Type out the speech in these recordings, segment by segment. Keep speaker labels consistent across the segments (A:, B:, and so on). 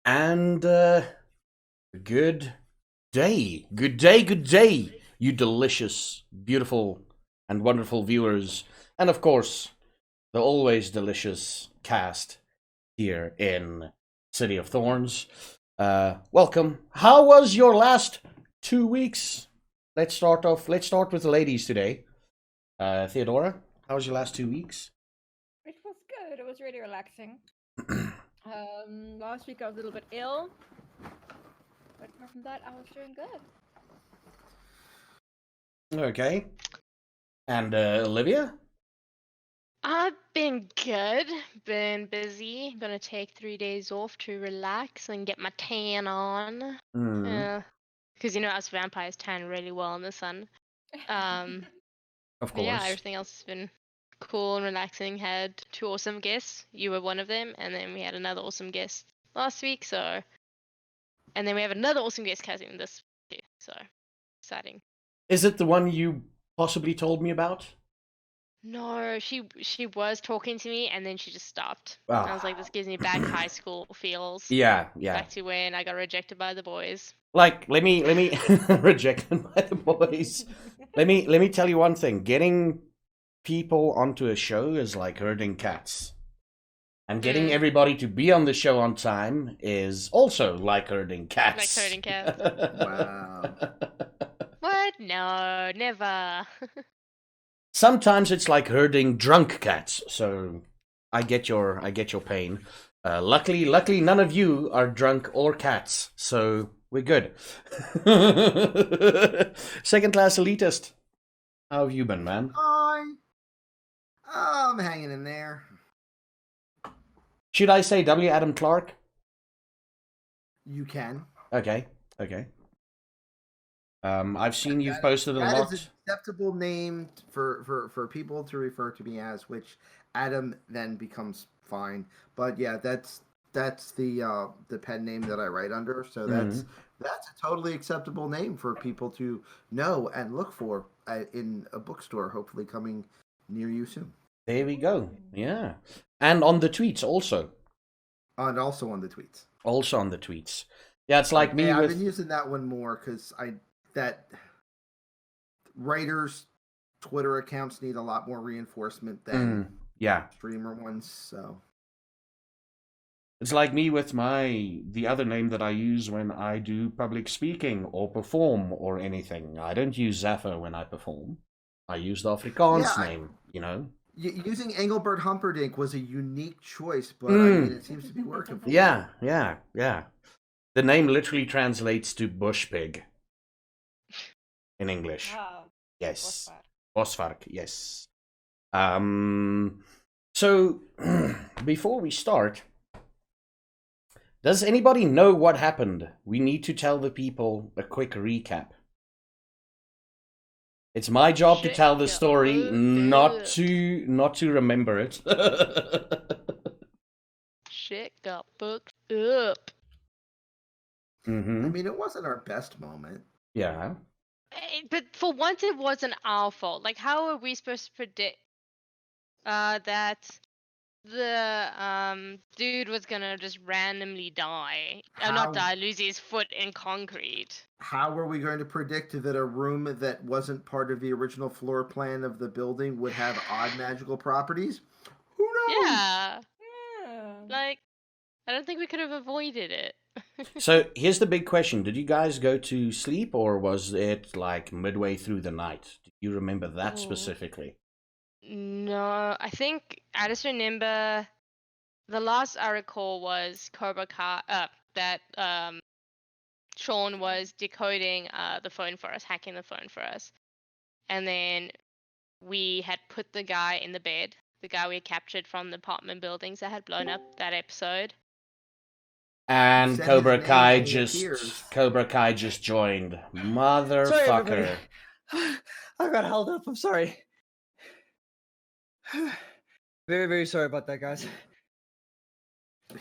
A: And good day. Good day, good day, you delicious, beautiful, and wonderful viewers. And of course, the always delicious cast here in City of Thorns. Welcome. How was your last 2 weeks? Let's start with the ladies today. Theodora, how was your last 2 weeks?
B: It was good. It was really relaxing. Last week I was a little bit ill, but apart from that, I was doing good.
A: Okay. And Olivia?
C: I've been good, been busy. Gonna take 3 days off to relax and get my tan on.
A: Mm,
C: Because us vampires tan really well in the sun.
A: of
C: But yeah,
A: course.
C: everything else has been cool and relaxing. Had 2 awesome guests. You were one of them, and then we had another awesome guest last week. And then we have another awesome guest coming this week too. So exciting.
A: Is it the one you possibly told me about?
C: No, she was talking to me and then she just stopped.
A: Ah.
C: I was like, this gives me back high school feels.
A: Yeah.
C: Back to when I got rejected by the boys.
A: Like, let me rejected by the boys. Let me tell you one thing. Getting people onto a show is like herding cats. And getting everybody to be on the show on time is also like herding cats.
C: Like herding cats.
D: Wow.
C: What? No, never.
A: Sometimes it's like herding drunk cats. So I get your pain. Luckily, none of you are drunk or cats, so we're good. Second class elitist. How have you been, man?
D: I'm hanging in there.
A: Should I say W. Adam Clark?
D: You can.
A: Okay. I've seen you've posted a lot.
D: That is an acceptable name for people to refer to me as, which Adam then becomes fine. But yeah, that's the pen name that I write under. So that's a totally acceptable name for people to know and look for in a bookstore, hopefully coming near you soon.
A: There we go. Yeah. And on the tweets also.
D: And also on the tweets.
A: Also on the tweets. Yeah, it's like me
D: I've
A: with...
D: been using that one more because that writers' Twitter accounts need a lot more reinforcement than streamer ones. So
A: it's like me with the other name that I use when I do public speaking or perform or anything. I don't use Zaffer when I perform. I use the Afrikaans name, you know.
D: Using Engelbert Humperdinck was a unique choice, but I mean, it seems to be working for me.
A: Yeah. The name literally translates to bush pig in English.
B: Oh,
A: Yes. Bosvark, yes. So, before we start, does anybody know what happened? We need to tell the people a quick recap. It's my job to tell the story, not to remember it.
C: Shit got booked up.
D: I mean, it wasn't our best moment.
A: Yeah.
C: But for once, it wasn't our fault. Like, how are we supposed to predict that the dude was gonna just randomly die? Not die, lose his foot in concrete.
D: How were we going to predict that a room that wasn't part of the original floor plan of the building would have odd magical properties? Who knows?
C: Yeah. Like, I don't think we could have avoided it.
A: So here's the big question. Did you guys go to sleep or was it like midway through the night? Do you remember that specifically?
C: No, I think I just remember the last I recall was Cobra Kai, that Sean was decoding the phone for us, hacking the phone for us. And then we had put the guy in the bed, the guy we had captured from the apartment buildings that had blown up that episode.
A: And Cobra Kai just joined. Motherfucker.
E: Sorry, I got held up. I'm sorry. Very, very sorry about that, guys.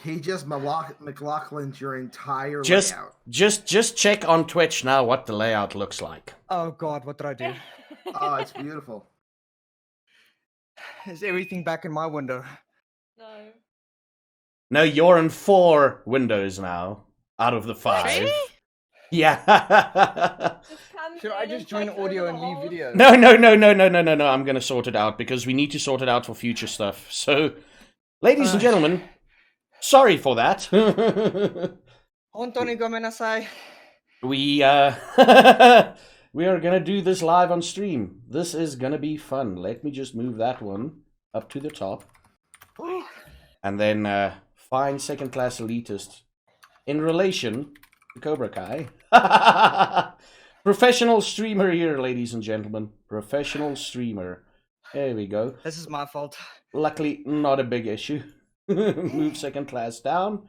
D: He just McLaughlin's your entire layout.
A: Just check on Twitch now what the layout looks like.
E: Oh God, what did I do?
D: Oh, it's beautiful.
E: Is everything back in my window?
B: No.
A: No, you're in 4 windows now out of the 5.
C: Really?
A: Yeah.
B: Just come
E: Should I
B: in
E: just
B: and
E: join
B: take
E: audio
B: over
E: and
B: the
E: leave
B: halls.
E: video?
A: No. I'm gonna sort it out because we need to sort it out for future stuff. So, ladies and gentlemen, sorry for that.
E: Hontoni gomenasai.
A: we we are gonna do this live on stream. This is gonna be fun. Let me just move that one up to the top, and then find second class elitist in relation to Cobra Kai. Professional streamer here, ladies and gentlemen. Professional streamer. There we go.
E: This is my fault.
A: Luckily, not a big issue. Move second class down.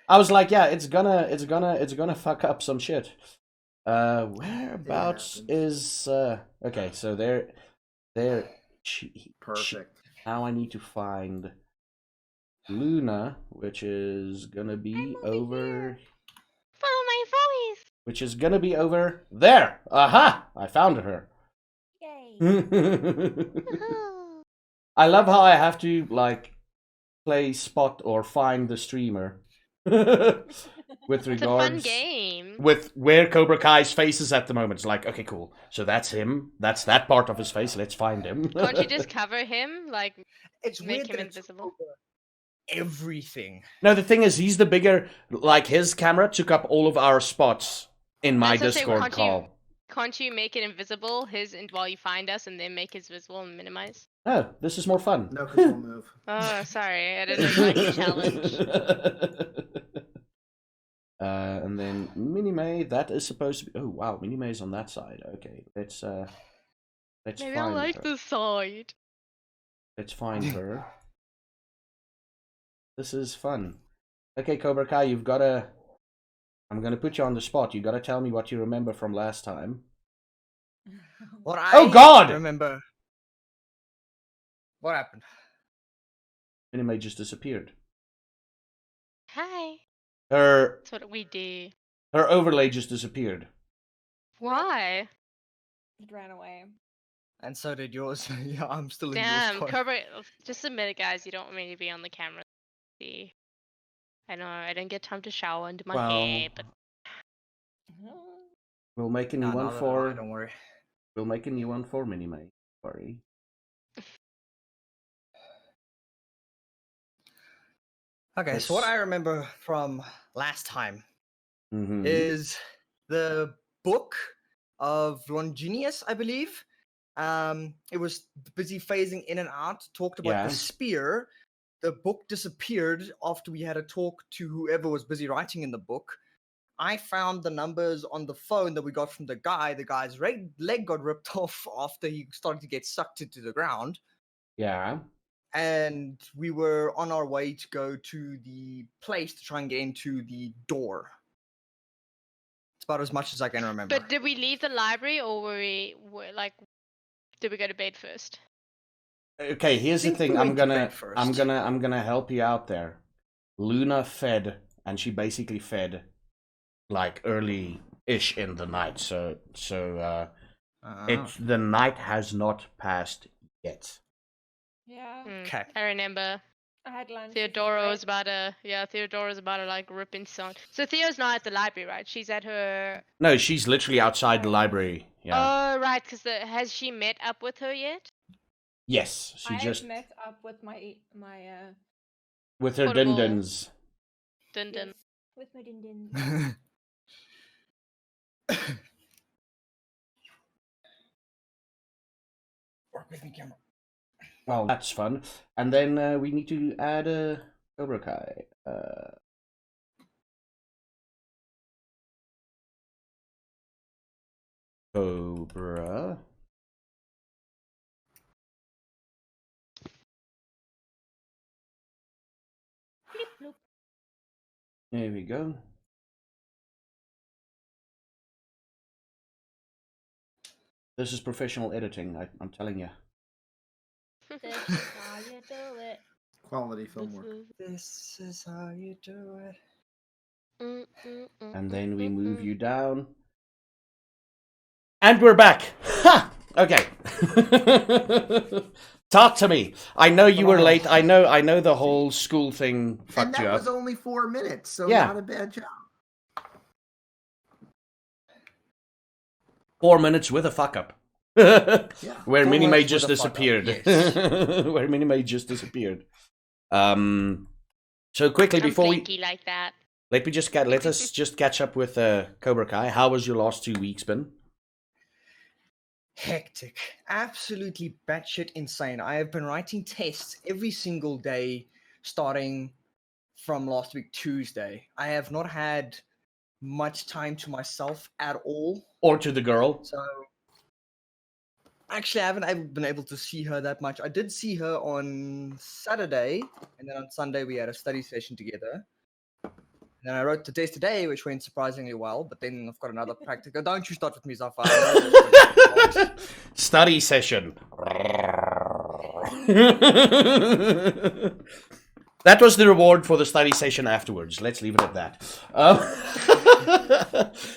A: I was like, yeah, it's gonna fuck up some shit. Whereabouts is okay, so there
D: Perfect.
A: now I need to find Luna, which is gonna be over
C: Follow my voice.
A: which is gonna be over there. Aha! I found her.
B: Yay.
A: I love how I have to like play spot or find the streamer with
C: It's a fun
A: regards
C: game.
A: with where Cobra Kai's face is at the moment. It's like, okay, cool. So that's him. That's that part of his face. Let's find him.
C: Can't you just cover him? Like,
E: It's
C: Make
E: weird
C: him
E: that it's
C: invisible.
E: over everything.
A: No, the thing is, he's the bigger. Like his camera took up all of our spots in my
C: That's what I'm saying,
A: Discord
C: can't
A: call.
C: can't you make it invisible, while you find us, and then make his visible and minimize?
A: Oh, this is more fun.
D: No, because we'll move.
C: Oh, sorry, I didn't like the challenge.
A: And then Minimay, that is supposed to be. Oh wow, Minimay's on that side. Okay, let's
C: Maybe I
A: find
C: like
A: her.
C: this side.
A: Let's find her. This is fun. Okay, Cobra Kai, you've gotta. I'm gonna put you on the spot. You gotta tell me what you remember from last time.
E: What
A: Oh, God!
E: remember. What happened?
A: Minimay just disappeared.
C: Hi.
A: Her
C: That's what we do.
A: overlay just disappeared.
C: Why?
B: It ran away.
E: And so did yours. Yeah, I'm still in your
C: Damn,
E: spot.
C: Cobra. Just admit it, guys. You don't want me to be on the camera. See. I know I didn't get time to shower and do my hair, but
A: We'll make a new
E: No,
A: one
E: no, no,
A: for.
E: don't worry.
A: We'll make a new one for Minimay. Sorry.
E: Okay, so what I remember from last time
A: Mm-hmm.
E: is the book of Longinus, I believe. It was busy phasing in and out, talked about
A: Yeah.
E: the spear. The book disappeared after we had a talk to whoever was busy writing in the book. I found the numbers on the phone that we got from the guy. The guy's leg got ripped off after he started to get sucked into the ground.
A: Yeah.
E: And we were on our way to go to the place to try and get into the door. It's about as much as I can remember.
C: did we leave the library or did we go to bed first?
A: Okay, here's the
E: think we
A: thing.
E: went to bed first.
A: I'm gonna help you out there. Luna fed, and she basically fed like early-ish in the night. So it's the night has not passed yet.
B: Yeah.
E: Okay.
C: I remember.
B: I had lunch.
C: Theodora was about to like rip inside. So Theo's not at the library, right? She's at her.
A: No, she's literally outside the library. Yeah.
C: Oh, right. Because has she met up with her yet?
A: Yes, she
B: I
A: just
B: have met up with my
A: with her
C: Portable.
A: dindins.
C: Dun dun.
B: yes, with my din.
E: Work with me, camera.
A: Well, that's fun. And then we need to add a Cobra Kai. Cobra.
B: Flip bloop.
A: There we go. This is professional editing, I'm telling you.
B: This is how you do it.
D: Quality film work.
E: This is how you do it.
A: And then we move you down. And we're back! Ha! Okay. Talk to me. I know you were late. I know the whole school thing
D: And
A: fucked you
D: that
A: up.
D: was only 4 minutes, so
A: Yeah.
D: not a bad job.
A: 4 minutes with a fuck up.
D: Yeah.
A: Where
E: 4
A: Minnie May
E: minutes
A: just
E: with a fuck up,
A: disappeared.
E: yes.
A: Where Minnie May just disappeared. So quickly
C: I'm
A: before we
C: flaky like that.
A: let us just catch up with Cobra Kai. How was your last 2 weeks been?
E: Hectic. Absolutely batshit insane. I have been writing tests every single day starting from last week, Tuesday. I have not had much time to myself at all.
A: Or to the girl?
E: So, actually, I haven't been able to see her that much. I did see her on Saturday, and then on Sunday, we had a study session together. And then I wrote the test today, which went surprisingly well, but then I've got another practical. Don't you start with me, Zafar.
A: Study session. That was the reward for the study session afterwards. Let's leave it at that.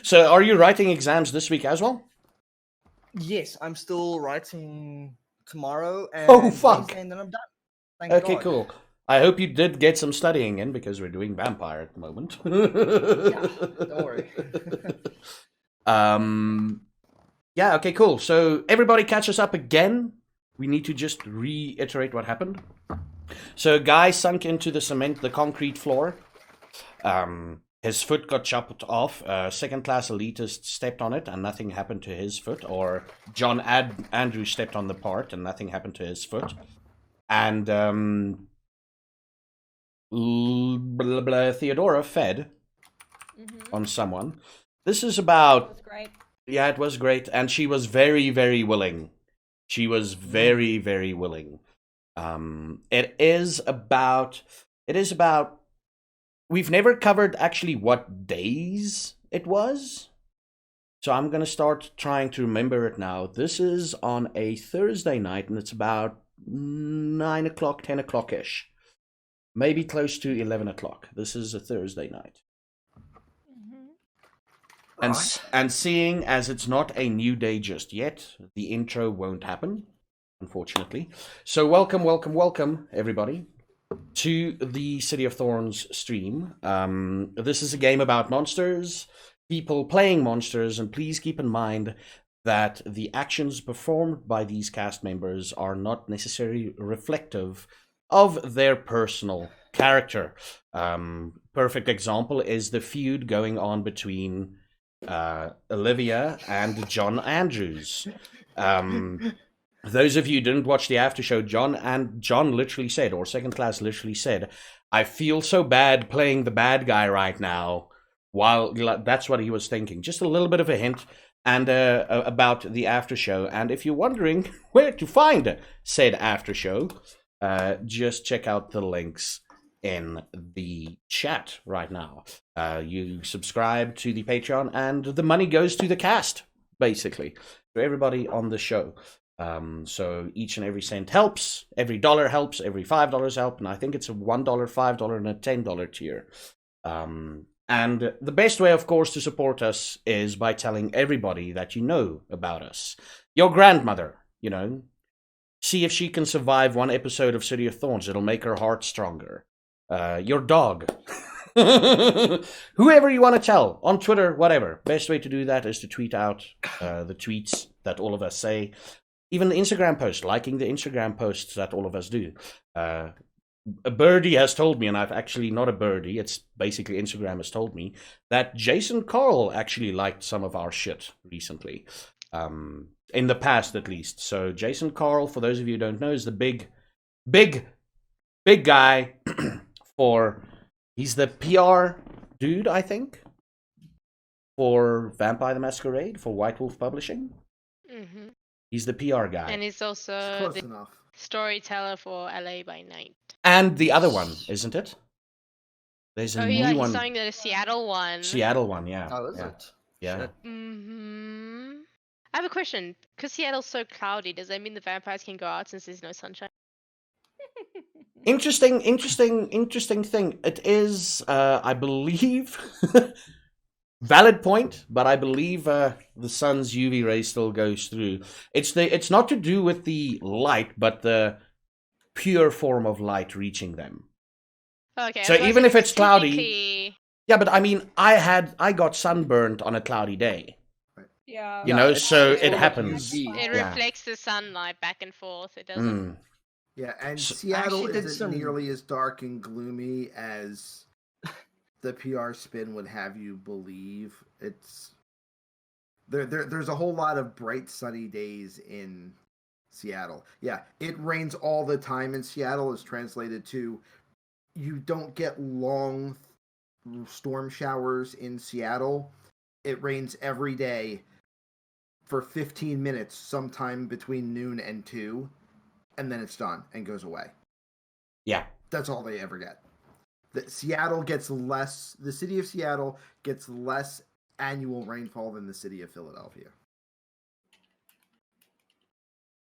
A: So, are you writing exams this week as well?
E: Yes, I'm still writing tomorrow and
A: Oh, fuck.
E: Wednesday, and then I'm done. Thank
A: Okay,
E: God.
A: cool. I hope you did get some studying in because we're doing vampire at the moment.
E: Yeah, don't worry.
A: Yeah, okay, cool. So everybody catch us up again. We need to just reiterate what happened. So a guy sunk into the concrete floor. His foot got chopped off. Second-class elitist stepped on it and nothing happened to his foot. Or John Andrews stepped on the part and nothing happened to his foot. And Theodora fed on someone. This is about...
B: That was great.
A: Yeah, it was great. And she was very, very willing. She was very, very willing. It is about... We've never covered actually what days it was. So I'm going to start trying to remember it now. This is on a Thursday night and it's about 9 o'clock, 10 o'clock-ish. Maybe close to 11 o'clock. This is a Thursday night. And seeing as it's not a new day just yet, the intro won't happen, unfortunately. So welcome, everybody, to the City of Thorns stream. This is a game about monsters, people playing monsters, and please keep in mind that the actions performed by these cast members are not necessarily reflective of their personal character. Perfect example is the feud going on between Olivia and John Andrews. Those of you who didn't watch the after show, John literally said, or Second Class literally said, I feel so bad playing the bad guy right now. While that's what he was thinking. Just a little bit of a hint and about the after show. And if you're wondering where to find said after show, just check out the links in the chat right now. You subscribe to the Patreon and the money goes to the cast, basically, to everybody on the show. So each and every cent helps, every dollar helps, every $5 helps, and I think it's a $1, $5, and a $10 tier. And the best way, of course, to support us is by telling everybody that you know about us. Your grandmother, you know. See if she can survive one episode of City of Thorns. It'll make her heart stronger. Your dog. Whoever you want to tell. On Twitter, whatever. Best way to do that is to tweet out the tweets that all of us say. Even the Instagram post. Liking the Instagram posts that all of us do. A birdie has told me, and I've actually not a birdie, it's basically Instagram has told me, that Jason Carl actually liked some of our shit recently. In the past, at least. So Jason Carl, for those of you who don't know, is the big guy for... He's the PR dude, I think, for Vampire the Masquerade, for White Wolf Publishing.
C: Mm-hmm.
A: He's the PR guy.
C: And he's also
D: Close
C: the
D: enough.
C: storyteller for LA by Night.
A: And the other one, isn't it? There's a
C: Oh
A: new
C: yeah,
A: one.
C: he's starting the Seattle one.
A: Seattle one, yeah.
E: Oh, is
A: yeah.
E: it?
A: Yeah.
E: Shit.
C: Mm-hmm. I have a question. Because Seattle's so cloudy, does that mean the vampires can go out since there's no sunshine?
A: Interesting thing. It is, I believe, Valid point, but I believe the sun's UV ray still goes through. It's not to do with the light, but the pure form of light reaching them.
C: Okay.
A: So
C: I was
A: even
C: gonna
A: if
C: say,
A: it's cloudy,
C: typically-
A: yeah, but I mean, I got sunburned on a cloudy day.
B: Yeah.
A: You know,
E: it's
A: so
E: all
A: it
E: about
A: happens.
E: UV.
C: it
A: Yeah.
C: reflects the sunlight back and forth. It doesn't.
A: Mm.
D: Yeah, and
A: So-
D: Seattle
E: Actually did
D: isn't
E: some-
D: nearly as dark and gloomy as the PR spin would have you believe. It's there's a whole lot of bright sunny days in Seattle. Yeah, it rains all the time in Seattle is translated to you don't get long storm showers in Seattle. It rains every day for 15 minutes sometime between noon and 2, and then it's done and goes away.
A: Yeah.
D: That's all they ever get. Seattle gets less. The city of Seattle gets less annual rainfall than the city of Philadelphia.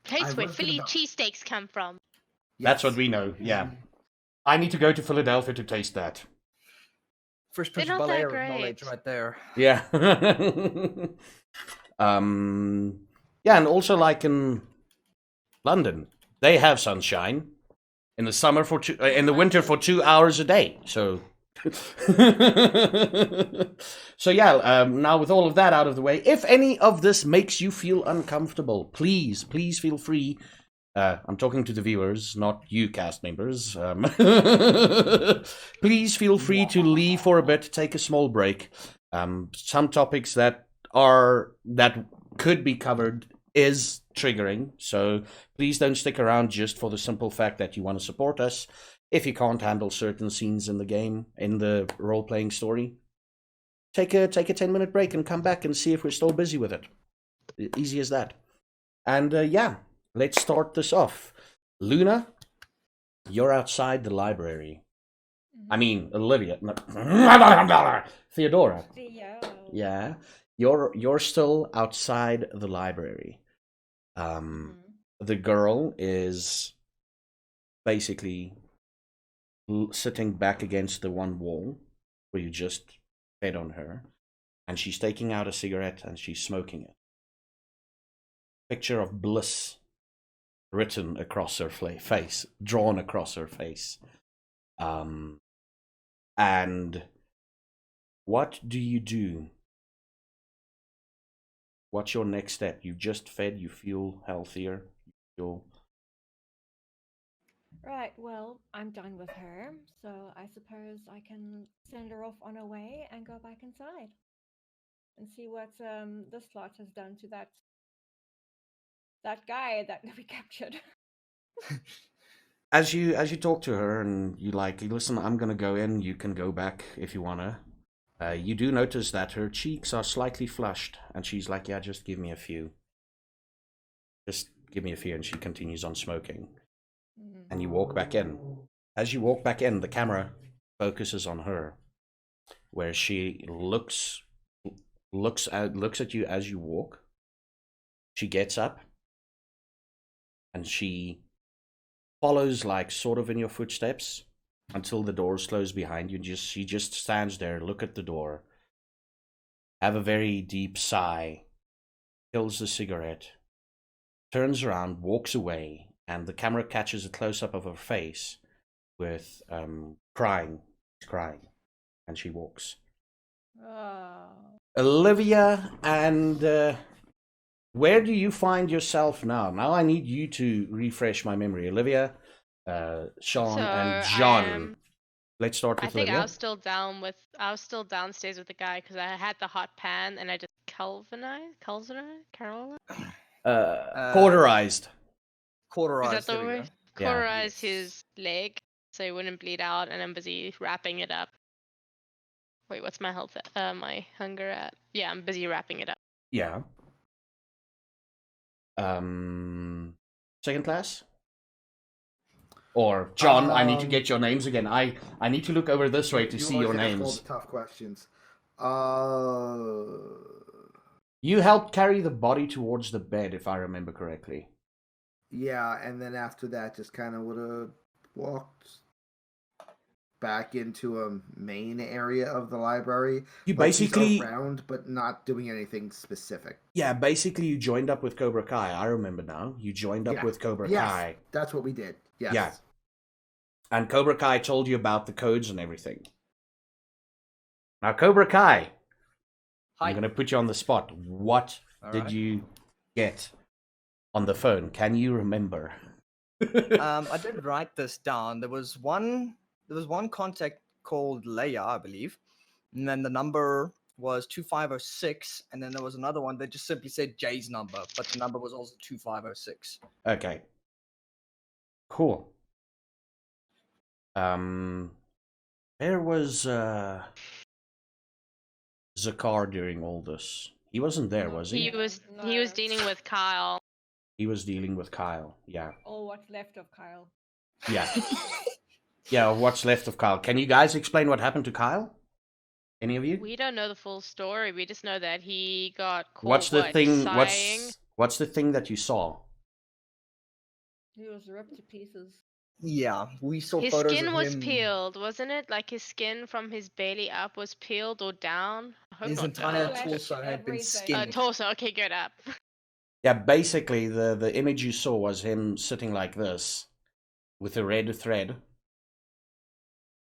C: Place
D: I've
C: where
D: lived in
C: Philly
D: about-
C: cheesesteaks come from.
A: That's
D: Yes.
A: what we know. Yeah. I need to go to Philadelphia to taste that.
E: First
C: They're
E: principle
C: not that
E: knowledge
C: great.
E: right there.
A: Yeah. Yeah, and also like in London, they have sunshine in the summer in the winter for 2 hours a day. So so yeah, now with all of that out of the way, if any of this makes you feel uncomfortable, please feel free. I'm talking to the viewers, not you cast members. Please feel free to leave for a bit, take a small break. Some topics that could be covered is triggering, so please don't stick around just for the simple fact that you want to support us. If you can't handle certain scenes in the game, in the role-playing story, take a 10-minute break and come back and see if we're still busy with it. Easy as that. And yeah, let's start this off. Luna, you're outside the library. I mean, Olivia. No, Theodora.
B: Theo.
A: Yeah, you're still outside the library. The girl is basically sitting back against the one wall where you just fed on her, and she's taking out a cigarette and she's smoking it. Picture of bliss written across her face, drawn across her face. And what do you do? What's your next step? You've just fed, you feel healthier, you feel...
B: Right, well, I'm done with her, so I suppose I can send her off on her way and go back inside and see what this lot has done to that guy that we captured.
A: As you talk to her and you like, listen, I'm gonna go in, you can go back if you wanna. You do notice that her cheeks are slightly flushed, and she's like, yeah, just give me a few. Just give me a few, and she continues on smoking. And you walk back in. As you walk back in, the camera focuses on her, where she looks at you as you walk. She gets up, and she follows, like, sort of in your footsteps until the doors close behind you. She just stands there, look at the door, have a very deep sigh, kills the cigarette, turns around, walks away, and the camera catches a close-up of her face with crying, and she walks.
B: Oh.
A: Olivia, and where do you find yourself now? Now I need you to refresh my memory. Olivia, Sean, and John. Let's start
C: I
A: with
C: think
A: Olivia.
C: I was still downstairs with the guy because I had the hot pan and I just
A: Cauterized.
E: Cauterized.
C: Is that the
E: there we
C: word?
E: go.
A: Yeah.
C: Cauterized his leg so he wouldn't bleed out, and I'm busy wrapping it up. Wait, what's my health? My hunger at? Yeah, I'm busy wrapping it up.
A: Yeah. Second class? Or John, I need to get your names again. I need to look over this way to
D: You
A: see your
D: always ask all
A: names.
D: the tough questions.
A: You helped carry the body towards the bed, if I remember correctly.
D: Yeah, and then after that, just kind of would have walked back into a main area of the library.
A: You
D: Like, he's
A: basically,
D: around, but not doing anything specific.
A: yeah, basically you joined up with Cobra Kai. I remember now. You joined up
D: Yeah.
A: with Cobra
D: Yes,
A: Kai.
D: that's what we did. Yes.
A: Yeah. And Cobra Kai told you about the codes and everything. Now, Cobra Kai,
E: Hi.
A: I'm going to put you on the spot. What
E: All
A: did
E: right.
A: you get on the phone? Can you remember?
E: I did write this down. There was one contact called Leia, I believe, and then the number was 2506, and then there was another one that just simply said Jay's number, but the number was also 2506.
A: Okay. Cool. Where was Zakar during all this? He wasn't there, was
C: He
A: he?
C: was
B: No.
C: dealing with Kyle.
A: He was dealing with Kyle. Yeah.
B: Or what's left of Kyle.
A: Yeah. Yeah, what's left of Kyle. Can you guys explain what happened to Kyle? Any of you?
C: We don't know the full story. We just know that he got caught.
A: What's the thing?
C: Sighing.
A: What's the thing that you saw?
B: He was ripped to pieces.
E: Yeah, we saw
C: His
E: photos
C: skin
E: of
C: was
E: him.
C: peeled, wasn't it? Like his skin from his belly up was peeled or down. I hope
E: His
C: not
E: entire
C: down.
B: Flesh,
E: torso had been
B: everything.
E: skinned.
C: Torso. Okay, good up.
A: Yeah, basically the image you saw was him sitting like this with a red thread,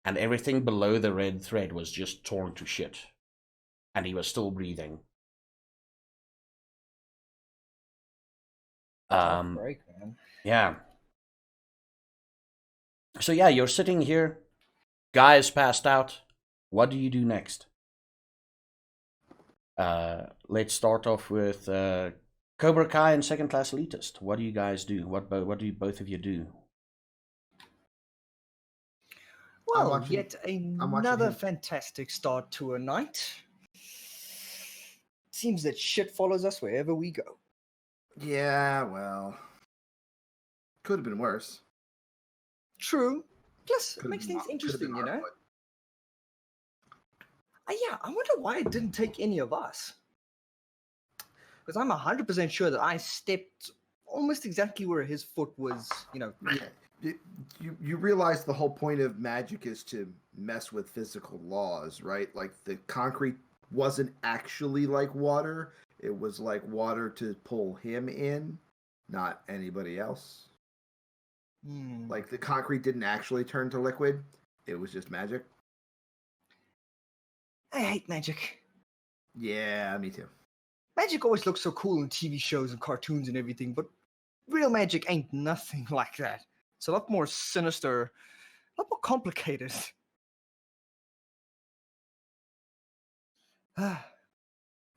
A: and everything below the red thread was just torn to shit, and he was still breathing.
E: Tough break, man.
A: Yeah. So yeah, you're sitting here, guy is passed out. What do you do next? Let's start off with Cobra Kai and Second Class Elitist. What do you guys do? What do both of you do?
E: Well,
D: watching-
E: yet
D: watching
E: another
D: him.
E: fantastic start to a night. Seems that shit follows us wherever we go.
D: Yeah, well, could have been worse.
E: True. Plus, it
D: Could've
E: makes
D: been
E: things
D: our- could've been
E: interesting, you
D: our
E: know?
D: foot.
E: Yeah, I wonder why it didn't take any of us. Because I'm 100% sure that I stepped almost exactly where his foot was, you know.
D: You realize the whole point of magic is to mess with physical laws, right? Like, the concrete wasn't actually like water. It was like water to pull him in, not anybody else.
E: Hmm.
D: Like, the concrete didn't actually turn to liquid. It was just magic.
E: I hate magic.
D: Yeah, me too.
E: Magic always looks so cool in TV shows and cartoons and everything, but real magic ain't nothing like that. It's a lot more sinister, a lot more complicated.
D: All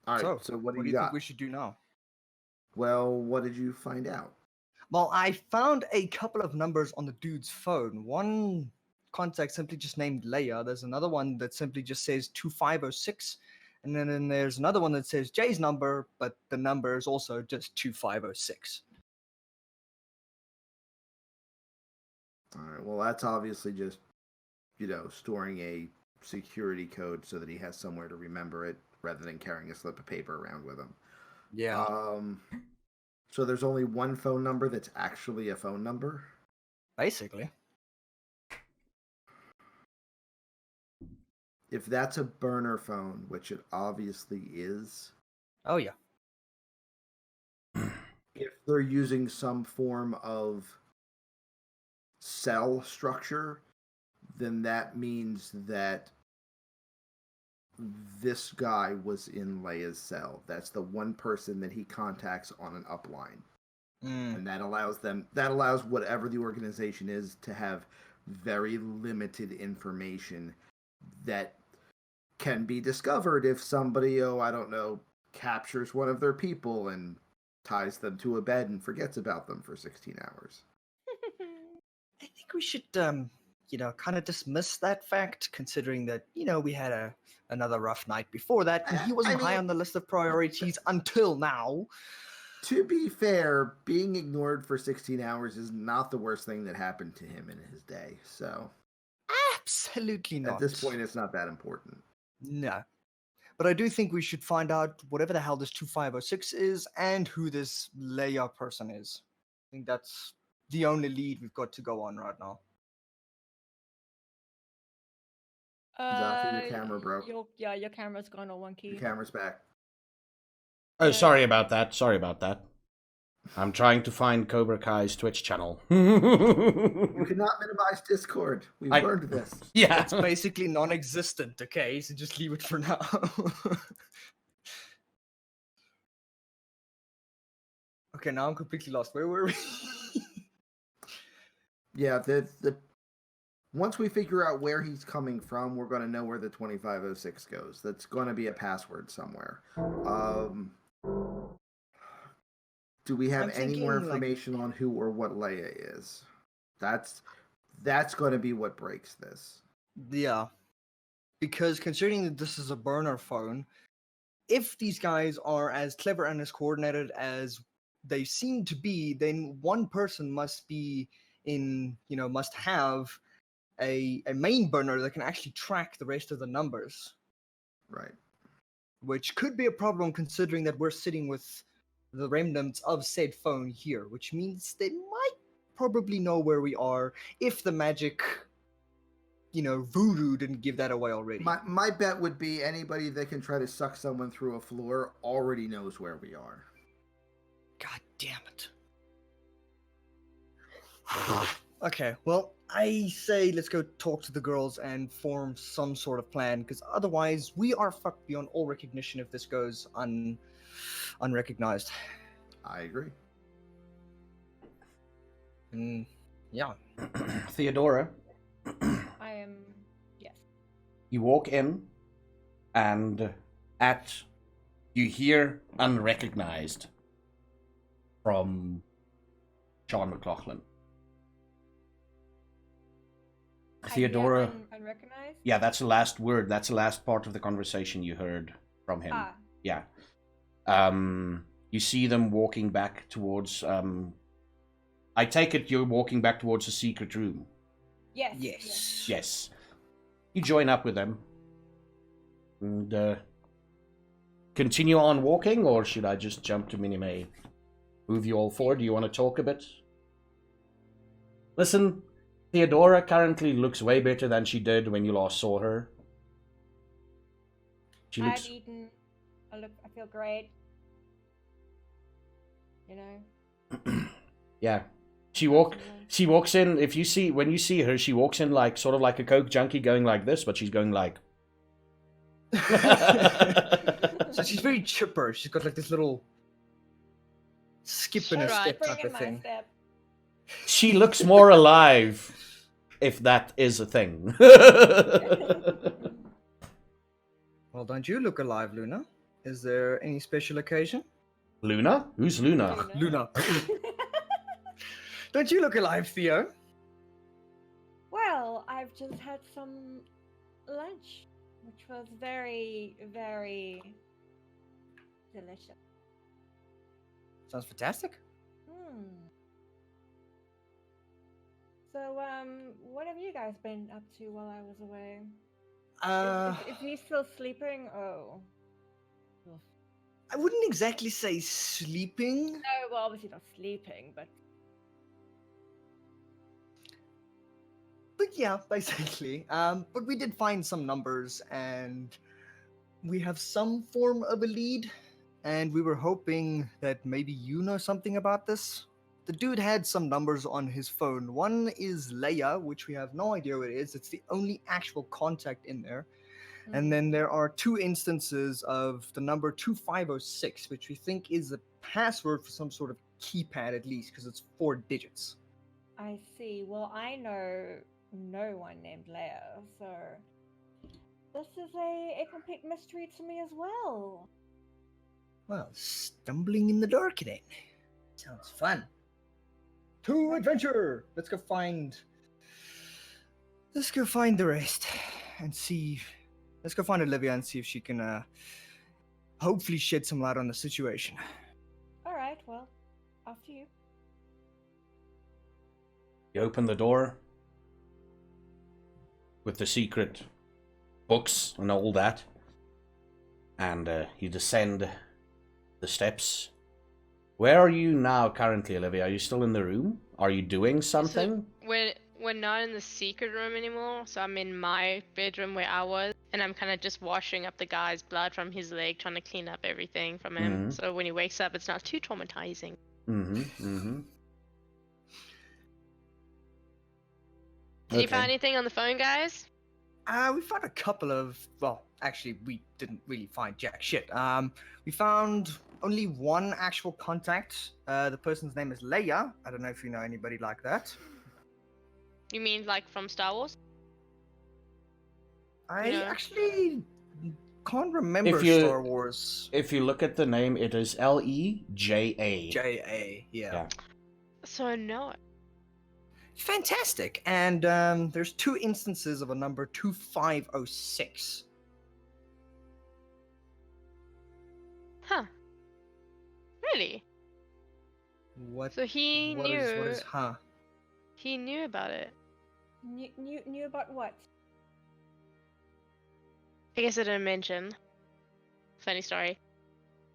D: right, so what do you
E: think
D: got?
E: we should do now?
D: Well, what did you find out?
E: Well, I found a couple of numbers on the dude's phone. One contact simply just named Leia. There's another one that simply just says 2506. And then there's another one that says Jay's number, but the number is also just 2506.
D: All right, well, that's obviously just, storing a security code so that he has somewhere to remember it rather than carrying a slip of paper around with him.
E: Yeah.
D: So there's only one phone number that's actually a phone number?
E: Basically.
D: If that's a burner phone, which it obviously is,
E: Oh, yeah.
D: if they're using some form of cell structure, then that means that this guy was in Leia's cell. That's the one person that he contacts on an upline. And that allows whatever the organization is to have very limited information that can be discovered if somebody, captures one of their people and ties them to a bed and forgets about them for 16 hours.
E: I think we should, kind of dismiss that fact, considering that, we had another rough night before that, and he wasn't high on the list of priorities until now.
D: To be fair, being ignored for 16 hours is not the worst thing that happened to him in his day. So,
E: Absolutely not.
D: at this point, it's not that important.
E: No. But I do think we should find out whatever the hell this 2506 is and who this Leia person is. I think that's the only lead we've got to go on right now.
D: Zafi, your camera broke.
B: Your camera's gone all wonky.
D: Your camera's back.
A: Oh, sorry about that. Sorry about that. I'm trying to find Cobra Kai's Twitch channel.
D: You cannot minimize Discord. We've learned this.
A: Yeah.
E: It's basically non-existent, okay? So just leave it for now. Okay, now I'm completely lost. Where were we?
D: Yeah, the once we figure out where he's coming from, we're going to know where the 2506 goes. That's going to be a password somewhere. Do we have
E: I'm
D: any more
E: thinking, like-
D: information on who or what Leia is? That's going to be what breaks this.
E: Yeah. Because considering that this is a burner phone, if these guys are as clever and as coordinated as they seem to be, then one person must be must have a main burner that can actually track the rest of the numbers.
D: Right.
E: Which could be a problem considering that we're sitting with the remnants of said phone here, which means they might probably know where we are if the magic, voodoo didn't give that away already.
D: My bet would be anybody that can try to suck someone through a floor already knows where we are.
E: God damn it. Okay, well, I say let's go talk to the girls and form some sort of plan, because otherwise we are fucked beyond all recognition if this goes unrecognized.
D: I agree.
E: And yeah.
A: Theodora,
B: I am. Yes.
A: you walk in, and you hear unrecognized from Sean McLaughlin. Theodora,
B: Unrecognized?
A: yeah, that's the last word. That's the last part of the conversation you heard from him.
B: Ah.
A: Yeah. You see them walking back towards. I take it you're walking back towards the secret room.
B: Yes.
E: Yes.
A: Yes. You join up with them. And continue on walking, or should I just jump to Minimay? Move you all forward? Do you want to talk a bit? Listen, Theodora currently looks way better than she did when you last saw her. She looks...
B: I've eaten. I feel great.
A: Yeah. She walks in, when you see her, she walks in like, sort of like a coke junkie going like this, but she's going like...
E: So she's very chipper. She's got like this little skip in her
C: Right.
E: step
B: Bring
E: type
B: in
E: of
B: my
E: thing.
B: step.
A: She looks more alive, if that is a thing.
E: Well, don't you look alive, Luna? Is there any special occasion?
A: Luna? Who's Luna?
E: Luna. Don't you look alive, Theo?
B: Well, I've just had some lunch, which was very, very delicious.
E: Sounds fantastic.
B: So, what have you guys been up to while I was away? If he's still sleeping, oh. Oof.
E: I wouldn't exactly say sleeping.
B: No, well, obviously not sleeping, but
E: Yeah, basically. But we did find some numbers, and we have some form of a lead. And we were hoping that maybe you know something about this. The dude had some numbers on his phone. One is Leia, which we have no idea what it is. It's the only actual contact in there. And then there are two instances of the number 2506, which we think is a password for some sort of keypad at least, because it's 4 digits.
B: I see. Well, I know no one named Leia, so this is a complete mystery to me as well.
E: Well, stumbling in the dark then. Sounds fun. To adventure! Let's go find the rest and see. Let's go find Olivia and see if she can hopefully shed some light on the situation.
B: Alright, well, after you.
A: You open the door with the secret books and all that, and you descend the steps. Where are you now currently, Olivia? Are you still in the room? Are you doing something?
C: When we're not in the secret room anymore, so I'm in my bedroom where I was, and I'm kind of just washing up the guy's blood from his leg, trying to clean up everything from him.
A: Mhm.
C: So when he wakes up, it's not too traumatizing.
A: Mm-hmm.
C: Did you find
A: Okay.
C: anything on the phone, guys?
E: We found a couple of. Well, actually, we didn't really find jack shit. We found only one actual contact. The person's name is Leia. I don't know if you know anybody like that.
C: You mean like from Star Wars?
E: I
C: know.
E: actually can't remember
A: If you-
E: Star Wars.
A: If you look at the name, it is Leja.
E: J.A. Yeah.
C: So no.
E: Fantastic. And there's 2 instances of a number 2506.
C: Huh. Really?
E: What?
C: So he
E: what
C: knew.
E: is- what is? Huh?
C: He knew about it.
B: Knew about what?
C: I guess I didn't mention. Funny story.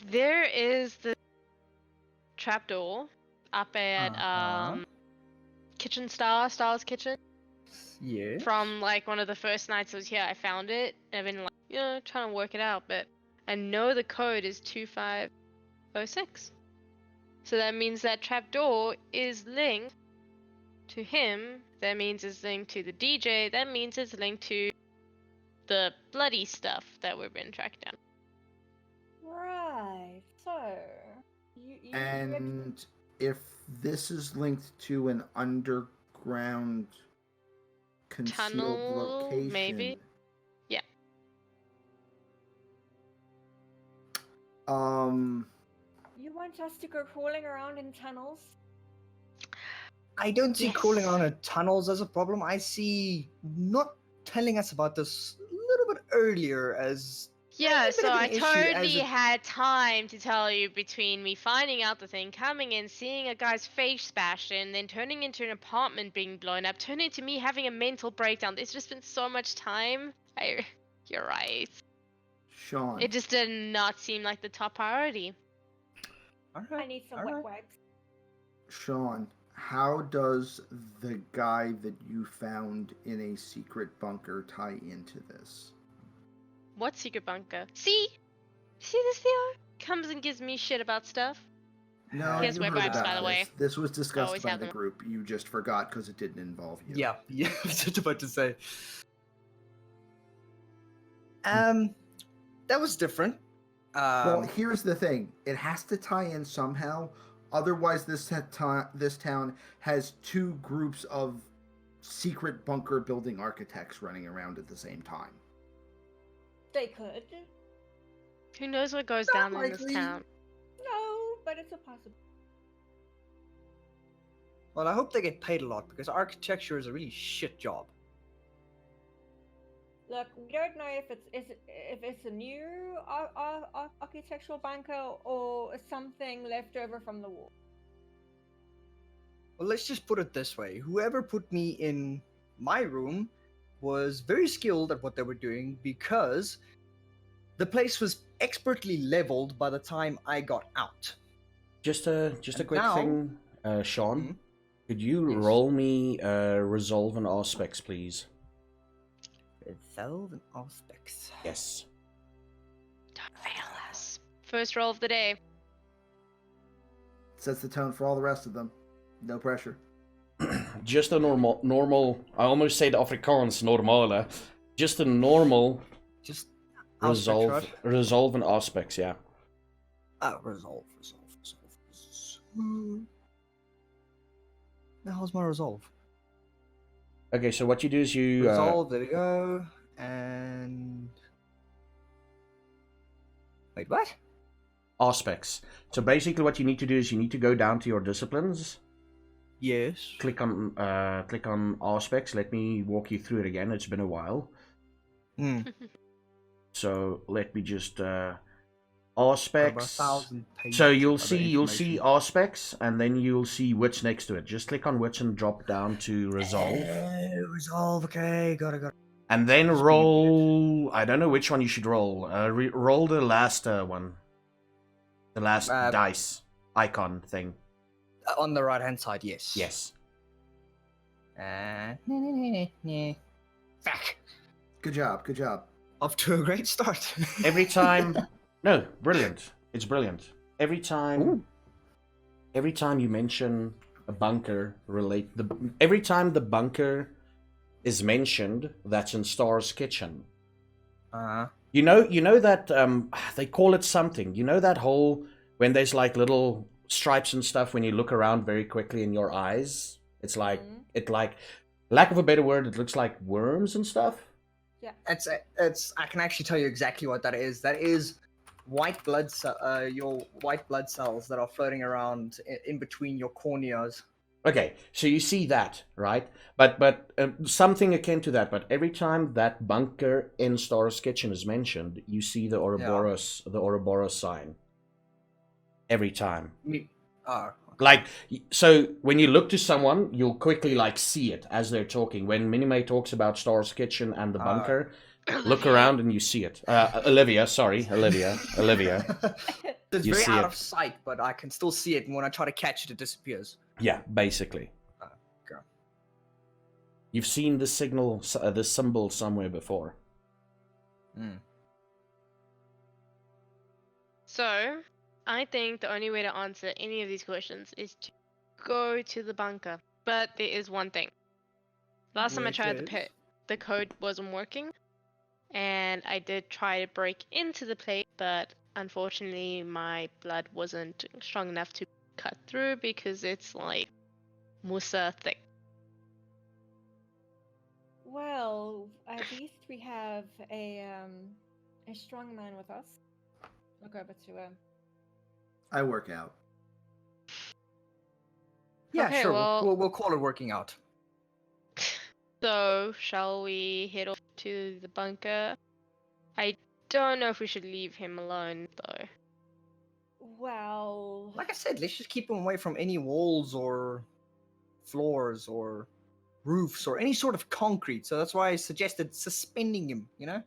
C: There is the trapdoor up at
E: Uh-huh.
C: Kitchen Star's Kitchen.
E: Yeah.
C: From like one of the first nights I was here, I found it. I've been like, trying to work it out, but I know the code is 2506. So that means that trapdoor is linked to him. That means it's linked to the DJ. That means it's linked to the bloody stuff that we've been tracked down.
B: Right. So you
D: And if this is linked to an underground concealed
C: Tunnel,
D: location,
C: maybe? Yeah.
B: you want us to go crawling around in tunnels?
E: I don't see
C: Yes.
E: crawling around in tunnels as a problem. I see not telling us about this a little bit earlier as
C: Yeah,
E: bit
C: so
E: of an
C: I
E: issue as
C: totally
E: it-
C: had time to tell you between me finding out the thing, coming in, seeing a guy's face bashed in, then turning into an apartment being blown up, turning to me having a mental breakdown. There's just been so much time. You're right.
D: Sean.
C: It just did not seem like the top priority.
E: All
B: I
E: right.
B: need some
E: all
B: wet
E: right.
B: wipes.
D: Sean, how does the guy that you found in a secret bunker tie into this?
C: What secret bunker? See this Theo? Comes and gives me shit about stuff.
D: No,
C: He has
D: you
C: wet
D: heard
C: wipes,
D: about
C: by the way.
D: this. This was discussed
C: Always
D: by
C: have
D: the
C: them.
D: group. You just forgot because it didn't involve you.
E: Yeah, I was just about to say. That was different.
D: Well, here's the thing. It has to tie in somehow. Otherwise, this town has 2 groups of secret bunker building architects running around at the same time.
B: They could.
C: Who knows what goes
D: Not
C: down in this
D: likely.
C: town?
B: No, but it's a possibility.
E: Well, I hope they get paid a lot because architecture is a really shit job.
B: Look, we don't know if it's a new architectural bunker or something left over from the war.
E: Well, let's just put it this way. Whoever put me in my room was very skilled at what they were doing because the place was expertly leveled by the time I got out.
A: Just a
E: And
A: quick
E: now-
A: thing, Sean.
E: Mhm.
A: Could you
E: Yes.
A: roll me resolve and aspects, please?
E: Resolve and aspects.
A: Yes.
C: Don't fail us. First roll of the day.
D: Sets the tone for all the rest of them. No pressure.
A: Just a normal. I almost said Afrikaans normale. Just a normal
E: Just
A: resolve,
E: aspects,
A: resolve and aspects. Yeah.
E: right? Resolve. The hell's my resolve?
A: Okay, so what you do is you
E: Resolve, there we go. And wait, what?
A: aspects. So basically, what you need to do is you need to go down to your disciplines.
E: Yes.
A: Click on aspects. Let me walk you through it again. It's been a while. So let me just aspects.
E: 1,000 pages
A: So
E: of
A: you'll
E: other
A: see
E: information.
A: aspects, and then you'll see wits next to it. Just click on wits and drop down to resolve,
E: Resolve. Okay, got it.
A: and then
E: Just being
A: roll. I don't know which one you should roll. Roll the last one, the last dice icon thing.
E: On the right hand side, yes.
A: Yes.
E: Fuck.
D: Good job. Good job.
E: Off to a great start.
A: Every time, no, brilliant. It's brilliant. Every time,
E: Ooh.
A: every time you mention a bunker, every time the bunker is mentioned, that's in Star's kitchen. You know that they call it something. You know that whole when there's like little stripes and stuff when you look around very quickly in your eyes. It's like lack of a better word, it looks like worms and stuff.
B: Yeah.
E: It's. I can actually tell you exactly what that is. That is white blood. Your white blood cells that are floating around in between your corneas.
A: Okay, so you see that, right? But something akin to that. But every time that bunker in Star's kitchen is mentioned, you see the Ouroboros sign. Every time. Like, so when you look to someone, you'll quickly like see it as they're talking. When Minime talks about Star's kitchen and the bunker, look around and you see it. Olivia.
E: It's
A: You
E: very
A: see
E: out
A: it.
E: of sight, but I can still see it, and when I try to catch it, it disappears.
A: Yeah, basically.
E: Okay.
A: You've seen the signal, the symbol somewhere before.
C: So, I think the only way to answer any of these questions is to go to the bunker. But there is one thing. Last time I tried the code wasn't working. And I did try to break into the place, but unfortunately my blood wasn't strong enough to cut through because it's like Musa thick.
B: Well, at least we have a strong man with us. Look over to him.
D: I work out.
E: Yeah,
C: Okay,
E: sure.
C: well-
E: We'll call it working out.
C: So, shall we head off to the bunker? I don't know if we should leave him alone though.
B: Well,
E: Like I said, let's just keep him away from any walls or floors or roofs or any sort of concrete. So that's why I suggested suspending him, you know?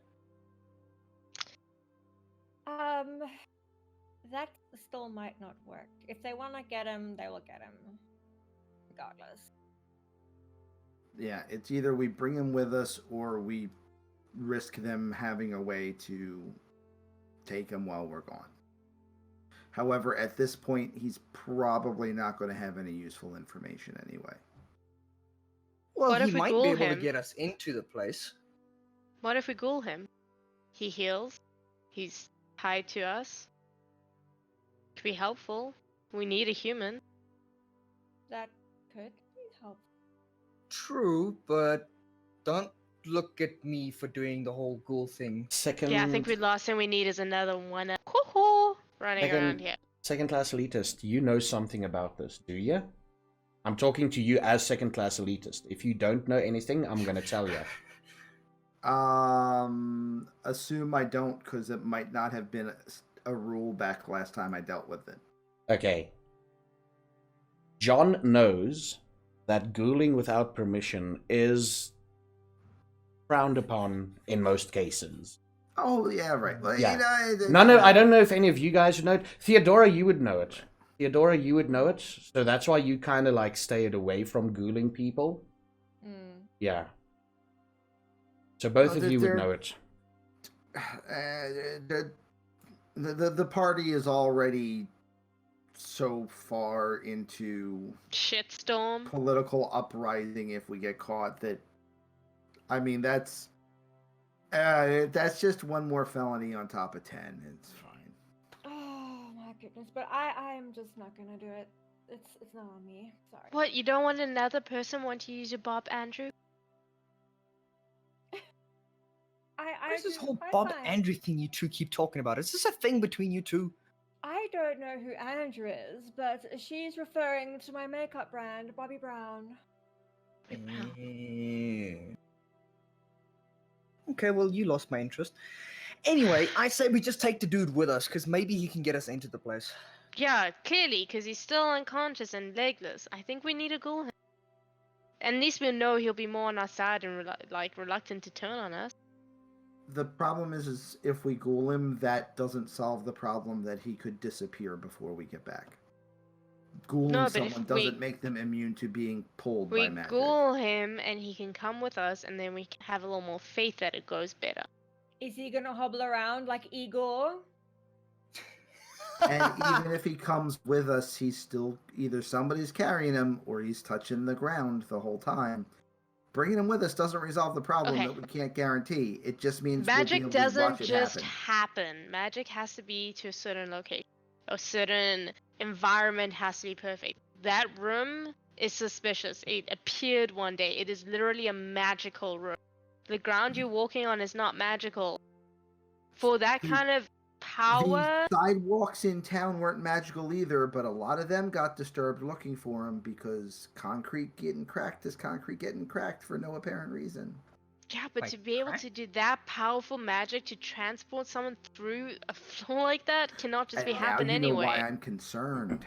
B: that still might not work. If they want to get him, they will get him, regardless.
D: Yeah, it's either we bring him with us or we risk them having a way to take him while we're gone. However, at this point, he's probably not going to have any useful information anyway.
E: Well,
C: What
E: he
C: if we
E: might
C: ghoul
E: be able to
C: him?
E: get us into the place.
C: What if we ghoul him? He heals. He's tied to us. Could be helpful. We need a human.
B: That could help.
E: True, but don't look at me for doing the whole ghoul thing.
A: Second.
C: Yeah, I think the last thing we need is another one running around here.
A: Second class elitist, you know something about this, do you? I'm talking to you as second class elitist. If you don't know anything, I'm gonna tell you.
D: Assume I don't, because it might not have been a rule back last time I dealt with it.
A: Okay. John knows that ghouling without permission is frowned upon in most cases.
D: Oh, yeah, right. Well,
A: Yeah.
D: You
A: No,
D: know,
A: I don't know if any of you guys would know it. Theodora, you would know it. Theodora, you would know it. So that's why you kind of like stayed away from ghouling people. Yeah. So both of you would know it.
D: The party is already so far into
C: Shitstorm.
D: political uprising if we get caught that, I mean, that's just one more felony on top of 10. It's fine.
B: Oh my goodness! But I'm just not gonna do it. It's not on me. Sorry.
C: What, you don't want another person want to use your Bob Andrew?
B: I
E: What is this
B: do-
E: whole
B: I
E: Bob
B: find-
E: Andrew thing you two keep talking about? Is this a thing between you two?
B: I don't know who Andrew is, but she's referring to my makeup brand, Bobby Brown.
E: Okay, well, you lost my interest. Anyway, I say we just take the dude with us, because maybe he can get us into the place.
C: Yeah, clearly, because he's still unconscious and legless. I think we need to ghoul him. At least we'll know he'll be more on our side and reluctant to turn on us.
D: The problem is if we ghoul him, that doesn't solve the problem that he could disappear before we get back. Ghouling
C: No, but
D: someone
C: if
D: doesn't make them immune to being pulled by
C: we
D: magic.
C: ghoul him and he can come with us, and then we can have a little more faith that it goes better.
B: Is he gonna hobble around like Igor?
D: And even if he comes with us, he's still either somebody's carrying him or he's touching the ground the whole time. Bringing him with us doesn't resolve the problem
C: Okay.
D: that we can't guarantee. It just means
C: Magic
D: we'll be able to watch
C: doesn't
D: it
C: just
D: happen.
C: happen. Magic has to be to a certain location. A certain environment has to be perfect. That room is suspicious. It appeared one day. It is literally a magical room. The ground you're walking on is not magical. For that kind of power,
D: The sidewalks in town weren't magical either, but a lot of them got disturbed looking for him because concrete getting cracked is concrete getting cracked for no apparent reason.
C: yeah, but
E: Like
C: to be able
E: crack?
C: to do that powerful magic to transport someone through a floor like that cannot just
D: And
C: be
D: now
C: happen
D: you know
C: anyway.
D: why I'm concerned.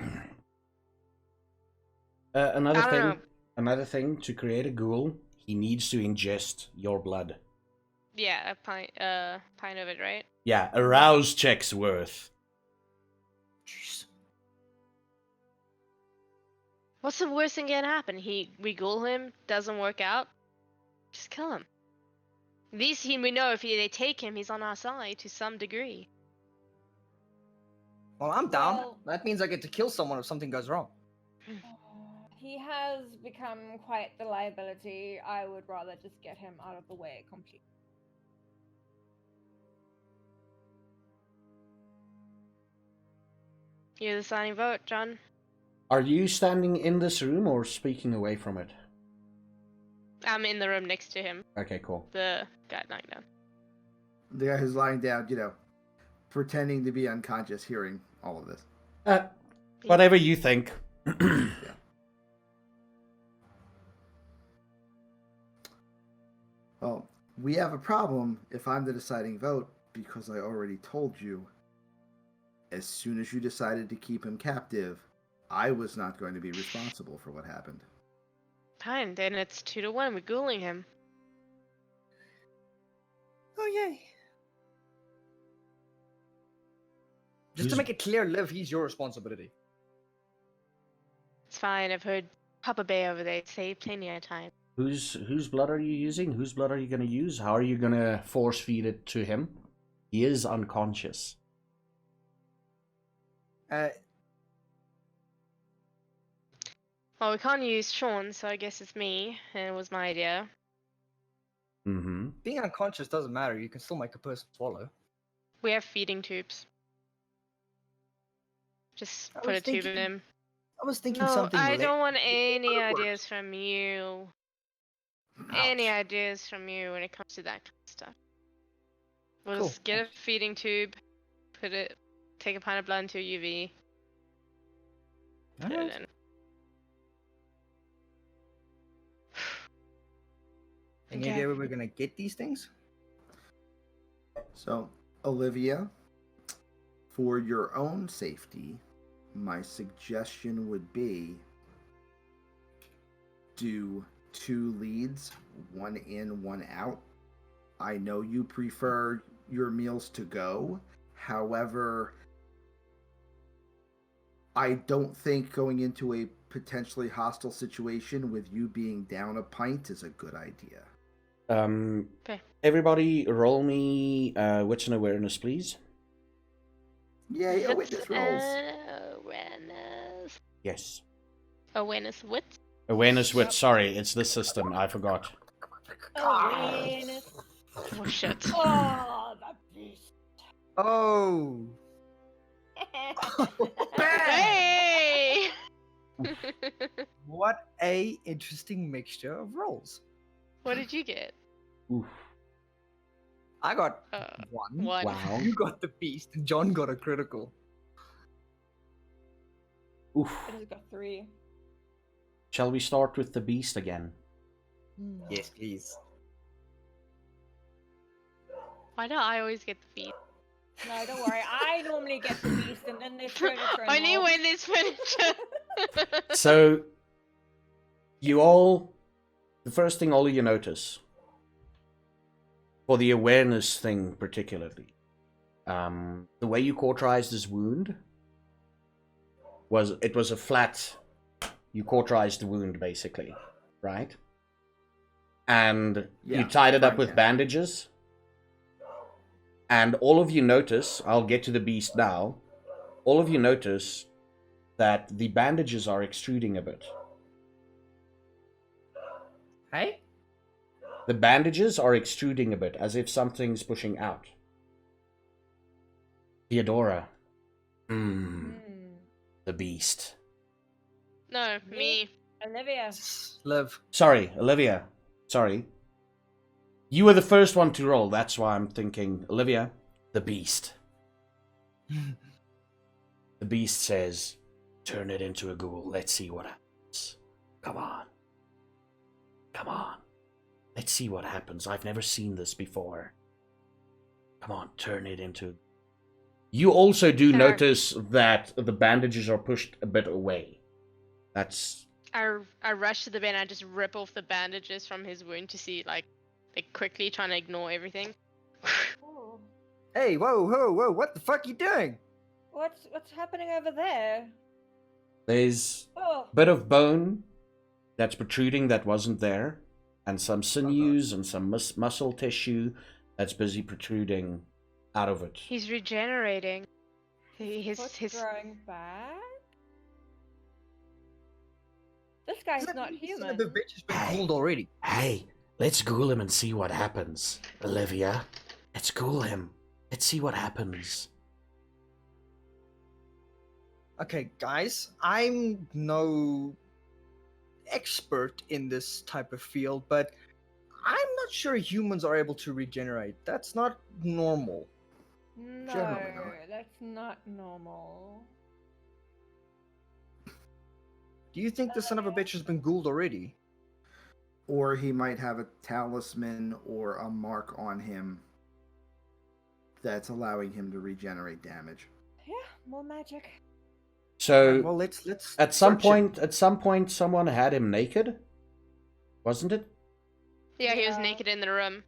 A: Another
C: I don't
A: thing.
C: know.
A: Another thing. To create a ghoul, he needs to ingest your blood.
C: Yeah, a pint of it, right?
A: Yeah, a rouse check's worth.
E: Jeez.
C: What's the worst thing can happen? We ghoul him, doesn't work out, just kill him. At least we know if they take him, he's on our side to some degree.
E: Well, I'm down.
B: Well-
E: That means I get to kill someone if something goes wrong.
B: He has become quite the liability. I would rather just get him out of the way completely.
C: You're the deciding vote, John.
A: Are you standing in this room or speaking away from it?
C: I'm in the room next to him.
A: Okay, cool.
C: The guy lying down.
D: The guy who's lying down, pretending to be unconscious, hearing all of this.
A: Whatever you think.
D: Well, we have a problem if I'm the deciding vote because I already told you. As soon as you decided to keep him captive, I was not going to be responsible for what happened.
C: Fine, then it's 2-1. We're ghouling him.
E: Oh yay! Just to
A: Who's-
E: make it clear, Liv, he's your responsibility.
C: It's fine. I've heard Papa Bay over there say plenty of times.
A: Whose blood are you using? Whose blood are you going to use? How are you going to force feed it to him? He is unconscious.
C: Well, we can't use Sean, so I guess it's me, and it was my idea.
A: Mm-hmm.
E: Being unconscious doesn't matter. You can still make a person swallow.
C: We have feeding tubes. Just
E: I
C: put
E: was
C: a tube in
E: thinking-
C: him.
E: I was thinking
C: No,
E: something.
C: I
E: like-
C: don't want any
E: Good work.
C: ideas from you. Any ideas from you when it comes to that kind of stuff. We'll
E: Cool.
C: just get a feeding tube, take a pint of blood into a UV, put
E: Alright.
C: it in.
E: Any
C: Okay.
E: idea where we're gonna get these things?
D: So, Olivia, for your own safety, my suggestion would be do 2 leads, 1 in, 1 out. I know you prefer your meals to go. However, I don't think going into a potentially hostile situation with you being down a pint is a good idea.
C: Okay.
A: Everybody roll me wits and awareness, please.
D: Yay,
C: Wits,
D: witness rolls.
C: Awareness.
A: Yes.
C: Awareness wits?
A: Awareness wits. Sorry, it's this system. I forgot.
B: Awareness.
C: Oh shit.
B: Oh, that beast.
E: Oh!
C: Hey!
E: What a interesting mixture of rolls.
C: What did you get?
A: Oof.
E: I got 1.
C: 1.
A: Wow.
E: You got the beast, and John got a critical.
A: Oof.
B: I just got 3.
A: Shall we start with the beast again?
E: Yes, please.
C: Why do I always get the feed?
B: No, don't worry. I normally get the beast and then there's furniture
C: Only
B: involved.
C: when there's furniture.
A: So, the first thing all of you notice, for the awareness thing particularly, the way you cauterize this wound, was a flat. You cauterized the wound, basically, right? And
D: Yeah,
A: you tied it up
D: right,
A: with
D: yeah.
A: bandages. And all of you notice, I'll get to the beast now, all of you notice that the bandages are extruding a bit.
E: Hey?
A: The bandages are extruding a bit, as if something's pushing out. Theodora. The beast.
C: No, me.
B: Olivia.
E: Liv.
A: Sorry, Olivia. Sorry. You were the first one to roll, that's why I'm thinking, Olivia, the beast. The beast says, turn it into a ghoul, let's see what happens. Come on. Come on. Let's see what happens. I've never seen this before. Come on, turn it into... You also do
C: Sure.
A: notice that the bandages are pushed a bit away. That's...
C: I rush to the bed and I just rip off the bandages from his wound to see, like quickly trying to ignore everything.
B: Oh,
E: Hey, whoa, what the fuck you doing?
B: what's happening over there?
A: There's
B: Oh,
A: a bit of bone that's protruding that wasn't there, and some sinews and some muscle tissue that's busy protruding out of it.
C: He's regenerating.
B: what's growing back? This guy's not
E: The
B: human.
E: bitch has been
A: Hey.
E: cooled already.
A: Hey, let's ghoul him and see what happens, Olivia. Let's ghoul him. Let's see what happens.
E: Okay, guys, I'm no expert in this type of field, but I'm not sure humans are able to regenerate. That's not normal.
B: No,
D: Generally not.
B: that's not normal.
E: Do you think the son of a bitch has been ghouled already?
D: Or he might have a talisman or a mark on him that's allowing him to regenerate damage.
B: Yeah, more magic.
A: So,
E: Well, let's
A: at some
E: search him.
A: point, someone had him naked, wasn't it?
C: Yeah, he was
B: Yeah.
C: naked in the room.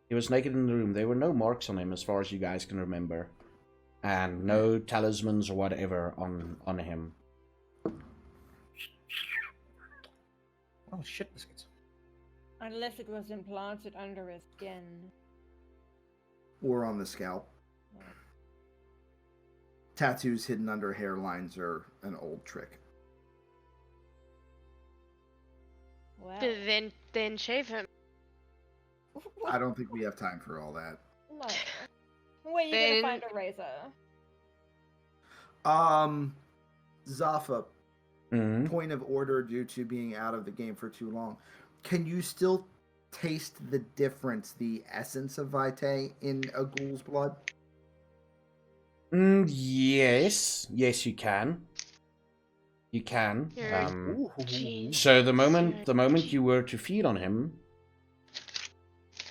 A: He was naked in the room. There were no marks on him, as far as you guys can remember, and no talismans or whatever on him.
E: Oh shit, biscuits.
B: Unless it was implanted under his skin.
D: Or on the scalp. Tattoos hidden under hairlines are an old trick.
B: Wow.
C: Then shave him.
D: I don't think we have time for all that.
B: No. Where are you
C: Then-
B: gonna find a razor?
D: Zafa,
A: Mm-hmm.
D: point of order due to being out of the game for too long. Can you still taste the difference, the essence of Vitae in a ghoul's blood?
A: Yes, you can. You can.
C: You're Gee.
A: So the moment
C: Sure.
A: you were to feed on him,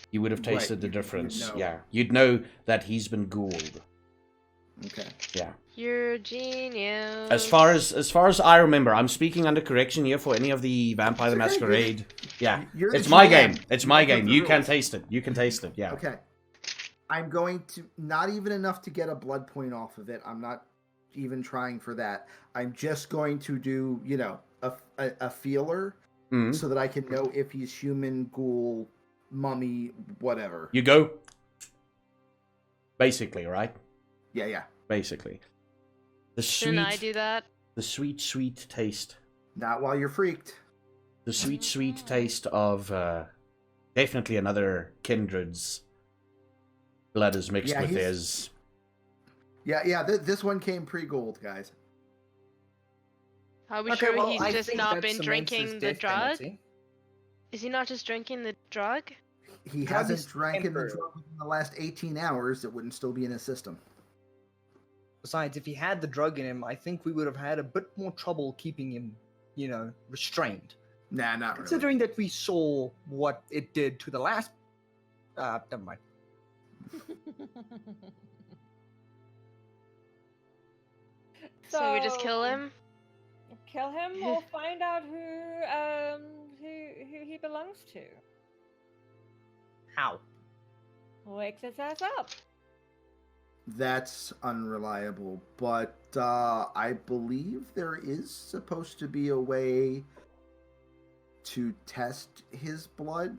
A: you would have
D: Right,
A: tasted the
D: you'd
A: difference.
D: know.
A: Yeah, you'd know that he's been ghouled.
D: Okay.
A: Yeah.
C: You're a genius.
A: As far as I remember, I'm speaking under correction here for any of the Vampire the
D: It's okay,
A: Masquerade. Yeah,
D: You're the
A: it's my
D: GM.
A: game. It's my
D: You make
A: game.
D: the
A: You can
D: rules.
A: taste it. You can taste it. Yeah.
D: Okay. I'm going to, not even enough to get a blood point off of it. I'm not even trying for that. I'm just going to do, a feeler
A: Mhm.
D: so that I can know if he's human, ghoul, mummy, whatever.
A: You go. Basically, right?
D: Yeah.
A: Basically, the
C: Shouldn't I
A: sweet,
C: do that?
A: the sweet taste.
D: Not while you're freaked.
A: The sweet taste of definitely another kindred's blood is mixed
D: Yeah,
A: with
D: he's-
A: his.
D: Yeah. This one came pre-gold, guys.
C: Are we
E: Okay,
C: sure
E: well,
C: he's
E: I
C: just
E: think
C: not
E: that
C: been
E: cements his
C: drinking the
E: death
C: drug?
E: penalty.
C: Is he not just drinking the drug?
D: He
E: Drug
D: hasn't
E: is
D: drank in the
E: temporary.
D: drug within the last 18 hours. It wouldn't still be in his system.
E: Besides, if he had the drug in him, I think we would have had a bit more trouble keeping him, restrained.
D: Nah, not really.
E: Considering that we saw what it did to the last. Never mind.
C: So we just kill him?
B: Kill him or find out who he belongs to.
E: How?
B: Wakes his ass up.
D: That's unreliable, but I believe there is supposed to be a way to test his blood.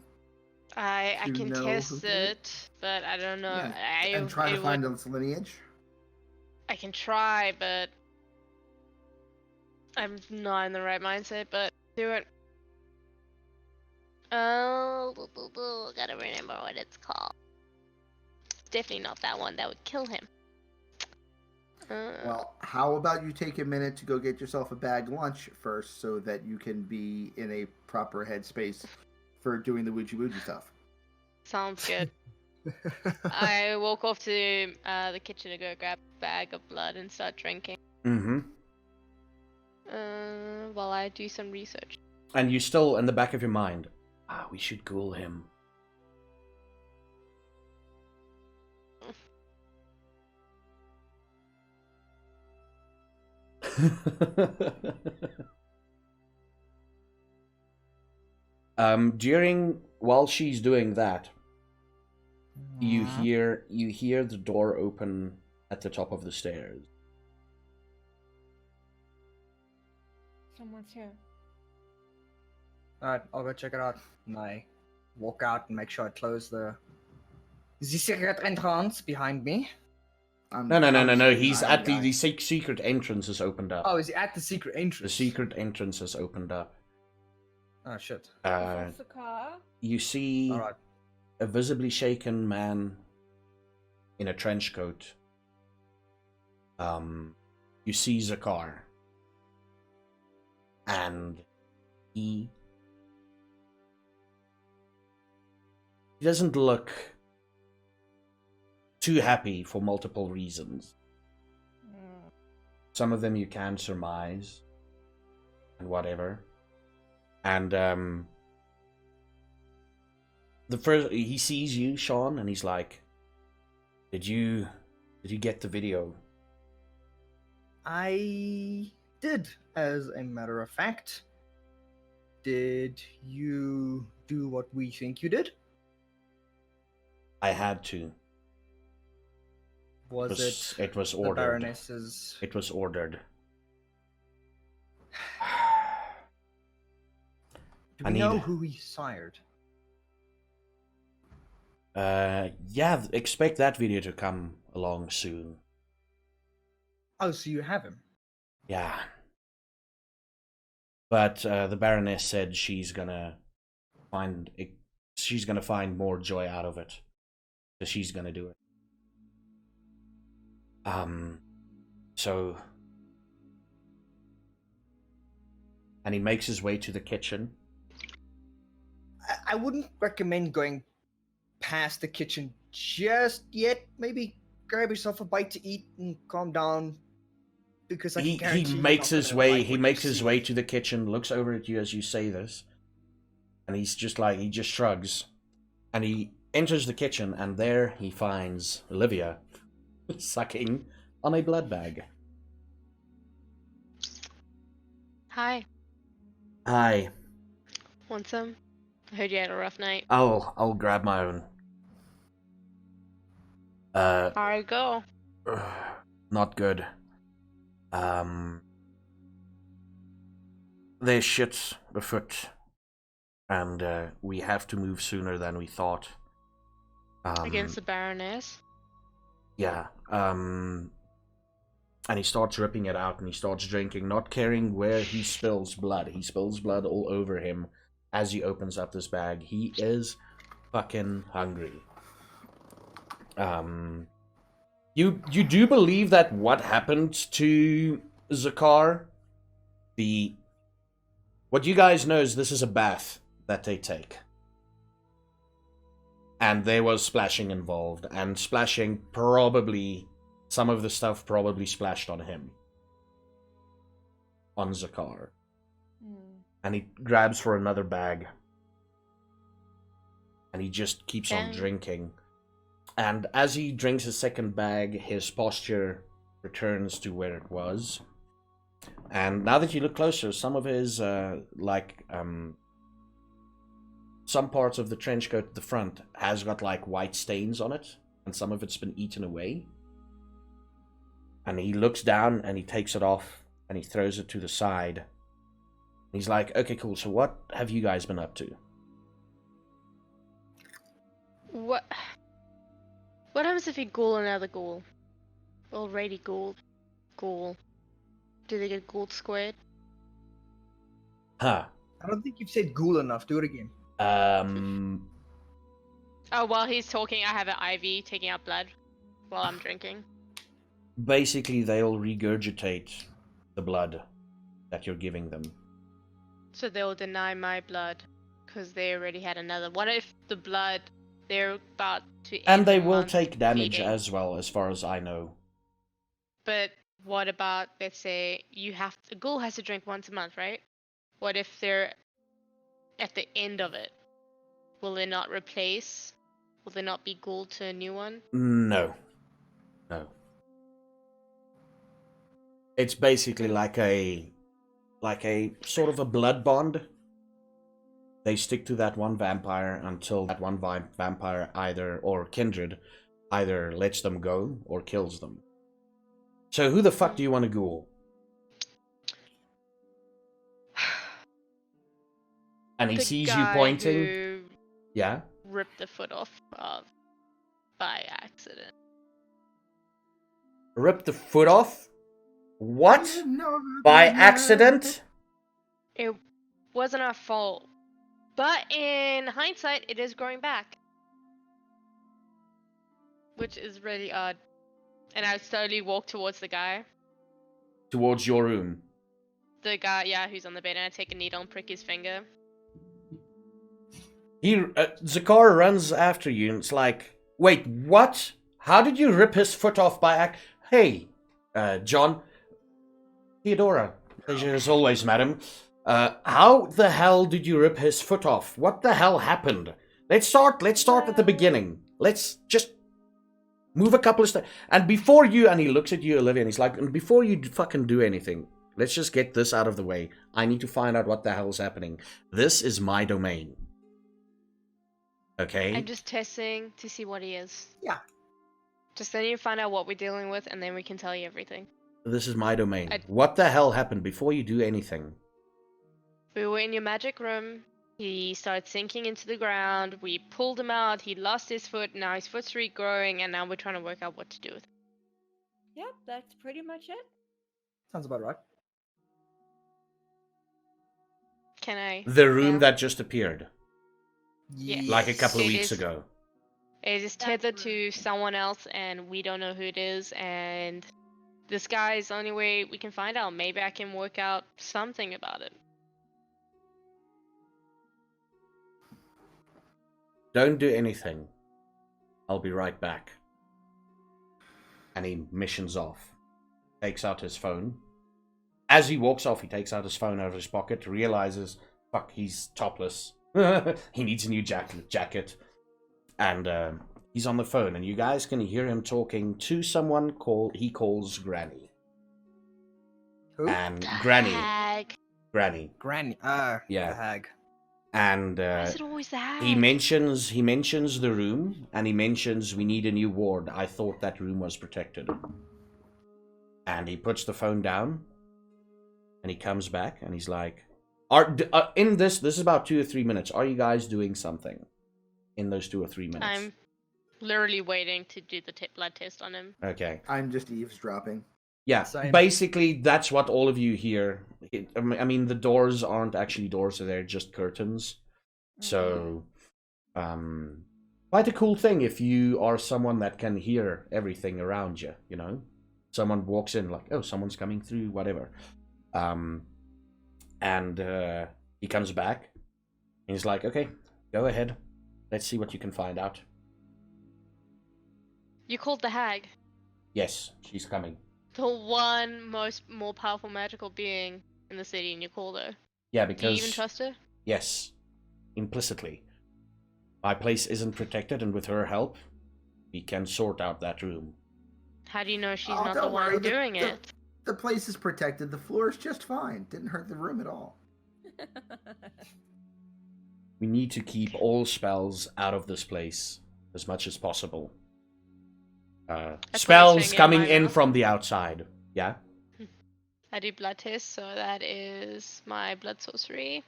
C: I
D: To
C: can
D: know who
C: test
D: did it?
C: it, but I don't know.
D: Yeah, and try to
C: it
D: find
C: would,
D: its lineage.
C: I can try, but I'm not in the right mindset. But do it. Oh, gotta remember what it's called. It's definitely not that one. That would kill him.
D: Well, how about you take a minute to go get yourself a bag lunch first, so that you can be in a proper headspace for doing the Ouija Woogie stuff.
C: Sounds good. I walk off to the kitchen to go grab a bag of blood and start drinking.
A: Mm-hmm.
C: While I do some research.
A: And you still, in the back of your mind, we should ghoul him. While she's doing that, you hear the door open at the top of the stairs.
B: Someone's here.
E: Alright, I'll go check it out. And I walk out and make sure I close the secret entrance behind me.
A: No. He's at the secret entrance has opened up.
E: Oh, is he at the secret entrance?
A: The secret entrance has opened up.
E: Oh, shit.
B: Is this the car?
A: You see
E: Alright.
A: a visibly shaken man in a trench coat. You see Zakar. And he doesn't look too happy for multiple reasons. Some of them you can surmise and whatever. And the first he sees you, Sean, and he's like, Did you get the video?
E: I did, as a matter of fact. Did you do what we think you did?
A: I had to.
E: Was
A: It was
E: the
A: ordered.
E: Baroness's...
A: It was ordered.
E: Do
A: I
E: we know
A: need-
E: who he sired?
A: Yeah, expect that video to come along soon.
E: Oh, so you have him?
A: Yeah. But the Baroness said she's gonna find more joy out of it. So she's gonna do it. So... And he makes his way to the kitchen.
E: I wouldn't recommend going past the kitchen just yet. Maybe grab yourself a bite to eat and calm down. Because I can
A: He
E: guarantee you're
A: makes
E: not
A: his
E: gonna
A: way
E: like
A: he
E: what
A: makes
E: you
A: his
E: see.
A: way to the kitchen, looks over at you as you say this, and he's just like he just shrugs, and he enters the kitchen, and there he finds Olivia sucking on a blood bag.
C: Hi.
A: Hi.
C: Want some? I heard you had a rough night.
A: I'll grab my own.
C: Alright, go.
A: Not good. There's shit afoot, and we have to move sooner than we thought.
C: Against the Baroness?
A: Yeah. And he starts ripping it out, and he starts drinking, not caring where he spills blood. He spills blood all over him as he opens up this bag. He is fucking hungry. You do believe that what happened to Zakar, what you guys know is this is a bath that they take. And there was splashing involved, and splashing some of the stuff probably splashed on him. On Zakar. And he grabs for another bag. And he just keeps on drinking. And as he drinks his second bag, his posture returns to where it was. And now that you look closer, some of his, some parts of the trench coat at the front has got like white stains on it. And some of it's been eaten away. And he looks down and he takes it off and he throws it to the side. He's like, okay, cool, so what have you guys been up to?
C: What happens if you ghoul another ghoul? Already ghoul. Ghoul. Do they get ghoul squared?
A: Huh.
E: I don't think you've said ghoul enough. Do it again.
C: Oh, while he's talking, I have an IV taking out blood while I'm drinking.
A: Basically, they'll regurgitate the blood that you're giving them.
C: So they'll deny my blood because they already had another. What if the blood they're about to
A: And
C: end
A: they
C: a
A: will
C: month
A: take damage
C: feeding?
A: as well, as far as I know.
C: But what about, let's say, a ghoul has to drink once a month, right? What if they're at the end of it? Will they not replace? Will they not be ghoul to a new one?
A: No. It's basically like a sort of a blood bond. They stick to that one vampire until that one vampire or kindred either lets them go or kills them. So who the fuck do you want to ghoul? And he
C: The
A: sees you
C: guy
A: pointing.
C: who
A: Yeah?
C: ripped the foot off by accident.
A: Rip the foot off? What?
D: No,
A: By
D: no, no.
A: accident?
C: It wasn't our fault. But in hindsight, it is growing back. Which is really odd. And I slowly walk towards the guy.
A: Towards your room.
C: The guy, yeah, who's on the bed, and I take a needle and prick his finger.
A: Zakar runs after you and it's like, wait, what? How did you rip his foot off by Hey, John. Theodora. Pleasure as always, madam. How the hell did you rip his foot off? What the hell happened? Let's start at the beginning. Let's just move a couple of steps. And before you, and he looks at you, Olivia, and he's like, and before you fucking do anything, let's just get this out of the way. I need to find out what the hell's happening. This is my domain. Okay?
C: I'm just testing to see what he is.
E: Yeah.
C: Just then you find out what we're dealing with, and then we can tell you everything.
A: This is my domain. What the hell happened before you do anything?
C: We were in your magic room. He started sinking into the ground. We pulled him out. He lost his foot. Now his foot's regrowing, and now we're trying to work out what to do with it.
B: Yep, that's pretty much it.
E: Sounds about right.
C: Can I?
A: The room
C: Yeah.
A: that just appeared.
C: Yes.
A: Like a couple of
C: It
A: weeks
C: is-
A: ago.
C: It is tethered to someone else, and we don't know who it is. And this guy is the only way we can find out. Maybe I can work out something about it.
A: Don't do anything. I'll be right back. And he missions off. Takes out his phone. As he walks off, he takes out his phone out of his pocket, realizes, fuck, he's topless. He needs a new jacket. And he's on the phone, and you guys can hear him talking to someone he calls Granny.
E: Who?
A: And Granny.
C: Hag.
A: Granny.
E: Granny.
A: Yeah.
E: The hag.
A: And
C: Why is it always the hag?
A: he mentions the room, and he mentions we need a new ward. I thought that room was protected. And he puts the phone down, and he comes back, and he's like, in this is about 2 or 3 minutes. Are you guys doing something in those 2 or 3 minutes?
C: I'm literally waiting to do the blood test on him.
A: Okay.
D: I'm just eavesdropping.
A: Yeah,
E: Same.
A: basically that's what all of you hear. I mean, the doors aren't actually doors, so they're just curtains. So, quite a cool thing if you are someone that can hear everything around you, you know? Someone walks in like, oh, someone's coming through, whatever. And he comes back, and he's like, okay, go ahead. Let's see what you can find out.
C: You called the hag.
A: Yes, she's coming.
C: The one more powerful magical being in the city, and you called her.
A: Yeah,
C: Do
A: because...
C: you even trust her?
A: Yes, implicitly. My place isn't protected, and with her help, we can sort out that room.
C: How do you know she's
D: Oh,
C: not the
D: don't worry,
C: one doing it?
D: The place is protected. The floor is just fine. Didn't hurt the room at all.
A: We need to keep all spells out of this place as much as possible. spells
C: potion
A: coming
C: in my
A: in
C: mouth.
A: from the outside. Yeah.
C: I do blood test, so that is my blood sorcery.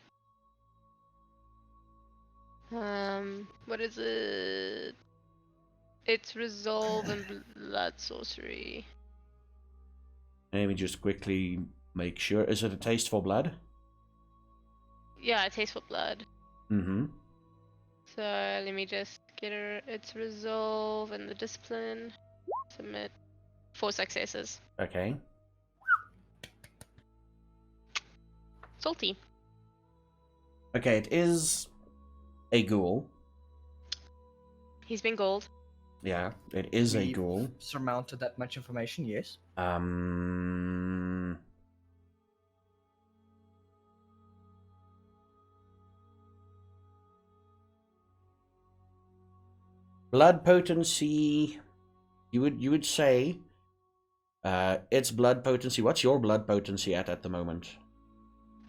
C: What is it? It's resolve and blood sorcery.
A: Let me just quickly make sure. Is it a taste for blood?
C: Yeah, it tastes for blood.
A: Mm-hmm.
C: So let me just get her. It's resolve and the discipline. Submit. 4 successes.
A: Okay.
C: Salty.
A: Okay, it is a ghoul.
C: He's been gold.
A: Yeah, it is a
E: We've
A: ghoul.
E: surmounted that much information, yes.
A: Blood potency. You would say its blood potency. What's your blood potency at the moment?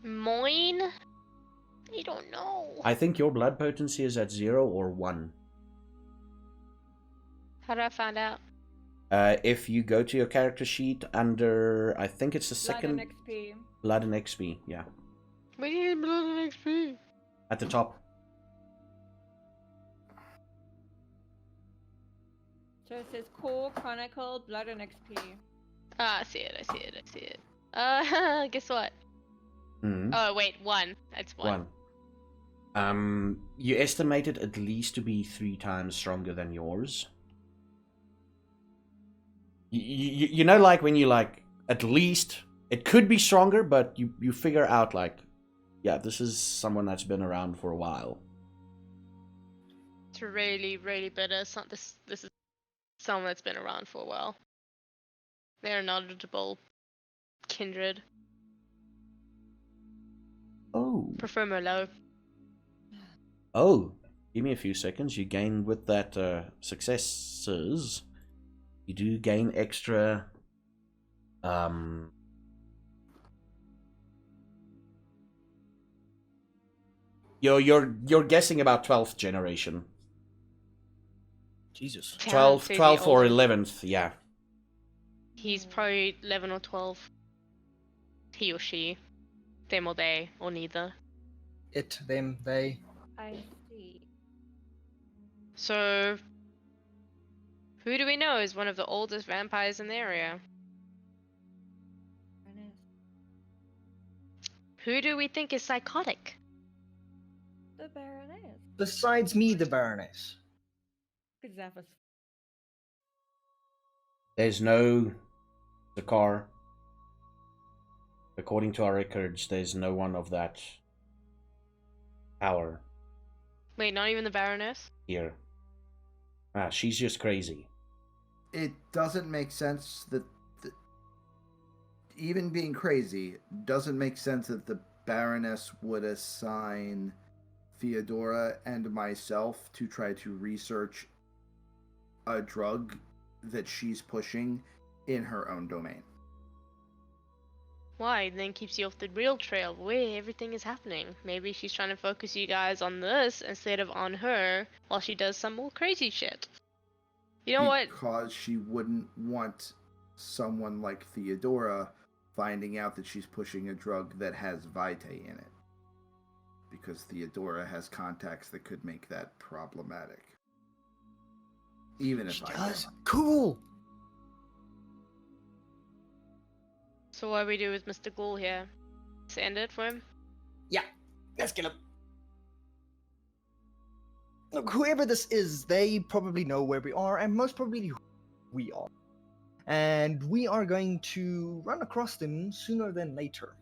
C: Mine? I don't know.
A: I think your blood potency is at 0 or 1.
C: How do I find out?
A: If you go to your character sheet under, I think it's the
B: Blood and
A: second
B: XP.
A: blood and XP. Yeah,
C: We need blood and XP.
A: at the top.
B: So it says core, chronicle, blood and XP.
C: Ah, I see it. I see it. I see it. Guess what?
A: Mhm.
C: Oh wait, 1. That's 1.
A: 1. You estimate it at least to be 3 times stronger than yours. You know, like when you like at least it could be stronger, but you figure out like, yeah, this is someone that's been around for a while.
C: It's really, really bitter. It's not this. This is someone that's been around for a while. They're a knowledgeable kindred.
A: Oh.
C: Prefer Merlot.
A: Oh, give me a few seconds. You gain with that successes. You do gain extra. You're guessing about 12th generation.
E: Jesus.
A: 12th,
C: Says he
A: 12th or
C: older.
A: 11th. Yeah.
C: He's probably 11 or 12. He or she. Them or they, or neither.
E: It, them, they.
B: I see.
C: So, who do we know is one of the oldest vampires in the area?
B: Baroness.
C: Who do we think is psychotic?
B: The Baroness.
E: Besides me, the Baroness.
B: Because that was
A: There's no Zakar. According to our records, there's no one of that power
C: Wait, not even the Baroness?
A: here. Ah, she's just crazy.
D: It doesn't make sense that even being crazy doesn't make sense that the Baroness would assign Theodora and myself to try to research a drug that she's pushing in her own domain.
C: Why? Then keeps you off the real trail where everything is happening. Maybe she's trying to focus you guys on this instead of on her while she does some more crazy shit. You know what?
D: Because she wouldn't want someone like Theodora finding out that she's pushing a drug that has Vitae in it. Because Theodora has contacts that could make that problematic. Even if
E: She
D: I
E: does?
D: don't.
E: Cool!
C: So what do we do with Mr. Ghoul here? Send it for him?
E: Yeah, let's get him. Look, whoever this is, they probably know where we are, and most probably who we are. And we are going to run across them sooner than later.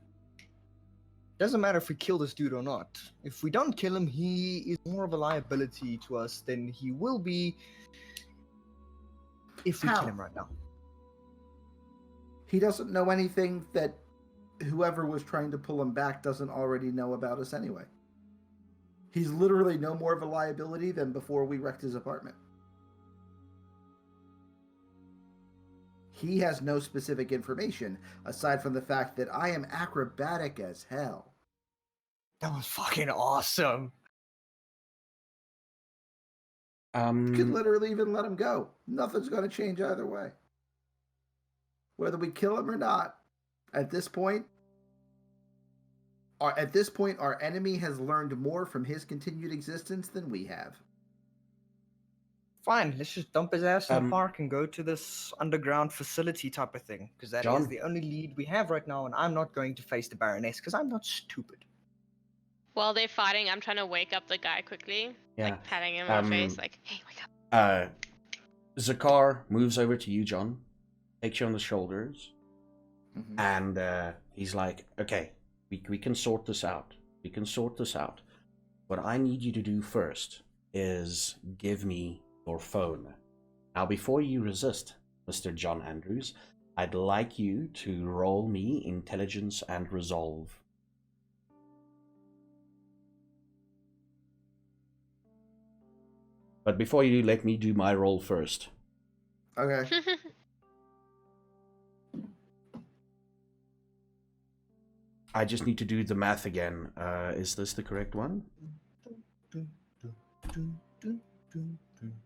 E: Doesn't matter if we kill this dude or not. If we don't kill him, he is more of a liability to us than he will be if we
D: How?
E: kill him right now.
D: He doesn't know anything that whoever was trying to pull him back doesn't already know about us anyway. He's literally no more of a liability than before we wrecked his apartment. He has no specific information aside from the fact that I am acrobatic as hell.
E: That was fucking awesome.
D: You could literally even let him go. Nothing's going to change either way. Whether we kill him or not, at this point, our enemy has learned more from his continued existence than we have.
E: Fine, let's just dump his ass in the
A: Um,
E: park and go to this underground facility type of thing, because that is
A: John?
E: the only lead we have right now, and I'm not going to face the Baroness, because I'm not stupid.
C: While they're fighting, I'm trying to wake up the guy quickly.
A: Yeah.
C: Like patting him on the face, like, hey, wake up.
A: Zakar moves over to you, John, takes you on the shoulders,
D: Mhm.
A: and he's like, okay, we can sort this out. We can sort this out. What I need you to do first is give me your phone. Now, before you resist, Mr. John Andrews, I'd like you to roll me intelligence and resolve. But before you do, let me do my roll first.
D: Okay.
A: I just need to do the math again. Is this the correct one?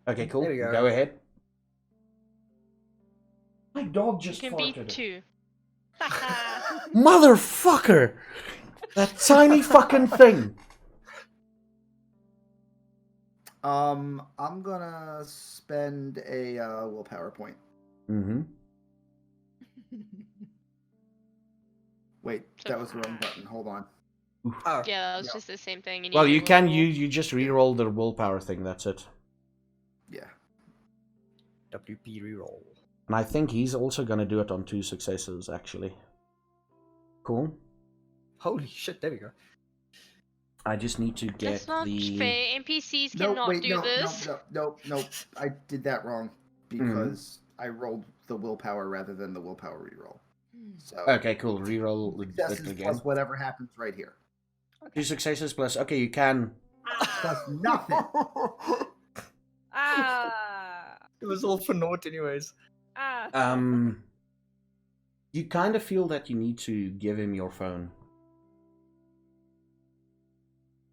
A: Okay, cool.
E: There we go.
A: Go ahead. My dog
C: You
A: just
C: can
A: farted.
C: beat 2.
A: Motherfucker! That tiny fucking thing.
D: I'm gonna spend a willpower point.
A: Mm-hmm.
D: Wait, that was the wrong button. Hold on.
E: Oh,
C: Yeah, that was
D: Yeah.
C: just the same thing.
A: Well,
C: need
A: you
C: to
A: can
C: roll.
A: you just re-roll the willpower thing. That's it.
D: Yeah.
E: WP reroll.
A: And I think he's also gonna do it on 2 successes, actually. Cool.
E: Holy shit, there we go.
A: I just need to get
C: That's not
A: the.
C: fair. NPCs
D: No,
C: cannot
D: wait,
C: do
D: no,
C: this.
D: no. I did that wrong because I rolled the willpower rather than the willpower reroll. So
A: Okay, cool. Re-roll it
D: successes
A: again.
D: plus whatever happens right here.
A: 2 successes plus. Okay, you can.
D: Plus nothing.
B: Ah.
E: It was all for naught anyways.
B: Ah.
A: You kind of feel that you need to give him your phone.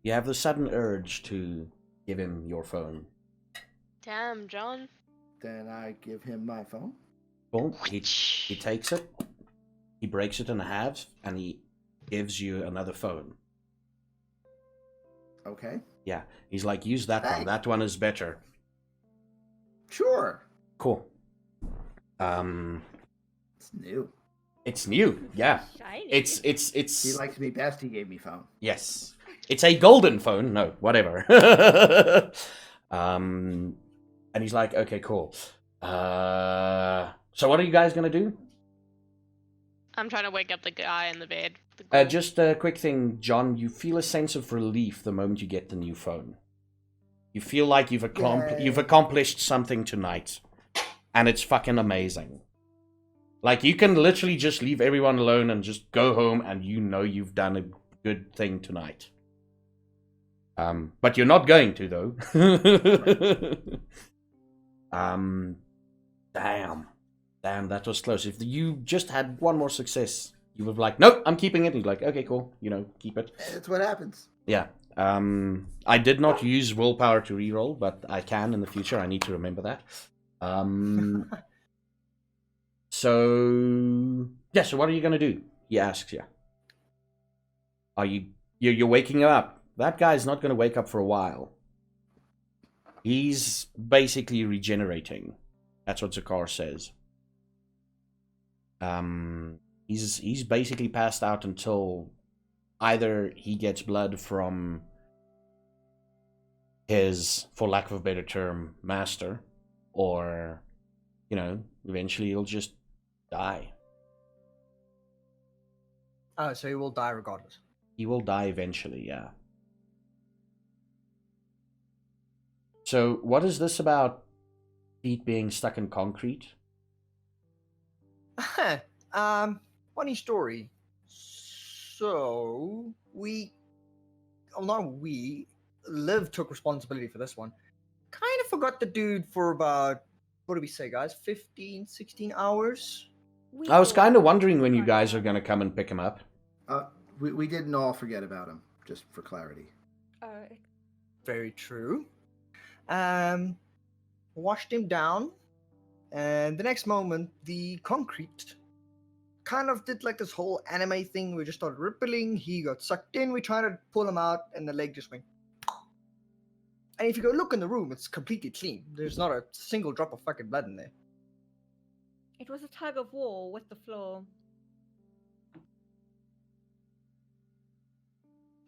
A: You have the sudden urge to give him your phone.
C: Damn, John.
D: Then I give him my phone.
A: Cool. He takes it, he breaks it in half, and he gives you another phone.
D: Okay.
A: Yeah, he's like, use that one.
D: Thanks.
A: That one is better.
D: Sure.
A: Cool.
D: It's new.
A: It's new. Yeah.
B: Shiny.
A: It's
D: He likes me best. He gave me phone.
A: yes. It's a golden phone. No, whatever. And he's like, okay, cool. So what are you guys gonna do?
C: I'm trying to wake up the guy in the bed. The ghoul.
A: Just a quick thing, John. You feel a sense of relief the moment you get the new phone. You feel like you've accomplished something tonight, and it's fucking amazing. Like, you can literally just leave everyone alone and just go home, and you know you've done a good thing tonight. But you're not going to, though. Damn, that was close. If you just had one more success, you would have like, nope, I'm keeping it. And you're like, okay, cool, keep it.
D: It's what happens.
A: Yeah. I did not use willpower to reroll, but I can in the future. I need to remember that. So yeah. So what are you gonna do? He asks you. Are you're waking him up? That guy's not gonna wake up for a while. He's basically regenerating. That's what Zakar says. He's basically passed out until either he gets blood from his, for lack of a better term, master, or, eventually he'll just die.
E: Oh, so he will die regardless.
A: He will die eventually, yeah. So, what is this about feet being stuck in concrete?
E: Funny story. So, Liv took responsibility for this one. Kind of forgot the dude for about, what do we say, guys? 15, 16 hours?
A: I was kind of wondering when you guys are going to come and pick him up.
D: We didn't all forget about him, just for clarity.
E: Very true. washed him down, and the next moment, the concrete kind of did like this whole anime thing. We just started rippling. He got sucked in. We tried to pull him out, and the leg just went. And if you go look in the room, it's completely clean. There's not a single drop of fucking blood in there.
B: It was a tug of war with the floor.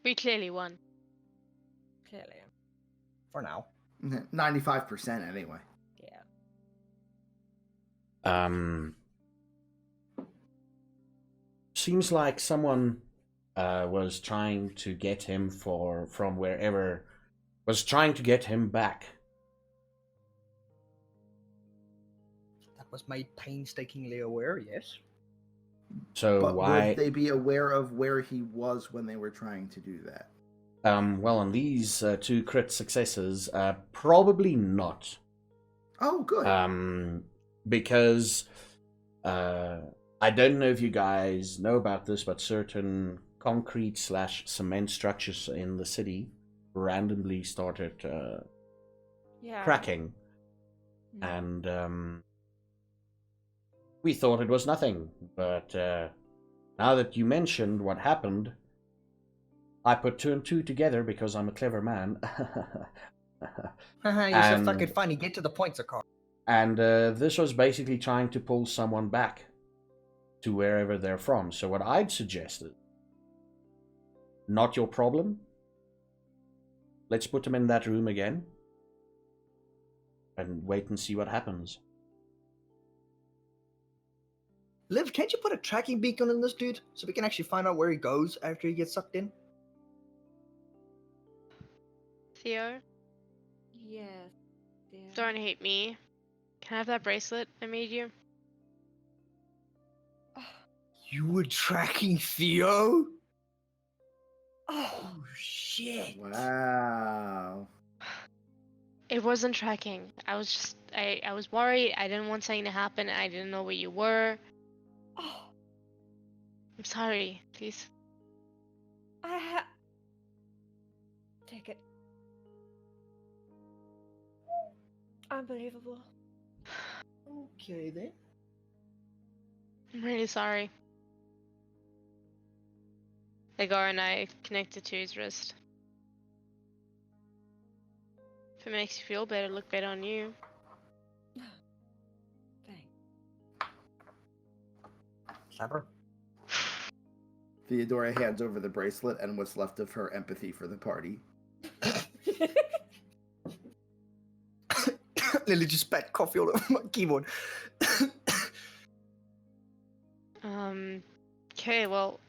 C: We clearly won.
B: Clearly.
E: For now.
D: 95% anyway.
B: Yeah.
A: Seems like someone was trying to get him from wherever, was trying to get him back.
E: That was made painstakingly aware, yes.
A: So
D: But
A: why?
D: would they be aware of where he was when they were trying to do that?
A: Well, on these 2 crit successes, probably not.
D: Oh, good.
A: Because I don't know if you guys know about this, but certain concrete/cement structures in the city randomly started
B: Yeah.
A: cracking,
B: Mm.
A: and we thought it was nothing. But now that you mentioned what happened, I put 2 and 2 together because I'm a clever man.
E: You're so
A: And-
E: fucking funny. Get to the point, Zakar.
A: And this was basically trying to pull someone back to wherever they're from. So what I'd suggested, not your problem. Let's put them in that room again and wait and see what happens.
E: Liv, can't you put a tracking beacon on this dude so we can actually find out where he goes after he gets sucked in?
C: Theo,
B: Yes, dear.
C: don't hate me. Can I have that bracelet I made you?
E: You were tracking Theo?
B: Oh,
E: Shit.
D: Wow.
C: It wasn't tracking. I was just I was worried. I didn't want something to happen. I didn't know where you were.
B: oh,
C: I'm sorry. Please.
B: Take it. Unbelievable.
E: Okay then.
C: I'm really sorry. I go and I connected to his wrist. If it makes you feel better, look better on you.
B: Thanks.
E: Clever.
D: Theodora hands over the bracelet and what's left of her empathy for the party.
E: Lily just spat coffee all over my keyboard.
C: Okay, well,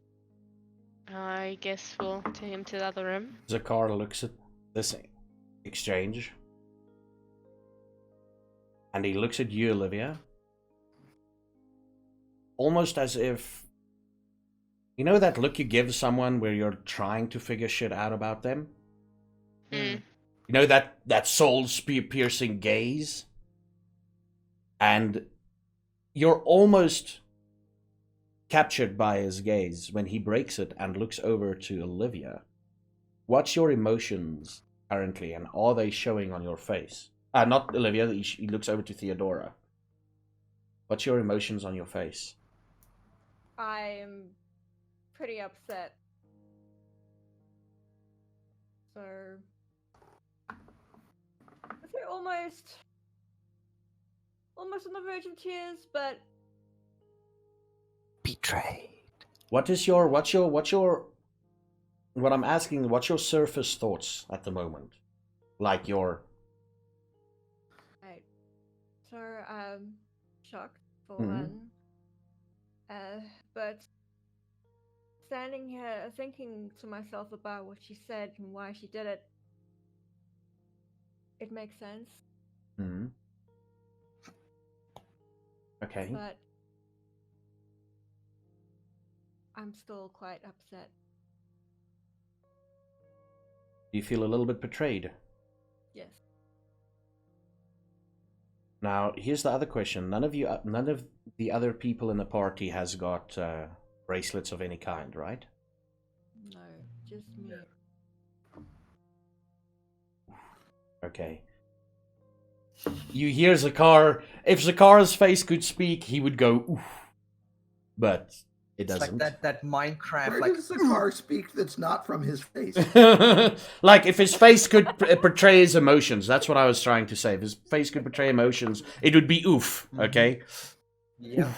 C: I guess we'll take him to the other room.
A: Zakar looks at this exchange. And he looks at you, Olivia. Almost as if... You know that look you give someone where you're trying to figure shit out about them?
C: Mm.
A: You know that soul-piercing gaze? And you're almost captured by his gaze when he breaks it and looks over to Olivia. What's your emotions currently, and are they showing on your face? Not Olivia, he looks over to Theodora. What's your emotions on your face?
B: I'm pretty upset. So, I think almost on the verge of tears, but
E: Betrayed.
A: What I'm asking, what's your surface thoughts at the moment? Like your...
B: right. So shocked for
A: Mhm.
B: one. But standing here thinking to myself about what she said and why she did it, it makes sense.
A: Mhm. Okay.
B: But I'm still quite upset.
A: Do you feel a little bit betrayed?
B: Yes.
A: Now, here's the other question. None of the other people in the party has got bracelets of any kind, right?
B: No, just me.
A: Okay. You hear Zakar. If Zakar's face could speak, he would go oof, but it
E: It's
A: doesn't.
E: like that Minecraft,
D: Where
E: like
D: does the car speak that's not from his face?
A: Like if his face could portray his emotions, that's what I was trying to say. If his face could portray emotions, it would be oof. Okay.
E: yeah.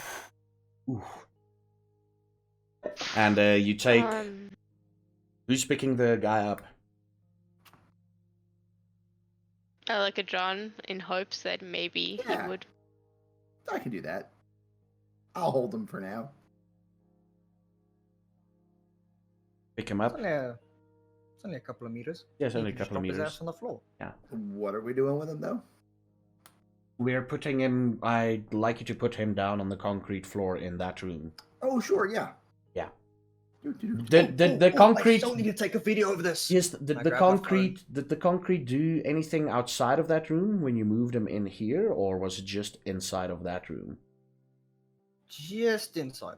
A: Oof. And you take. Who's picking the guy up?
C: I look at John in hopes that maybe
D: Yeah.
C: he would.
D: I can do that. I'll hold him for now.
A: Pick him up.
E: It's only a couple of meters.
A: Yes,
E: He
A: only a
E: can just
A: couple of
E: drop his
A: meters.
E: ass on the floor.
D: What are we doing with him, though?
A: We're putting him. I'd like you to put him down on the concrete floor in that room.
D: Oh, sure, yeah.
A: Yeah.
D: The
E: I
A: concrete.
E: still need to take a video of this.
A: Yes, the
E: I grab my
A: concrete. Did the concrete do anything outside of that room when you moved him in here, or was it just inside of that room?
E: Just inside.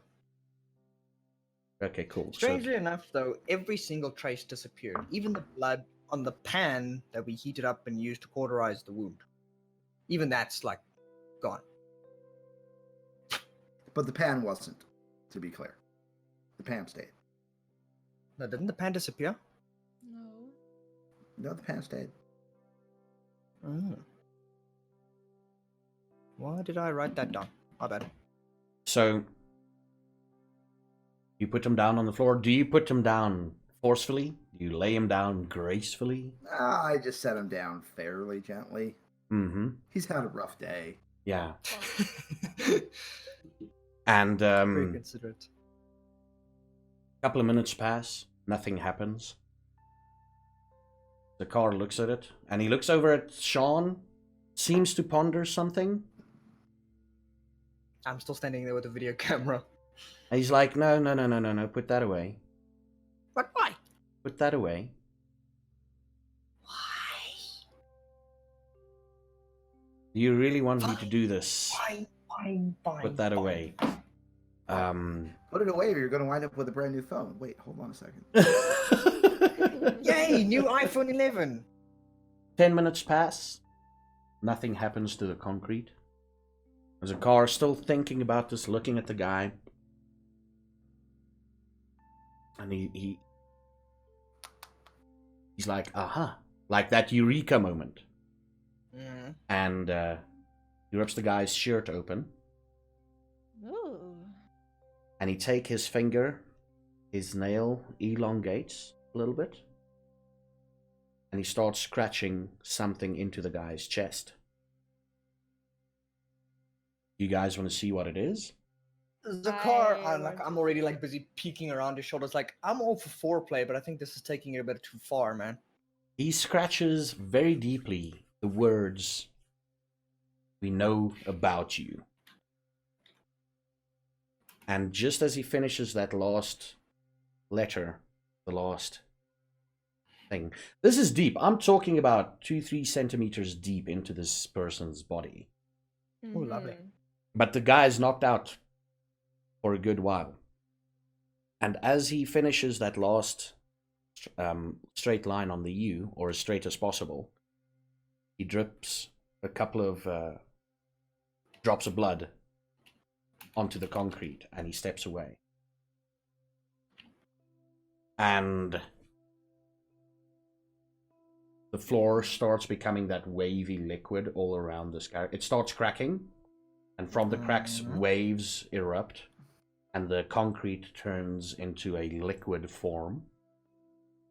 A: Okay, cool. So,
E: Strangely enough, though, every single trace disappeared. Even the blood on the pan that we heated up and used to cauterize the wound. Even that's like gone.
D: But the pan wasn't, to be clear. The pan stayed.
E: No, didn't the pan disappear?
B: No.
D: No, the pan stayed.
E: Oh. Why did I write that down? My bad.
A: so you put him down on the floor. Do you put him down forcefully? Do you lay him down gracefully?
D: I just set him down fairly gently.
A: Mm-hmm.
D: He's had a rough day.
A: Yeah. And
E: Very considerate.
A: couple of minutes pass, nothing happens. The car looks at it, and he looks over at Sean, seems to ponder something.
E: I'm still standing there with a video camera.
A: And he's like, no, put that away.
E: But why?
A: Put that away.
E: Why?
A: Do you really want me to do this?
E: Fine.
A: Put that away.
D: Put it away or you're going to wind up with a brand new phone. Wait, hold on a second.
E: Yay, new iPhone 11.
A: 10 minutes pass. Nothing happens to the concrete. There's a car still thinking about this, looking at the guy. And he's like, aha. Like that eureka moment.
E: Mm.
A: And he rips the guy's shirt open.
B: Ooh.
A: And he take his finger, his nail elongates a little bit. And he starts scratching something into the guy's chest. You guys want to see what it is?
E: The car,
B: I
E: I'm already like busy peeking around his shoulders. Like I'm all for foreplay, but I think this is taking it a bit too far, man.
A: He scratches very deeply the words, "We know about you." And just as he finishes that last letter, the last thing. This is deep. I'm talking about 2-3 centimeters deep into this person's body.
E: Oh, lovely.
B: Mhm.
A: But the guy's knocked out for a good while. And as he finishes that last straight line on the U, or as straight as possible, he drips a couple of drops of blood onto the concrete, and he steps away. And the floor starts becoming that wavy liquid all around this guy. It starts cracking, and from the cracks, waves erupt, and the concrete turns into a liquid form.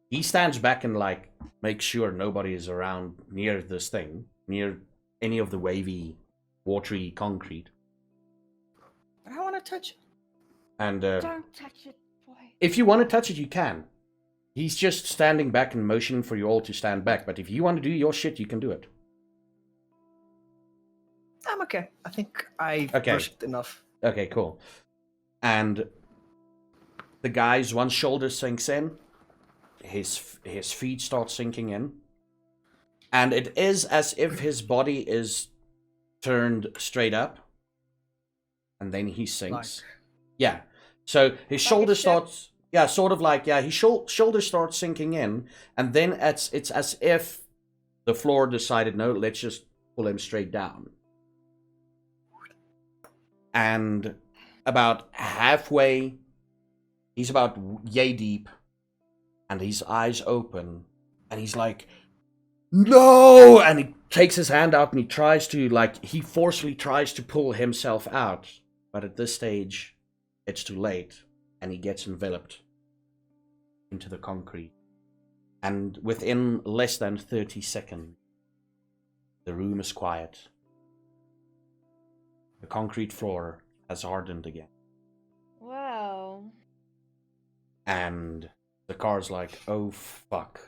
A: He stands back and like makes sure nobody is around near this thing, near any of the wavy, watery concrete.
E: But I want to touch it.
A: And
B: Don't touch it, boy.
A: if you want to touch it, you can. He's just standing back and motioning for you all to stand back. But if you want to do your shit, you can do it.
E: I'm okay. I think I've
A: Okay.
E: brushed enough.
A: Okay, cool. And the guy's one shoulder sinks in. His feet start sinking in. And it is as if his body is turned straight up. And then he sinks. Yeah. So his
E: Like
A: shoulder
E: a ship?
A: starts... Yeah, sort of like... Yeah, his shoulder starts sinking in. And then it's as if the floor decided, no, let's just pull him straight down. And about halfway, he's about yay deep, and his eyes open, and he's like, no! And he takes his hand out and he forcefully tries to pull himself out. But at this stage, it's too late, and he gets enveloped into the concrete. And within less than 30 seconds, the room is quiet. The concrete floor has hardened again.
B: Wow.
A: And the car's like, oh fuck.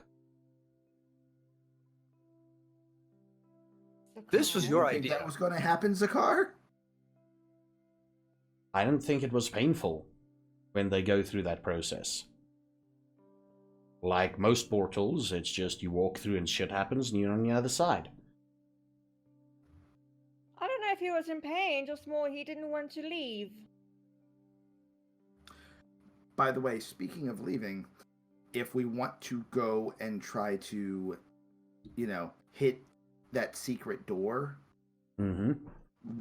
E: This was
B: Zakar.
E: your
D: You think
E: idea.
D: that was going to happen, Zakar?
A: I don't think it was painful when they go through that process. Like most portals, it's just you walk through and shit happens and you're on the other side.
B: I don't know if he was in pain, just more he didn't want to leave.
D: By the way, speaking of leaving, if we want to go and try to, hit that secret door,
A: Mm-hmm.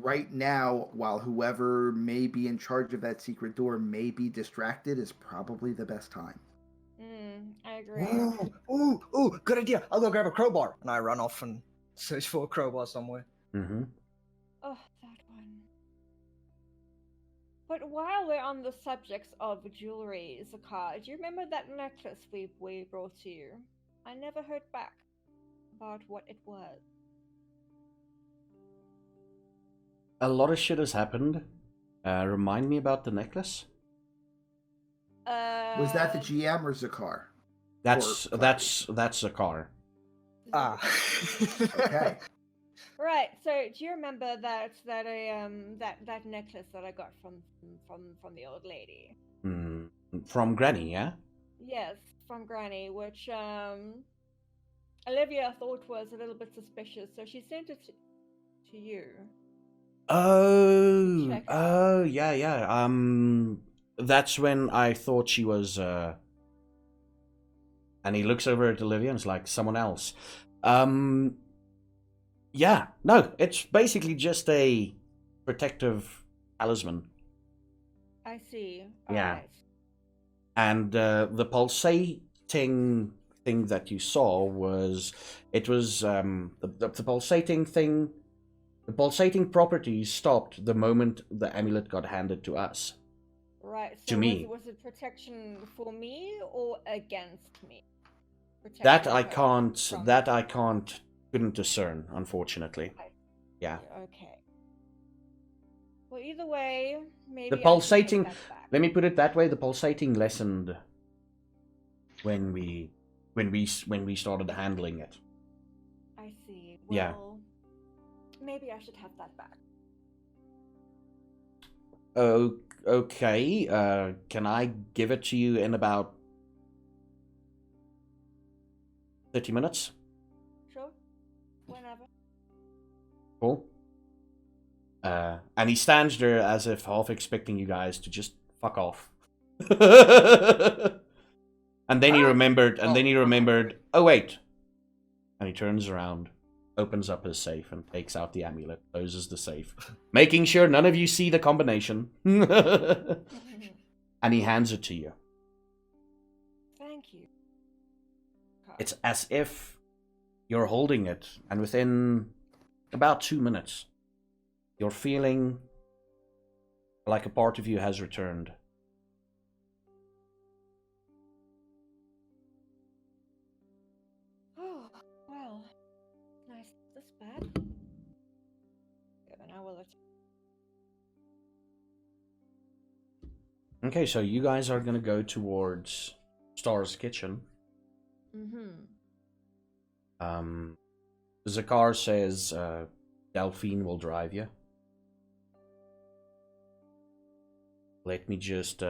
D: right now, while whoever may be in charge of that secret door may be distracted, is probably the best time.
B: I agree.
E: Ooh, good idea. I'll go grab a crowbar. And I run off and search for a crowbar somewhere.
A: Mm-hmm.
B: Oh, that one. But while we're on the subject of jewelry, Zakar, do you remember that necklace we brought to you? I never heard back about what it was.
A: A lot of shit has happened. Remind me about the necklace.
D: Was that the GM or Zakar?
A: That's
D: Or-
A: the car.
E: Ah.
D: Okay.
B: Right. So, do you remember that necklace that I got from the old lady?
A: From Granny, yeah?
B: Yes, from Granny, which Olivia thought was a little bit suspicious, so she sent it to you.
A: Oh,
B: Check.
A: yeah. That's when I thought she was. And he looks over at Olivia and is like, someone else. Yeah, no, it's basically just a protective talisman.
B: I see.
A: Yeah.
B: Alright.
A: And the pulsating thing that you saw was, the pulsating thing, the pulsating properties stopped the moment the amulet got handed to us.
B: Right. So
A: To me.
B: was it protection for me or against me?
A: That
B: Protection
A: I
B: her
A: can't,
B: from-
A: couldn't discern, unfortunately. Yeah.
B: Okay. Well, either way, maybe
A: The
B: I should take
A: pulsating,
B: that back.
A: let me put it that way, the pulsating lessened when we started handling it.
B: I see.
A: Yeah.
B: Well, maybe I should have that back.
A: Okay, can I give it to you in about 30 minutes?
B: Sure. Whenever.
A: Cool. And he stands there as if half expecting you guys to just fuck off. And then he remembered, oh wait. And he turns around, opens up his safe, and takes out the amulet, closes the safe, making sure none of you see the combination. And he hands it to you.
B: Thank you.
A: It's as if you're holding it, and within about 2 minutes, you're feeling like a part of you has returned.
B: Oh, well, nice. This bad? Good, I will.
A: Okay, so you guys are gonna go towards Star's kitchen. Zakar says Delphine will drive you. Let me just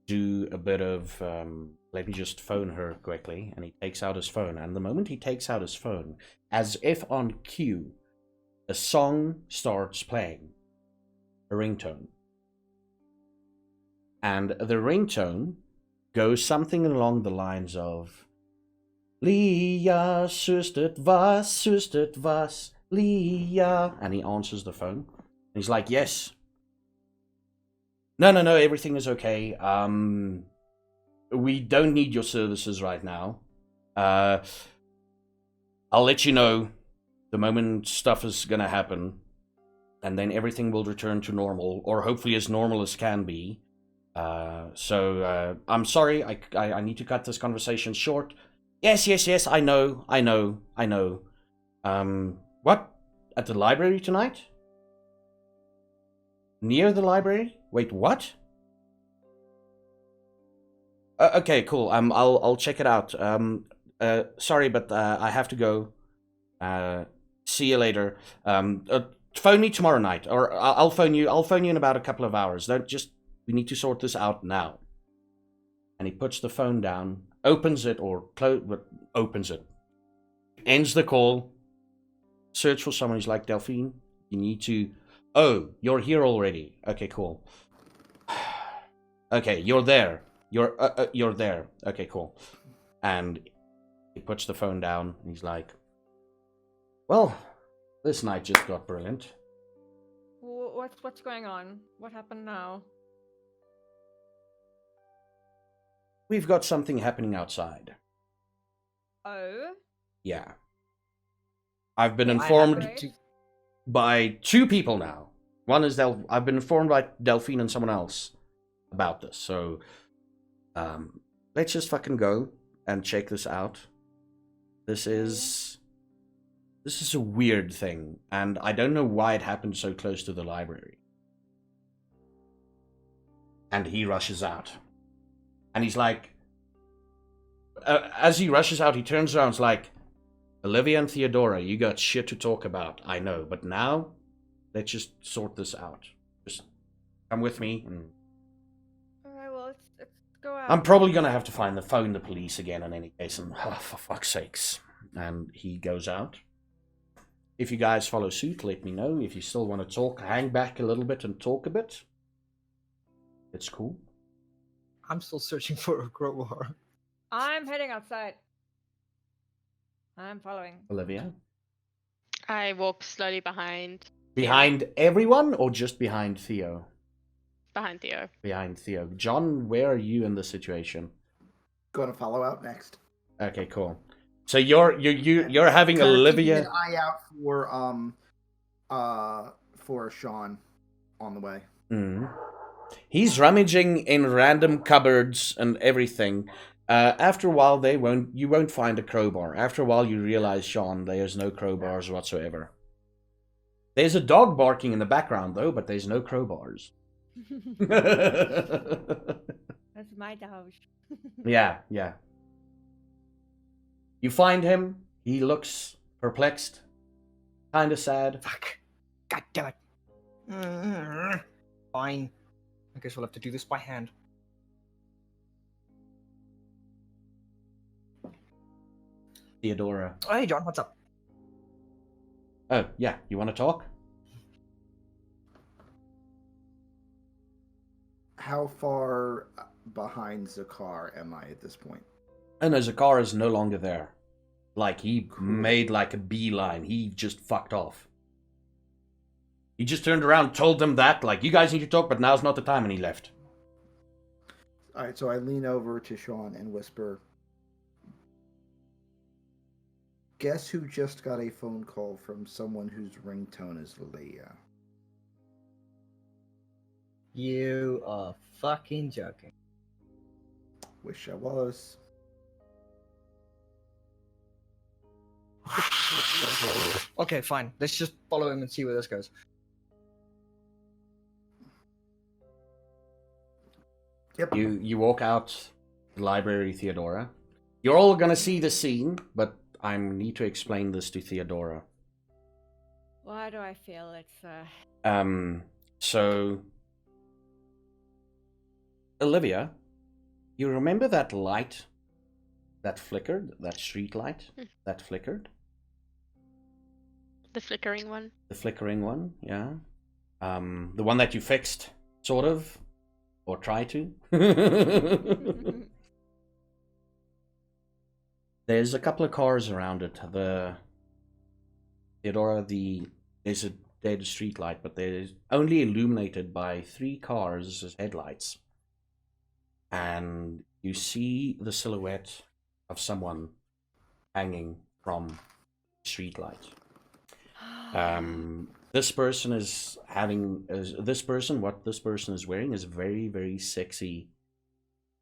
A: do a bit of let me just phone her quickly. And he takes out his phone, and the moment he takes out his phone, as if on cue, a song starts playing, a ringtone, and the ringtone goes something along the lines of Lia, zus het was, Leah, and he answers the phone. He's like, yes. No, everything is okay. We don't need your services right now. I'll let you know the moment stuff is gonna happen, and then everything will return to normal, or hopefully as normal as can be. So I'm sorry, I need to cut this conversation short. Yes, I know. What? At the library tonight? Near the library? Wait, what? Okay, cool. I'll check it out. Sorry, but I have to go. See you later. Phone me tomorrow night, or I'll phone you. I'll phone you in about a couple of hours. We need to sort this out now. And he puts the phone down, opens it, opens it, ends the call. Search for someone who's like, Delphine, you need to. Oh, you're here already. Okay, cool. Okay, you're there. You're there. Okay, cool. And he puts the phone down, and he's like, well, this night just got brilliant.
B: What's going on? What happened now?
A: We've got something happening outside.
B: Oh?
A: Yeah. I've been
E: I
A: informed
E: happened to-
A: by two people now. One is I've been informed by Delphine and someone else about this. So, let's just fucking go and check this out. This is a weird thing, and I don't know why it happened so close to the library. And he rushes out. And he's like, as he rushes out, he turns around and is like, Olivia and Theodora, you got shit to talk about, I know, but now, let's just sort this out. Just come with me.
B: Alright, well, let's go out.
A: I'm probably gonna have to phone the police again in any case, and for fuck's sakes. And he goes out. If you guys follow suit, let me know. If you still want to talk, hang back a little bit and talk a bit. It's cool.
E: I'm still searching for a crowbar.
B: I'm heading outside. I'm following.
A: Olivia?
C: I walk slowly behind
A: Behind everyone, or just behind Theo?
C: Theo.
A: Behind Theo. John, where are you in this situation?
D: Going to follow out next.
A: Okay, cool. So you're having
D: Kinda
A: Olivia.
D: keeping an eye out for Sean on the way.
A: He's rummaging in random cupboards and everything. After a while, you won't find a crowbar. After a while, you realize, Sean, there's no crowbars whatsoever. There's a dog barking in the background, though, but there's no crowbars.
B: That's my dog.
A: Yeah. You find him. He looks perplexed. Kind of sad.
E: Fuck. God damn it. Fine. I guess we'll have to do this by hand.
A: Theodora.
E: Oh, hey, John, what's up?
A: Oh, yeah. You want to talk?
D: How far behind Zakar am I at this point?
A: And no, Zakar is no longer there. Like, he made like a beeline. He just fucked off. He just turned around, told them that, like, you guys need to talk, but now's not the time, and he left.
D: Alright, so I lean over to Sean and whisper, guess who just got a phone call from someone whose ringtone is Leah?
E: You are fucking joking.
D: Wish I was.
E: Okay, fine. Let's just follow him and see where this goes.
D: Yep.
A: You walk out the library, Theodora. You're all gonna see the scene, but I need to explain this to Theodora.
B: Why do I feel it's
A: So Olivia, you remember that light that flickered? That street light that flickered?
C: The flickering one.
A: The flickering one, yeah. The one that you fixed, sort of, or try to. There's a couple of cars around it. Theodora, there's a dead street light, but there's only illuminated by 3 cars as headlights. And you see the silhouette of someone hanging from the street light. This person is what this person is wearing is very, very sexy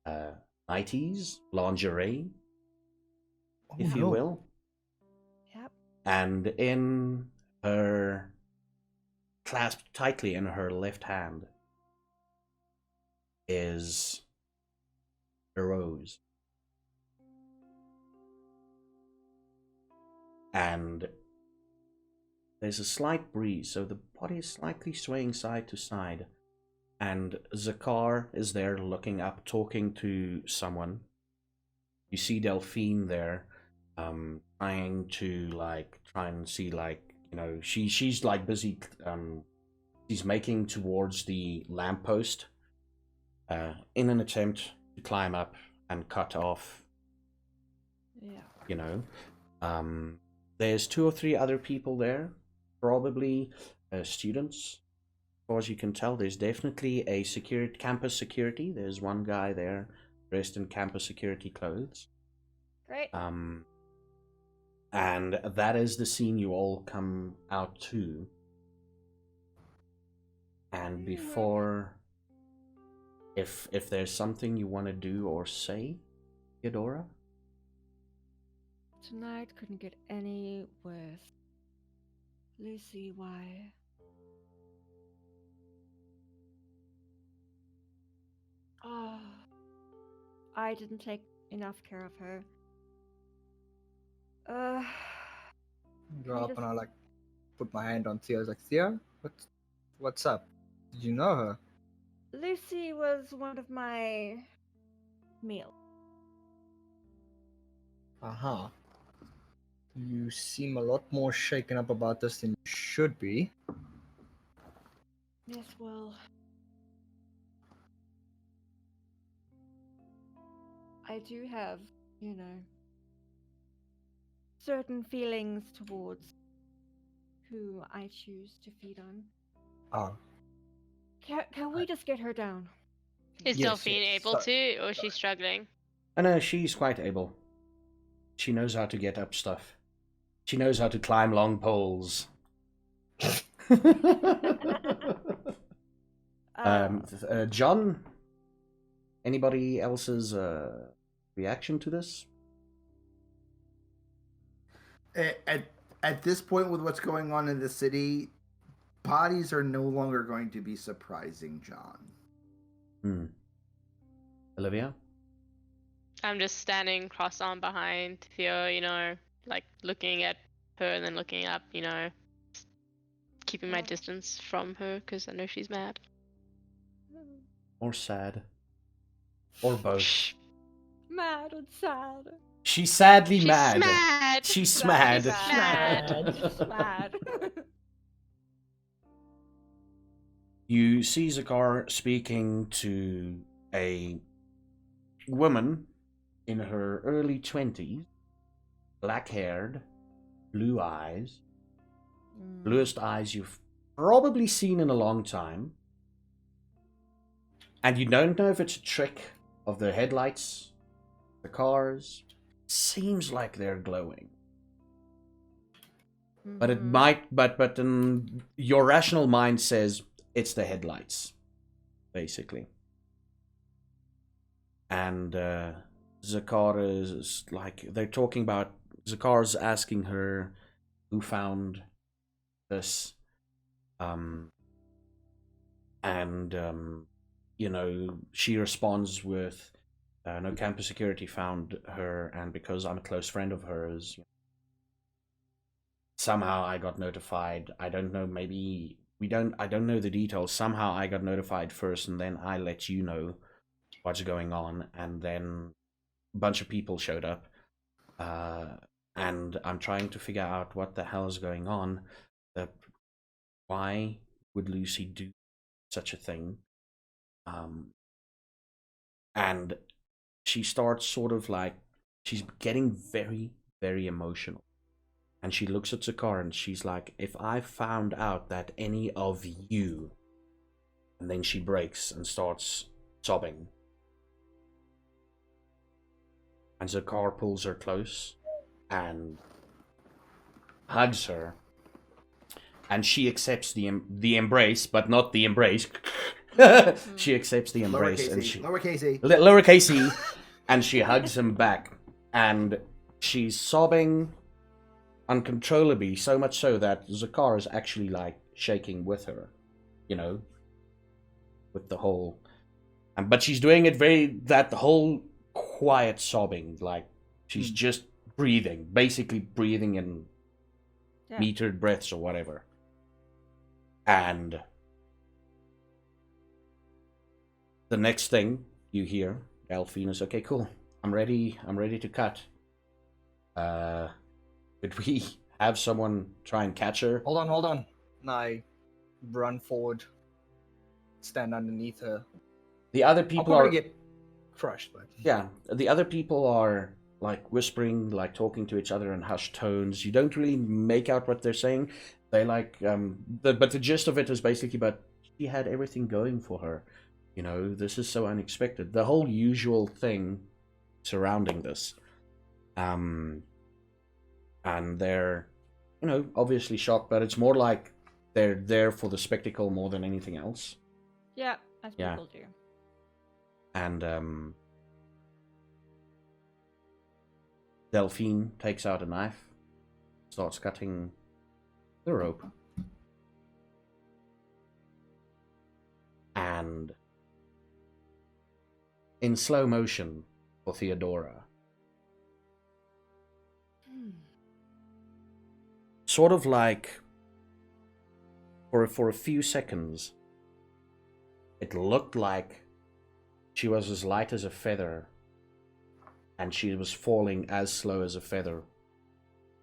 A: 90s lingerie, if you will.
B: Yep.
A: And in her, clasped tightly in her left hand, is a rose. And there's a slight breeze, so the body is slightly swaying side to side. And Zakar is there looking up, talking to someone. You see Delphine there, trying to try and see she's like busy. She's making towards the lamppost, in an attempt to climb up and cut off.
B: Yeah.
A: There's 2 or 3 other people there, probably students. As far as you can tell, there's definitely a campus security. There's one guy there dressed in campus security clothes.
B: Great.
A: And that is the scene you all come out to. And before, if there's something you want to do or say, Theodora?
B: Tonight couldn't get any worse. Lucy, why? Oh, I didn't take enough care of her.
E: Go
B: I
E: up
B: just-
E: and I put my hand on Thea's Thea, what's up? Did you know her?
B: Lucy was one of my meals.
E: Uh-huh. You seem a lot more shaken up about this than you should be.
B: Yes, well, I do have, certain feelings towards who I choose to feed on.
E: Oh.
B: Can we just get her down?
C: Is
E: Yes,
C: Delphine
E: yes,
C: able to, or is she struggling?
A: I know she's quite able. She knows how to get up stuff. She knows how to climb long poles. John, anybody else's reaction to this?
D: At this point, with what's going on in the city, bodies are no longer going to be surprising John.
A: Olivia?
C: I'm just standing cross-armed behind Theo, looking at her and then looking up, keeping my distance from her because I know she's mad.
A: Or sad? Or both?
B: Mad and sad.
A: She's sadly
C: She's
A: mad.
C: mad.
A: She's mad.
C: She's mad.
B: She's mad.
A: You see Zakar speaking to a woman in her early 20s, black-haired, blue eyes, bluest eyes you've probably seen in a long time. And you don't know if it's a trick of the headlights, the cars. Seems like they're glowing. But it might, but your rational mind says it's the headlights, basically. And Zakar is they're talking about, Zakar's asking her who found this. She responds with, no, campus security found her, and because I'm a close friend of hers, somehow I got notified. I don't know, maybe I don't know the details. Somehow I got notified first, and then I let you know what's going on, and then a bunch of people showed up, and I'm trying to figure out what the hell is going on. Why would Lucy do such a thing? And she starts sort of she's getting very, very emotional. And she looks at Zakar and she's like, if I found out that any of you... And then she breaks and starts sobbing. And Zakar pulls her close and hugs her. And she accepts the embrace, but not the embrace. She accepts the embrace.
D: Lowercase e.
A: Lowercase e. And she hugs him back. And she's sobbing uncontrollably, so much so that Zakar is actually like shaking with her, you know, with the whole, but she's doing it that whole quiet sobbing, like she's just breathing, basically breathing in metered breaths or whatever. And the next thing you hear, Delphine is, okay, cool, I'm ready to cut. Could we have someone try and catch her?
E: Hold on. And I run forward, stand underneath her.
A: The other people
E: I'll
A: are
E: probably get crushed, but
A: yeah. The other people are like whispering, like talking to each other in hushed tones. You don't really make out what they're saying. They like but the gist of it is basically, but she had everything going for her. You know, this is so unexpected. The whole usual thing surrounding this. And they're, you know, obviously shocked, but it's more like they're there for the spectacle more than anything else.
B: Yeah, as
A: Yeah.
B: people do.
A: And Delphine takes out a knife, starts cutting the rope. And in slow motion for Theodora, sort of like for a few seconds, it looked like she was as light as a feather, and she was falling as slow as a feather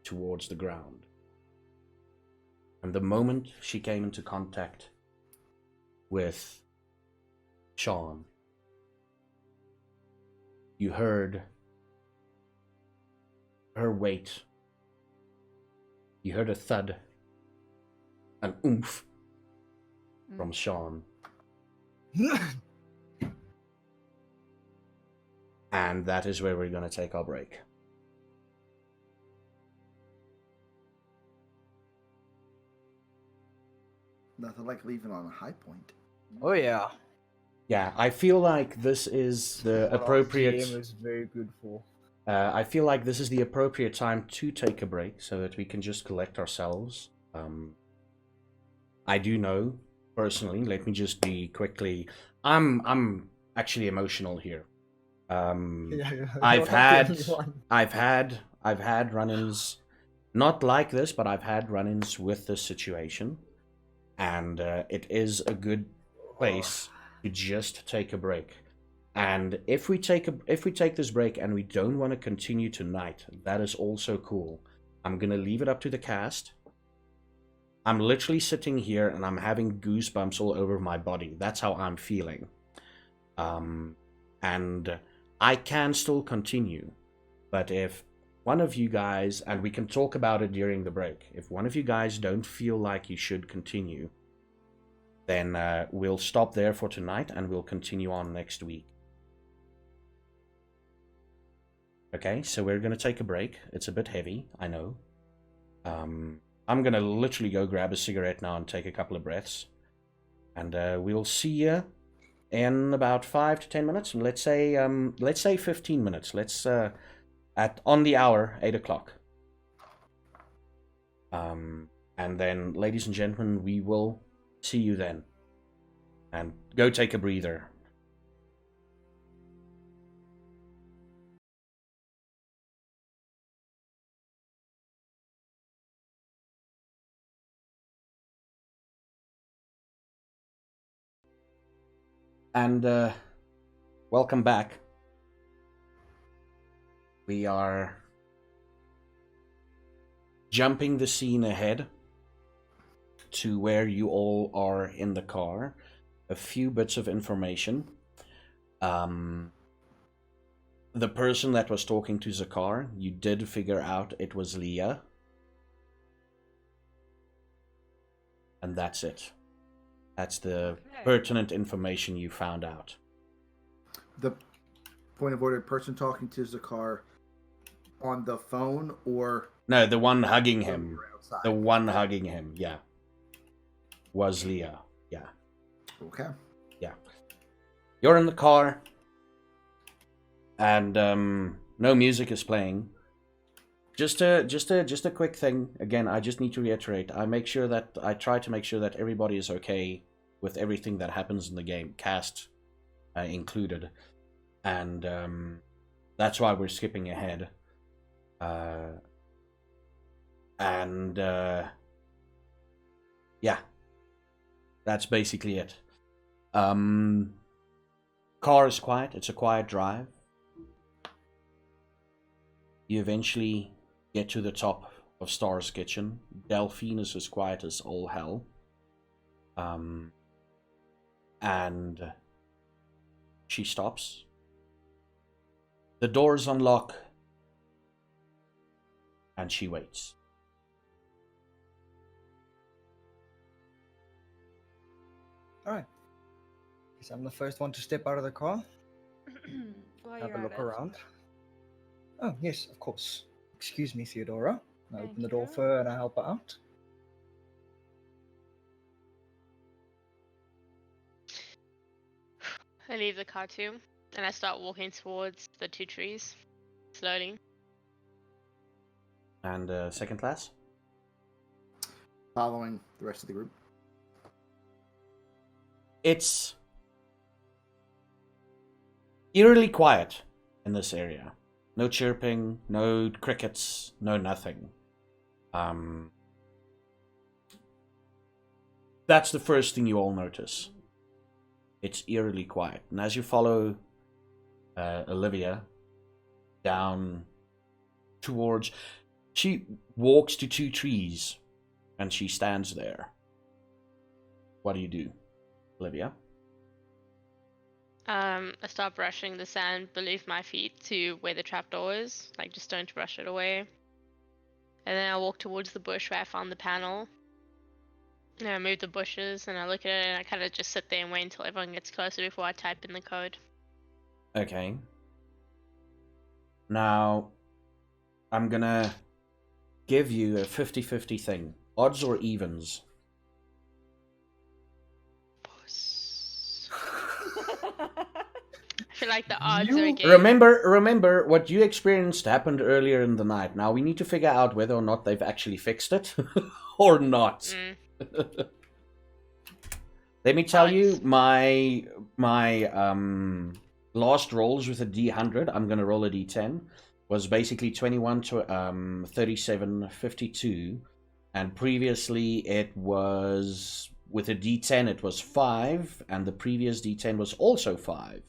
A: towards the ground. And the moment she came into contact with Sean, you heard her weight. You heard a thud, an oomph from Sean. And that is where we're going to take our break.
D: Nothing like leaving on a high point.
E: oh yeah.
A: Yeah, I feel like this is the
E: What our
A: appropriate...
E: GM is very good for.
A: I feel like this is the appropriate time to take a break so that we can just collect ourselves. I do know, personally, let me just be quickly... I'm actually emotional here. I've had run-ins, not like this, but I've had run-ins with this situation, and it is a good place to just take a break. And if we take this break and we don't want to continue tonight, that is also cool. I'm gonna leave it up to the cast. I'm literally sitting here and I'm having goosebumps all over my body. That's how I'm feeling. And I can still continue, but if one of you guys, and we can talk about it during the break, if one of you guys don't feel like you should continue, then we'll stop there for tonight and we'll continue on next week. Okay, so we're going to take a break. It's a bit heavy, I know. I'm going to literally go grab a cigarette now and take a couple of breaths. And we'll see you in about 5 to 10 minutes. And let's say 15 minutes. Let's on the hour, 8 o'clock. And then, ladies and gentlemen, we will see you then. And go take a breather. And welcome back. We are jumping the scene ahead to where you all are in the car. A few bits of information. The person that was talking to Zakar, you did figure out it was Leah. And that's it. That's the
B: Okay.
A: pertinent information you found out.
D: The point of order: person talking to Zakar on the phone or
A: No, the one hugging
D: when we
A: him.
D: were outside?
A: The one hugging him, yeah. Was Leah, yeah.
D: Okay.
A: You're in the car, and no music is playing. Just a quick thing. Again, I just need to reiterate. I try to make sure that everybody is okay with everything that happens in the game, cast included, and that's why we're skipping ahead. Yeah, that's basically it. Car is quiet. It's a quiet drive. You eventually get to the top of Star's kitchen. Delphine is as quiet as all hell. And she stops. The doors unlock. And she waits.
E: All right. Guess I'm the first one to step out of the car.
B: While
E: Have
B: you're
E: a
B: at
E: look
B: it.
E: around. Oh, yes, of course. Excuse me, Theodora. I
B: Thank
E: open the door
B: you.
E: for her and I help her out.
C: I leave the car too, and I start walking towards the two trees, slowly.
A: And second class?
D: Following the rest of the group.
A: It's eerily quiet in this area. No chirping, no crickets, no nothing. That's the first thing you all notice. It's eerily quiet. And as you follow Olivia down towards... She walks to two trees and she stands there. What do, Olivia?
C: I start brushing the sand beneath my feet to where the trapdoor is, like just don't brush it away. And then I walk towards the bush where I found the panel. And I move the bushes and I look at it and I kind of just sit there and wait until everyone gets closer before I type in the code.
A: Okay. Now, I'm gonna give you a 50-50 thing. Odds or evens?
C: I feel like the odds are against.
A: Remember, what you experienced happened earlier in the night. Now, we need to figure out whether or not they've actually fixed it. Or not. Let me tell you,
C: Odds.
A: my last rolls with a D100, I'm going to roll a D10, was basically 21 to 37, 52. And previously it was, with a D10 it was 5, and the previous D10 was also 5.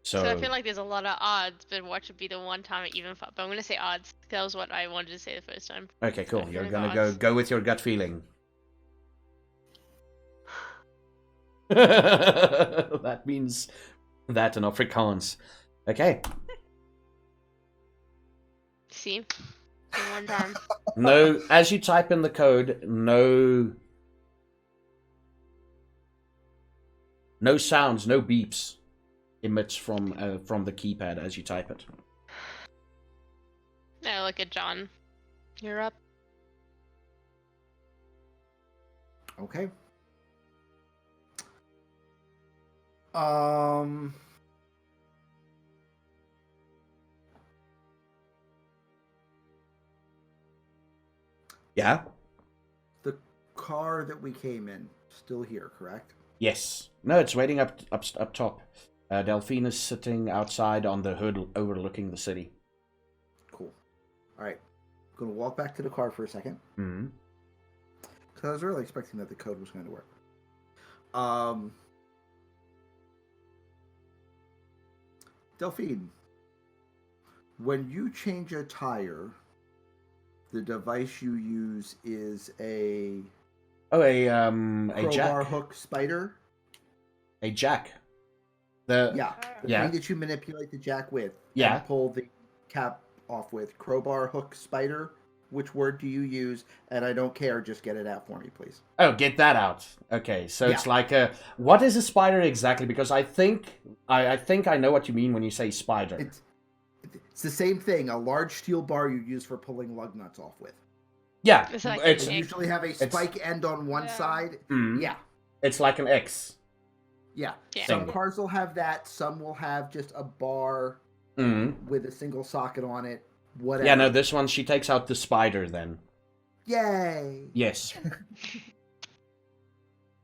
A: So
C: I feel like there's a lot of odds, but what should be the one time I even fought? But I'm gonna say odds. That was what I wanted to say the first time.
A: okay, cool.
C: I
A: You're
C: feel
A: gonna
C: odds.
A: go with your gut feeling. That means that in Afrikaans. Okay.
C: See? The one time.
A: No, as you type in the code, no sounds, no beeps emits from the keypad as you type it.
C: I look at John. You're up.
D: Okay.
A: Yeah?
D: The car that we came in, still here, correct?
A: Yes. No, it's waiting up top. Delphine is sitting outside on the hood overlooking the city.
D: Cool. All right. I'm going to walk back to the car for a second.
A: Mm-hmm.
D: Because I was really expecting that the code was going to work. Delphine, when you change a tire, the device you use is a
A: a jack.
D: hook spider.
A: A jack. The
D: Yeah, the
A: Yeah.
D: thing that you manipulate the jack with.
A: Yeah.
D: And pull the cap off with. Crowbar hook spider which word do you use? And I don't care. Just get it out for me, please.
A: Oh, get that out. Okay, so
D: Yeah.
A: it's like a... What is a spider exactly? Because I think I know what you mean when you say spider.
D: It's the same thing. A large steel bar you use for pulling lug nuts off with.
A: Yeah,
C: It's like
A: it's,
C: an
D: They usually have a spike end on one
B: Yeah.
D: side.
A: Mhm.
D: Yeah.
A: It's like an X.
D: Yeah.
C: Yeah.
D: Some
A: Thing.
D: cars will have that. Some will have just a bar with a single socket on it. Whatever.
A: Yeah, no, this one, she takes out the spider then.
D: Yay.
A: Yes.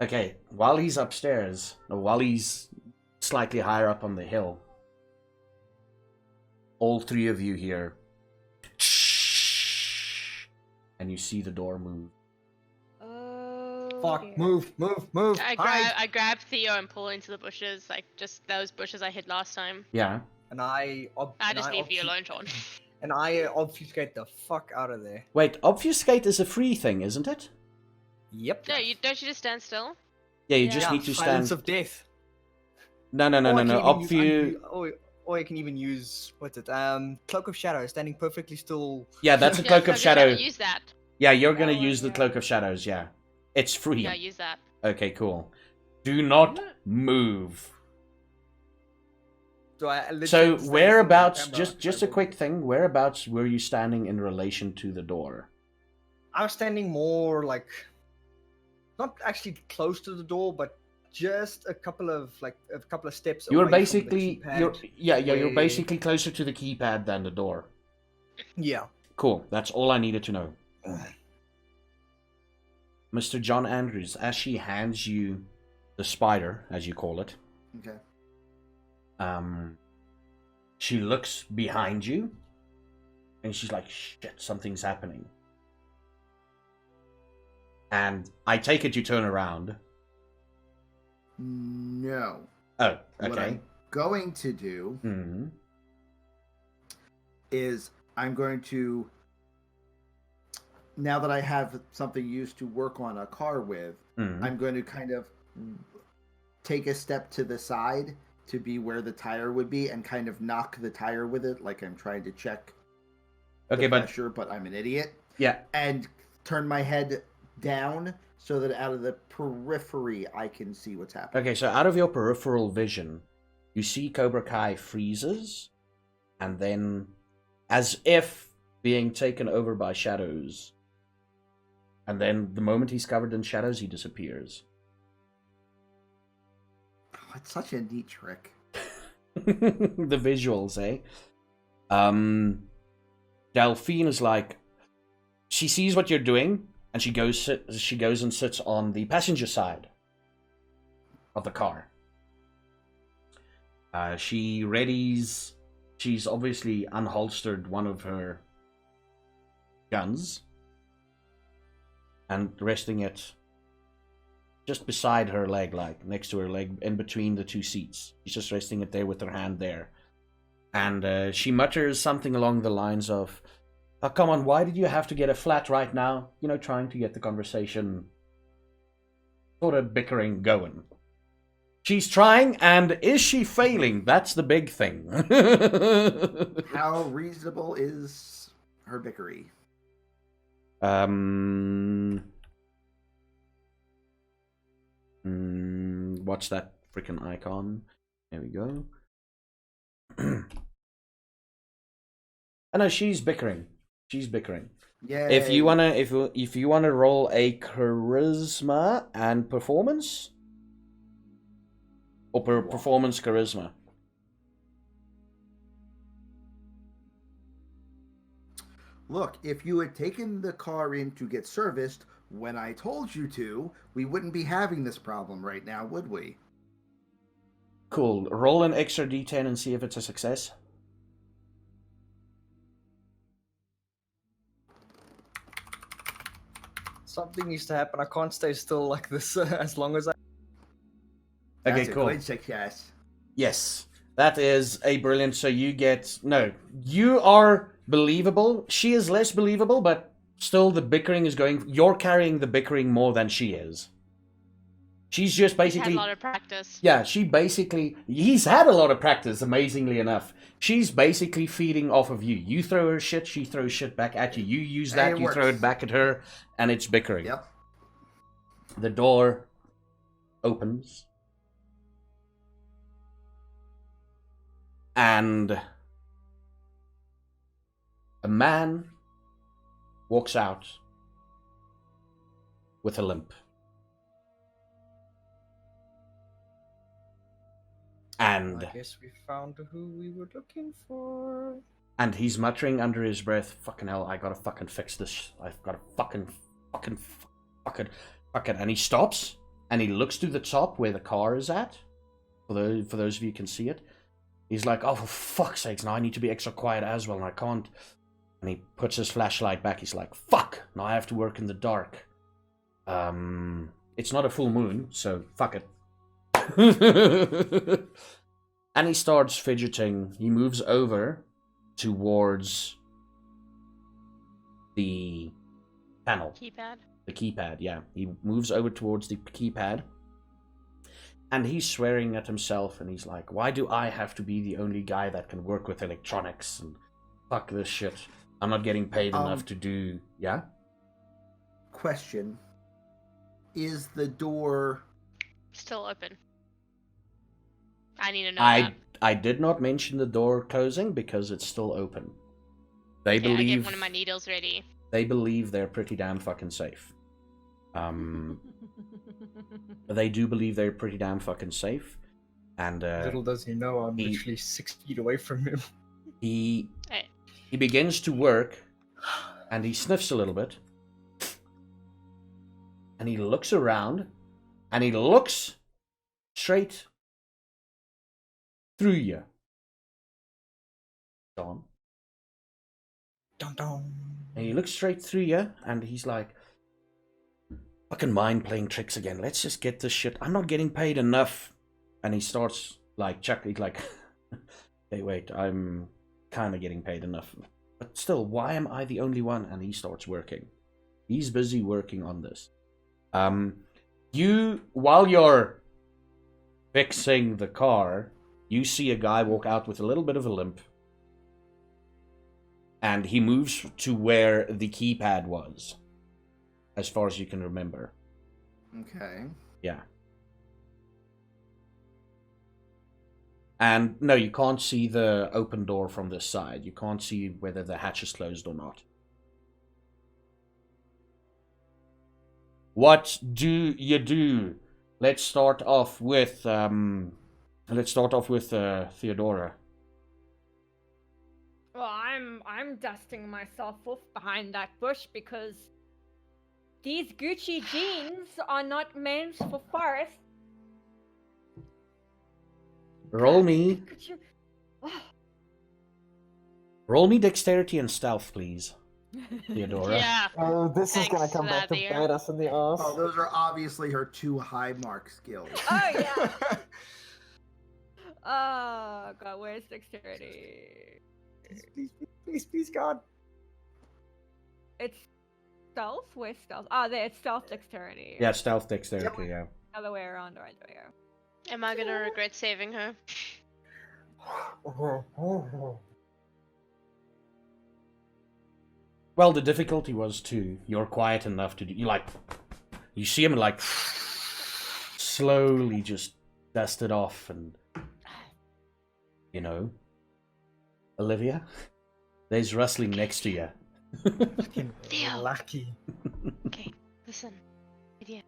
A: Okay, while he's upstairs, or while he's slightly higher up on the hill, all three of you hear, and you see the door move.
B: Oh,
E: Fuck!
B: dear.
E: Move! Hide!
C: I grab Theo and pull into the bushes, like just those bushes I hid last time.
A: Yeah.
E: And I
C: Just leave you alone, Sean.
E: And I obfuscate the fuck out of there.
A: Wait, obfuscate is a free thing, isn't it?
E: Yep.
C: No, don't you just stand still?
A: Yeah, you
B: Yeah.
A: just need to
E: Silence
A: stand.
E: of death.
A: No.
E: Or I can even use
A: Obfu.
E: or you can even use what's it? Cloak of Shadow, standing perfectly still.
A: Yeah, that's a
C: Yeah,
A: cloak of shadow.
C: Use that.
A: Yeah, you're gonna
B: Oh,
A: use the
B: yeah.
A: cloak of shadows. Yeah, it's free.
C: Yeah, use that.
A: Okay, cool. Do not move.
E: So I literally
A: So
E: stand
A: whereabouts?
E: still in the
A: Just a
E: camera.
A: quick thing. Whereabouts were you standing in relation to the door?
E: I was standing more like, not actually close to the door, but just a couple of steps.
A: You were
E: away from the
A: basically
E: keypad.
A: you're
E: where-
A: basically closer to the keypad than the door.
E: Yeah.
A: Cool. That's all I needed to know. Mr. John Andrews, as she hands you the spider, as you call it,
D: Okay.
A: she looks behind you, and she's like, "Shit, something's happening." And I take it you turn around.
D: No.
A: Oh,
D: What
A: okay.
D: I'm going to do
A: Hmm.
D: is I'm going to, now that I have something used to work on a car with,
A: Hmm.
D: I'm going to kind of take a step to the side to be where the tire would be and kind of knock the tire with it, like I'm trying to check
A: Okay,
D: the
A: but
D: pressure, but I'm an idiot.
A: yeah,
D: And turn my head down so that out of the periphery I can see what's happening.
A: okay. So out of your peripheral vision, you see Cobra Kai freezes, and then, as if being taken over by shadows, and then the moment he's covered in shadows, he disappears.
D: Oh, it's such a neat trick.
A: The visuals, eh? Delphine is like, she sees what you're doing, and she goes and sits on the passenger side of the car. She readies. She's obviously unholstered one of her guns and resting it just beside her leg, like next to her leg, in between the two seats. She's just resting it there with her hand there. And she mutters something along the lines of, "Oh, come on, why did you have to get a flat right now?" You know, trying to get the conversation sort of bickering going. She's trying, and is she failing? That's the big thing.
D: How reasonable is her bickery?
A: What's that freaking icon? There we go. I know she's bickering. She's bickering.
D: Yeah.
A: If you wanna roll a charisma and performance, or performance charisma.
D: Look, if you had taken the car in to get serviced when I told you to, we wouldn't be having this problem right now, would we?
A: Cool. Roll an extra d10 and see if it's a success.
E: Something needs to happen. I can't stay still like this as long as I.
A: Okay,
D: That's a
A: cool.
D: good success.
A: Yes, that is a brilliant. So you get you are believable. She is less believable, but still the bickering is going. You're carrying the bickering more than she is. She's just
C: He's had
A: basically...
C: a lot of practice.
A: Yeah, he's had a lot of practice, amazingly enough. She's basically feeding off of you. You throw her shit, she throws shit back at you. You use
D: And
A: that,
D: it
A: you throw
D: works.
A: it back at her, and it's bickering.
D: Yep.
A: The door opens. And a man walks out with a limp. And
E: I guess we found who we were looking for.
A: And he's muttering under his breath, "Fucking hell, I gotta fucking fix this. I've gotta fucking. And he stops, and he looks to the top where the car is at. For those of you who can see it. He's like, oh, for fuck's sakes, now I need to be extra quiet as well, and I can't. And he puts his flashlight back. He's like, fuck, now I have to work in the dark. It's not a full moon, so fuck it. And he starts fidgeting. He moves over towards the panel.
C: Keypad.
A: The keypad, yeah. He moves over towards the keypad. And he's swearing at himself, and he's like, why do I have to be the only guy that can work with electronics? And fuck this shit. I'm not getting paid enough to do... Yeah?
D: Question. Is the door...
C: Still open. I need to know that.
A: I did not mention the door closing because it's still open. They
C: Okay, I
A: believe...
C: get one of my needles ready.
A: They believe they're pretty damn fucking safe. They do believe they're pretty damn fucking safe. And
E: Little does he know I'm literally 6 feet away from him.
A: he
C: Hey.
A: he begins to work, and he sniffs a little bit. And he looks around, and he looks straight through you. John.
E: Dun dun.
A: And he looks straight through you, and he's like, fucking mind playing tricks again. Let's just get this shit. I'm not getting paid enough. And he starts like chuckling, like, hey, wait, I'm kind of getting paid enough. But still, why am I the only one? And he starts working. He's busy working on this. While you're fixing the car, you see a guy walk out with a little bit of a limp. And he moves to where the keypad was. As far as you can remember.
D: Okay.
A: Yeah. And no, you can't see the open door from this side. You can't see whether the hatch is closed or not. What do you do? Let's start off with Theodora.
B: Well, I'm dusting myself off behind that bush because these Gucci jeans are not meant for forest.
A: Roll me
B: Could you... Oh.
A: Roll me dexterity and stealth, please, Theodora.
C: Yeah.
F: Oh, this is gonna
C: Thanks,
F: come back to
C: Xavier.
F: bite us in the ass.
D: Oh, those are obviously her 2 high mark skills.
B: Oh yeah. Oh god, where's dexterity?
F: Please, God.
B: It's stealth? Where's stealth? Oh, there, it's stealth dexterity.
A: Yeah, stealth dexterity, yeah.
B: Other way around, right there.
C: Am I gonna regret saving her?
A: Well, the difficulty was too, you're quiet enough to do, you see him like, slowly just dust it off and, you know, Olivia, there's rustling next to you.
E: Fucking
C: Theo.
E: lucky.
C: Okay, listen. Idea.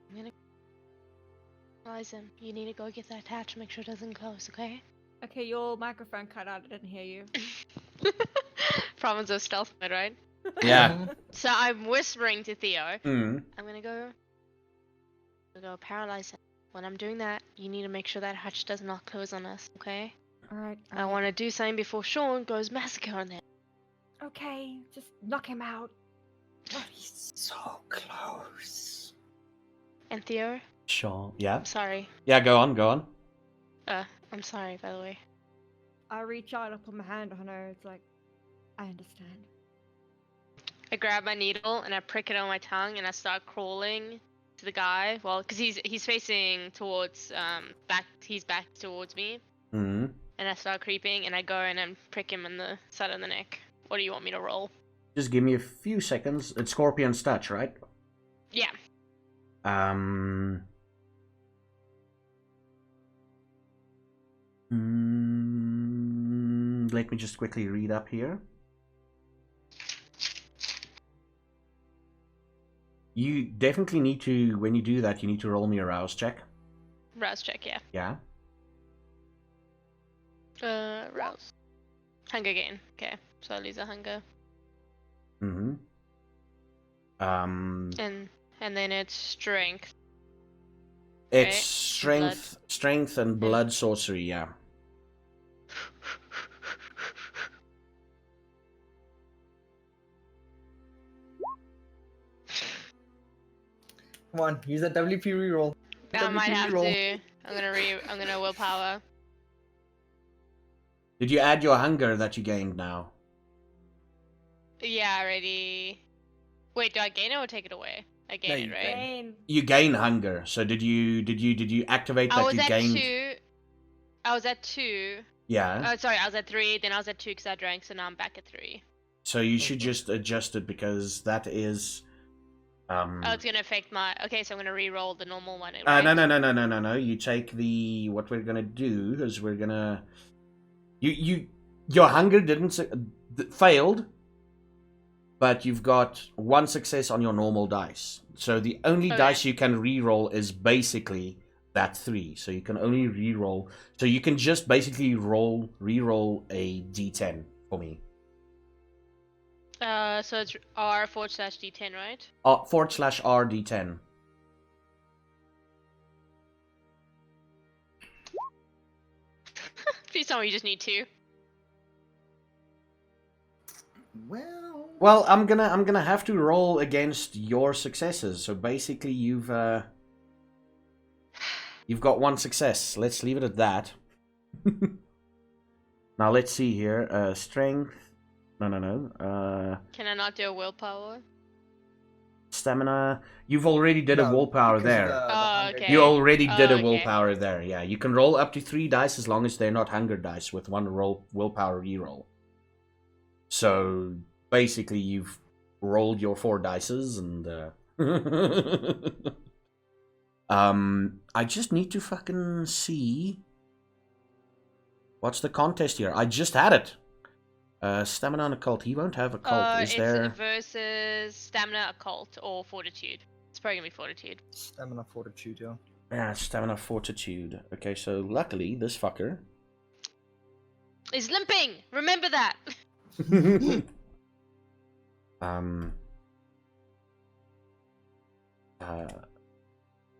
C: I'm gonna analyze him. You need to go get that hatch, make sure it doesn't close, okay?
B: Okay, your microphone cut out, I didn't hear you.
C: Problems of stealth mode, right?
A: Yeah.
C: So I'm whispering to Theo.
A: Mm.
C: I'm gonna go paralyze him. When I'm doing that, you need to make sure that hatch does not close on us, okay?
B: Alright.
C: I want to do something before Sean goes massacre on them.
B: Okay, just knock him out.
E: He's so close.
C: And Theo,
A: Sure. Yeah.
C: I'm sorry.
A: Yeah, go on.
C: I'm sorry, by the way.
B: I reach out, I put my hand on her, it's like, I understand.
C: I grab my needle and I prick it on my tongue and I start crawling to the guy. Well, because he's facing towards back. He's back towards me,
A: Mm-hmm.
C: and I start creeping, and I go in and prick him in the side of the neck. What do you want me to roll?
A: Just give me a few seconds. It's Scorpion's touch, right?
C: Yeah.
A: Let me just quickly read up here. You definitely need to, when you do that, you need to roll me a rouse check.
C: Rouse check, yeah.
A: Yeah.
C: Rouse. Hunger gain. Okay, so I lose a hunger.
A: Mm-hmm.
C: And then it's strength.
A: It's
C: right?
A: strength and blood sorcery, yeah.
E: Come on, use that WP reroll.
C: I might
E: WP
C: have
E: reroll.
C: to. I'm gonna willpower.
A: Did you add your hunger that you gained now?
C: Yeah, already. Wait, do I gain it or take it away? I gain
E: No,
C: it,
E: you
C: right?
B: Rain.
A: You gain hunger. So did you activate
C: I
A: that
C: was
A: you
C: at
A: gained?
C: 2. I was at 2.
A: Yeah.
C: Oh, sorry, I was at 3. Then I was at 2 because I drank, so now I'm back at 3.
A: So you should just adjust it because that is.
C: Oh, it's gonna affect my. Okay, so I'm gonna re-roll the normal one.
A: No.
C: Right?
A: You take the. What we're gonna do is we're gonna. Your hunger didn't failed, but you've got 1 success on your normal dice. So the only
C: Okay.
A: dice you can re-roll is basically that 3. So you can only re-roll. So you can just basically re-roll a d10 for me.
C: So it's R//D10, right?
A: /R d10.
C: Please tell me you just need 2.
D: Well,
A: I'm gonna have to roll against your successes. So basically, you've got 1 success. Let's leave it at that. Now let's see here. Strength. No.
C: Can I not do a willpower?
A: Stamina. You've already did a
E: No,
A: willpower
E: because
A: there.
E: the
C: Oh,
E: hunger
C: okay.
E: gain.
A: You already did a
C: okay.
A: willpower there. Yeah, you can roll up to 3 dice as long as they're not hunger dice with 1 willpower reroll. So basically, you've rolled your 4 dices and. I just need to fucking see. What's the contest here? I just had it. Stamina and occult. He won't have occult. Is
C: It's
A: there?
C: versus stamina, occult, or fortitude. It's probably gonna be fortitude.
E: Stamina, fortitude, yeah.
A: Yeah, stamina, fortitude. Okay, so luckily this fucker.
C: Is limping. Remember that.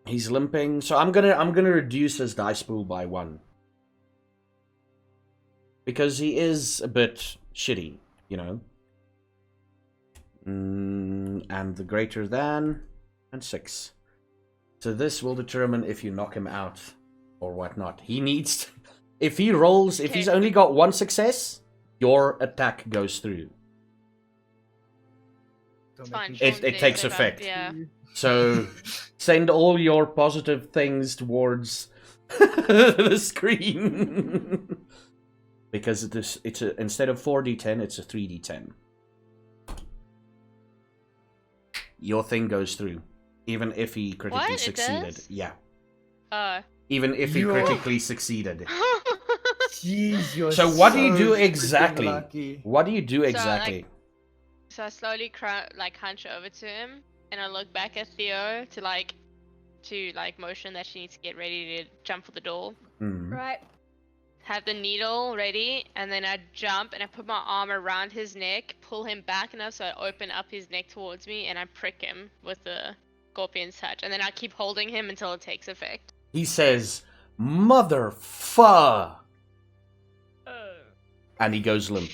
A: He's limping, so I'm gonna reduce his dice pool by 1 because he is a bit shitty, you know. And the greater than and 6. So this will determine if you knock him out or whatnot. He needs. If he rolls, if he's
C: Okay.
A: only got 1 success, your attack goes through.
E: Don't
C: Fine.
E: make me
A: It takes effect.
C: Yeah.
A: So send all your positive things towards the screen. Because it's instead of 4d10, it's a 3d10. Your thing goes through. Even if he critically
C: What? It
A: succeeded.
C: does?
A: Yeah.
C: Oh.
A: Even if he
E: Yo.
A: critically succeeded.
E: Jeez, you're
A: So what do you do
E: freaking
A: exactly?
E: lucky.
A: What do you do
C: So,
A: exactly?
C: So I slowly hunch over to him, and I look back at Theo to motion that she needs to get ready to jump for the door.
B: Right.
C: Have the needle ready, and then I jump and I put my arm around his neck, pull him back enough so I open up his neck towards me, and I prick him with the scorpion's touch, and then I keep holding him until it takes effect.
A: He says, "Motherfucker," and he goes limp.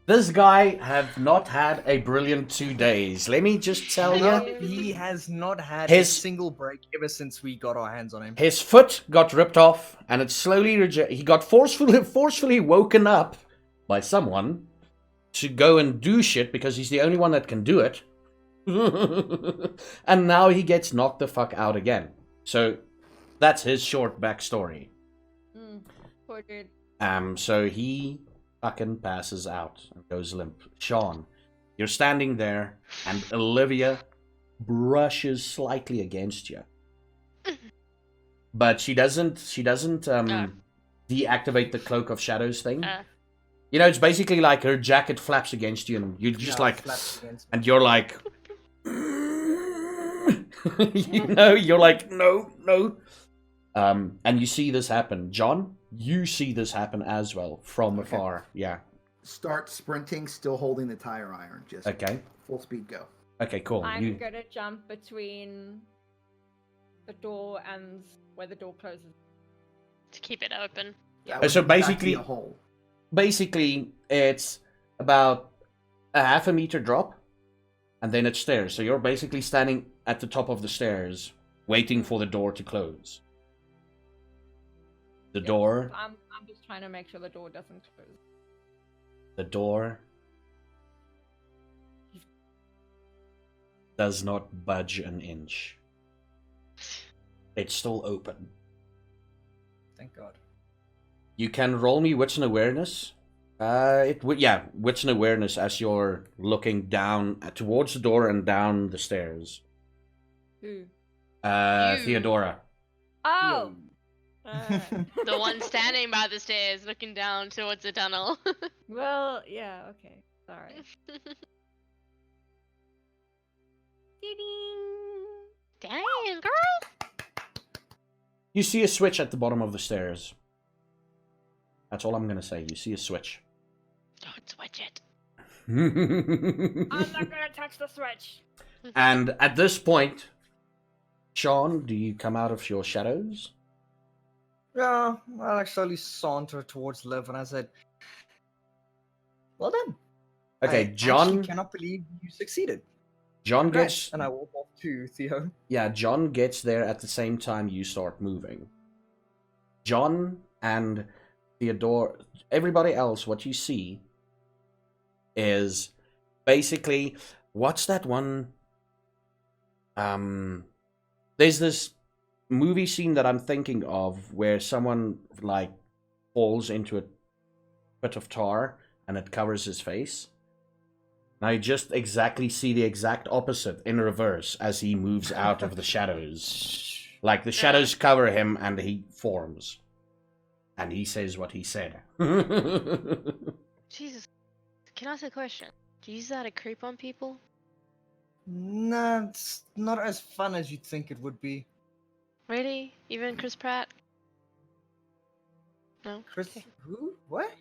A: This guy have not had a brilliant 2 days. Let me just tell you.
E: He has not had
A: His-
E: a single break ever since we got our hands on him.
A: His foot got ripped off, and it slowly he got forcefully woken up by someone to go and do shit because he's the only one that can do it. And now he gets knocked the fuck out again. So that's his short backstory.
B: Poor dude.
A: So he fucking passes out and goes limp. Sean, you're standing there, and Olivia brushes slightly against you, but she doesn't deactivate the cloak of shadows thing. You know, it's basically like her jacket flaps against you, and you just and you're like, you know, you're like, no. And you see this happen. John, you see this happen as well from afar. Yeah.
D: Start sprinting, still holding the tire iron. Just
A: Okay.
D: full speed, go.
A: Okay, cool.
B: I'm gonna jump between the door and where the door closes.
C: To keep it open.
D: That would
A: So
D: in fact
A: basically-
D: be a hole.
A: Basically, it's about a half a meter drop, and then it's stairs. So you're basically standing at the top of the stairs, waiting for the door to close. The door.
B: I'm just trying to make sure the door doesn't close.
A: The door does not budge an inch. It's still open.
E: Thank God.
A: You can roll me wits and awareness. Wits and awareness as you're looking down towards the door and down the stairs.
B: Who?
C: You.
A: Theodora.
B: Oh!
C: The one standing by the stairs looking down towards the tunnel.
B: Well, yeah, okay. Sorry.
C: Dang, girl!
A: You see a switch at the bottom of the stairs. That's all I'm gonna say. You see a switch.
C: Don't switch it.
B: I'm not gonna touch the switch.
A: And at this point, Sean, do you come out of your shadows?
E: Yeah, I slowly saunter towards Liv, and I said, "Well done."
A: Okay,
E: I
A: John.
E: actually cannot believe you succeeded.
A: John
E: Congrats.
A: gets.
E: And I walk off to Theo.
A: Yeah, John gets there at the same time you start moving. John and Theodore, everybody else, what you see is basically, what's that one? There's this movie scene that I'm thinking of where someone like falls into a bit of tar and it covers his face. And I just exactly see the exact opposite in reverse as he moves out of the shadows. Like the shadows cover him and he forms. And he says what he said.
C: Jesus. Can I ask a question? Do you use that to creep on people?
E: Nah, it's not as fun as you'd think it would be.
C: Really? Even Chris Pratt? No?
E: Chris,
C: Okay.
E: who? What?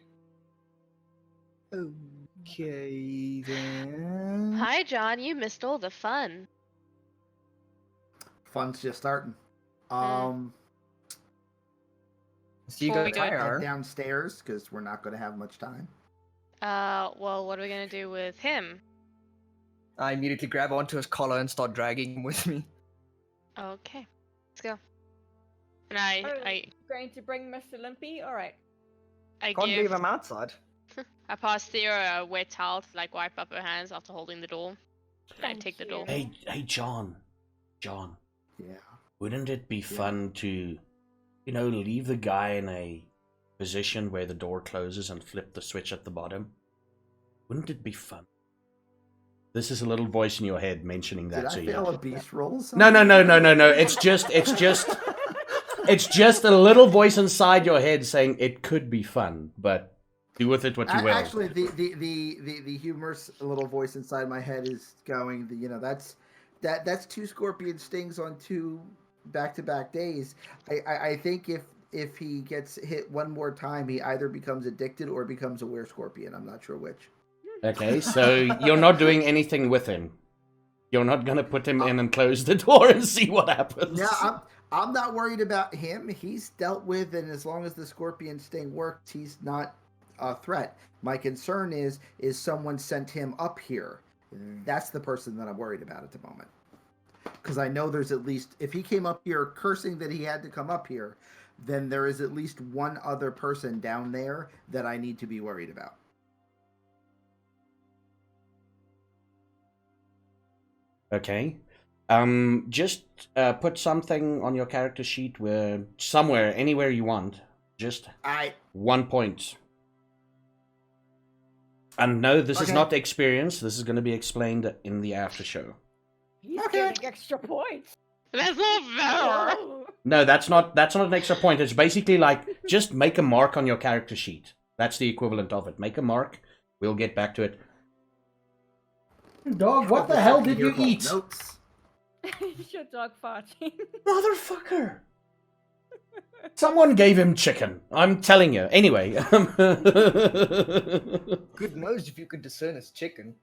E: Okay then.
C: Hi, John. You missed all the fun.
D: Fun's just starting.
E: So you
C: Before
E: go
C: we go
E: tire
D: Head
E: iron.
D: downstairs because we're not going to have much time.
C: Well, what are we gonna do with him?
E: I immediately grab onto his collar and start dragging him with me.
C: Okay. Let's go. And I
B: Going to bring Mr. Limpy? Alright.
E: Can't
C: give
E: leave him outside.
C: I pass Theo a wet towel to like wipe up her hands after holding the door. And I
B: Thank
C: take the
B: you.
C: door.
A: Hey, John.
D: Yeah.
A: Wouldn't it be fun to, leave the guy in a position where the door closes and flip the switch at the bottom? Wouldn't it be fun? This is a little voice in your head mentioning that
D: Did
A: to
D: I
A: you.
D: fail a beast roll?
A: No. It's just a little voice inside your head saying it could be fun, but do with it what you will.
D: Actually, the humorous little voice inside my head is going. That's 2 scorpion stings on 2 back-to-back days. I think if he gets hit one more time, he either becomes addicted or becomes a were-scorpion. I'm not sure which.
A: Okay, so you're not doing anything with him. You're not gonna put him in and close the door and see what happens.
D: Yeah, I'm not worried about him. He's dealt with, and as long as the scorpion sting works, he's not a threat. My concern is someone sent him up here. That's the person that I'm worried about at the moment. Because I know there's at least, if he came up here cursing that he had to come up here, then there is at least one other person down there that I need to be worried about.
A: Okay. Just put something on your character sheet where somewhere, anywhere you want. Just
D: I
A: 1 point. And no, this is
D: Okay.
A: not experience. This is going to be explained in the after show.
B: He's
D: Okay.
B: getting extra points.
C: That's not fair.
B: Whoa.
A: No, that's not an extra point. It's basically like just make a mark on your character sheet. That's the equivalent of it. Make a mark. We'll get back to it. Dog, what the hell did you eat?
D: Notes.
B: Your dog farting.
A: Motherfucker! Someone gave him chicken. I'm telling you. Anyway.
E: Good knows if you can discern it's chicken.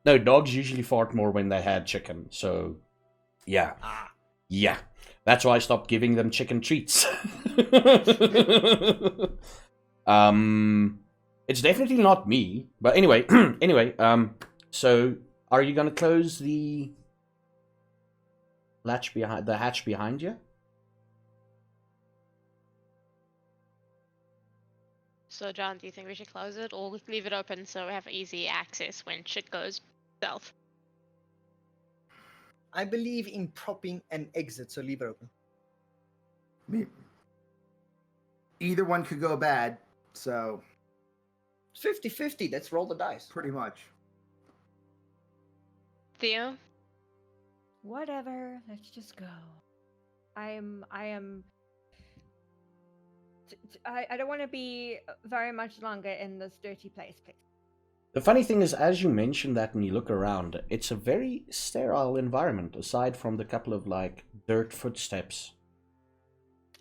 A: No, dogs usually fart more when they had chicken. So, yeah. Yeah. That's why I stopped giving them chicken treats. It's definitely not me. But anyway, so are you gonna close the hatch behind you?
C: So, John, do you think we should close it or leave it open so we have easy access when shit goes south?
E: I believe in propping an exit, so leave it open.
D: I mean, either one could go bad, so
E: It's 50-50. Let's roll the dice.
D: pretty much.
C: Theo?
B: Whatever. Let's just go. I don't want to be very much longer in this dirty place, please.
A: The funny thing is, as you mention that and you look around, it's a very sterile environment, aside from the couple of, like, dirt footsteps.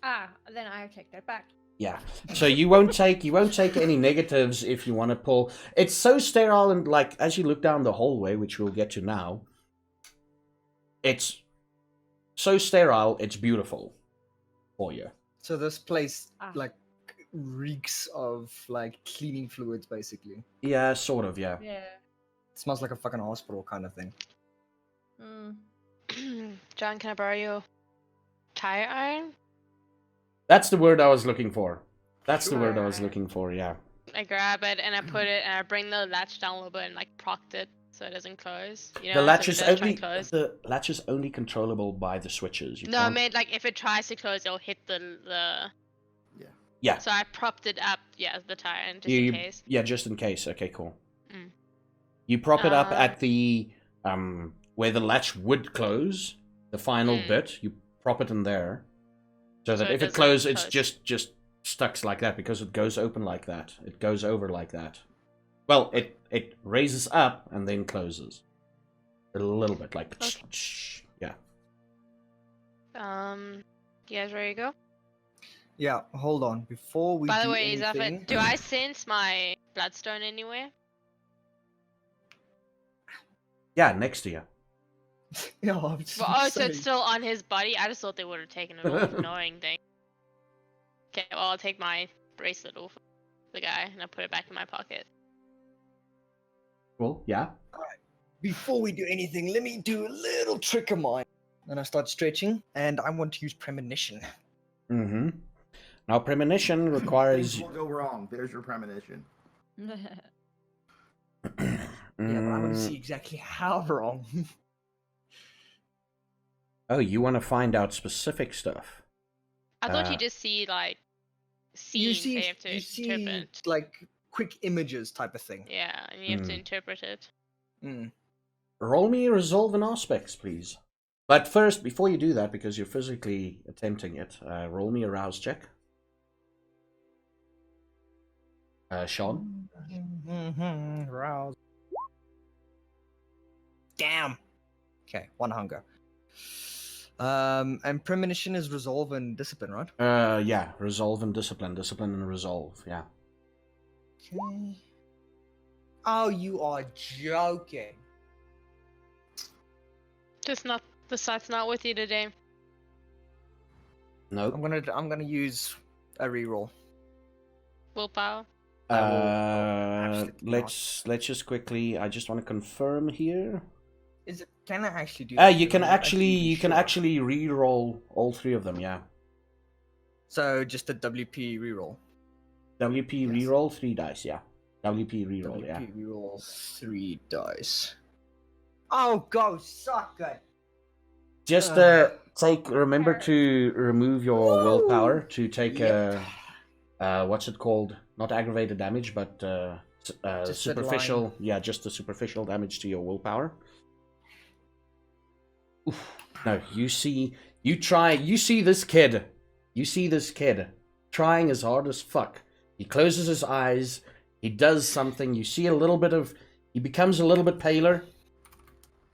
B: Ah, then I take that back.
A: Yeah. So you won't take any negatives if you want to pull. It's so sterile, and, like, as you look down the hallway, which we'll get to now, it's so sterile, it's beautiful for you.
E: So this place,
B: Ah.
E: like, reeks of, like, cleaning fluids, basically.
A: Yeah, sort of, yeah.
B: Yeah.
E: It smells like a fucking hospital kind of thing.
C: John, can I borrow your tire iron?
A: That's the word I was looking for. That's the word I was
B: Sure.
A: looking for, yeah.
C: I grab it and I put it and I bring the latch down a little bit and like propped it so it doesn't close. You know,
A: The latch
C: so
A: is
C: it doesn't try
A: only
C: and close.
A: the latch is only controllable by the switches. You
C: No, I
A: can't-
C: meant like if it tries to close, it'll hit the.
A: Yeah.
C: So I propped it up, yeah, the tire, and just
A: You-
C: in case.
A: Yeah, just in case. Okay, cool.
C: Mm.
A: You prop it up
C: Uh,
A: at the where the latch would close, the final
C: Mm.
A: bit. You prop it in there, so that
C: So it
A: if it
C: doesn't
A: closes, it's
C: close.
A: just stuck like that because it goes open like that. It goes over like that. Well, it raises up and then closes a little bit, like
C: Okay.
A: yeah.
C: You guys ready to go?
E: Yeah, hold on. Before we
C: By
E: do
C: the way,
E: anything...
C: do I sense my bloodstone anywhere?
A: Yeah, next to you.
E: Yeah, I'm just
C: Well, oh, so
E: saying.
C: it's still on his body? I just thought they would have taken it off, knowing thing. Okay, well, I'll take my bracelet off the guy and I'll put it back in my pocket.
A: Cool. Yeah.
E: Before we do anything, let me do a little trick of mine. And I start stretching, and I want to use premonition.
A: Mm-hmm. Now, premonition
D: Things
A: requires.
D: will go wrong. There's your premonition.
E: Yeah, but I want to see exactly how wrong.
A: Oh, you want to find out specific stuff?
C: I thought you
A: Uh,
C: just see, like,
E: you
C: scenes they have to
E: you see,
C: interpret.
E: like, quick images type of thing.
C: Yeah, and you have to
A: Mm.
C: interpret it.
E: Mm.
A: Roll me resolve and aspects, please. But first, before you do that, because you're physically attempting it, roll me a rouse check. Sean?
E: Rouse. Damn. Okay, one hunger. And premonition is resolve and discipline, right?
A: Yeah, resolve and discipline. Discipline and resolve, yeah.
E: Okay. Oh, you are joking.
C: Just not, the sight's not with you today.
A: Nope.
E: I'm gonna use a reroll.
C: Willpower.
E: I will absolutely
A: Let's just quickly. I just want to confirm here.
E: Is it? Can I actually do that?
A: You can
E: Because I'm not
A: actually
E: sure.
A: actually re-roll all three of them. Yeah.
E: So just a WP reroll.
A: WP
E: Yes.
A: re-roll 3 dice. Yeah. WP re-roll.
E: WP
A: Yeah.
E: reroll 3 dice. Oh, go suck it.
A: Just remember to remove your willpower to take
E: Yep.
A: what's it called? Not aggravated damage, but
E: Just that
A: superficial. Yeah, just the superficial damage to your willpower. Oof. No, you see this kid. You see this kid trying as hard as fuck. He closes his eyes. He does something. You see a little bit of. He becomes a little bit paler,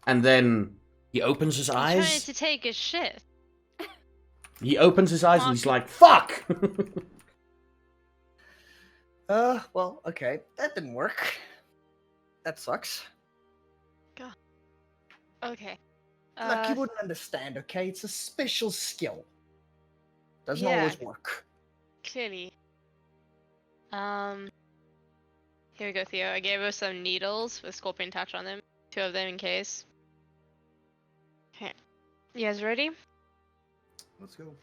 A: and then he opens his
C: He's trying
A: eyes.
C: to take a shit.
A: He opens his eyes and he's like, "Fuck!"
E: Well, okay. That didn't work. That sucks.
C: Okay.
E: Look, you wouldn't understand, okay? It's a special skill. Doesn't
C: Yeah.
E: always work.
C: Clearly. Here we go, Theo. I gave her some needles with scorpion touch on them. 2 of them in case. Okay. You guys ready?
D: Let's go.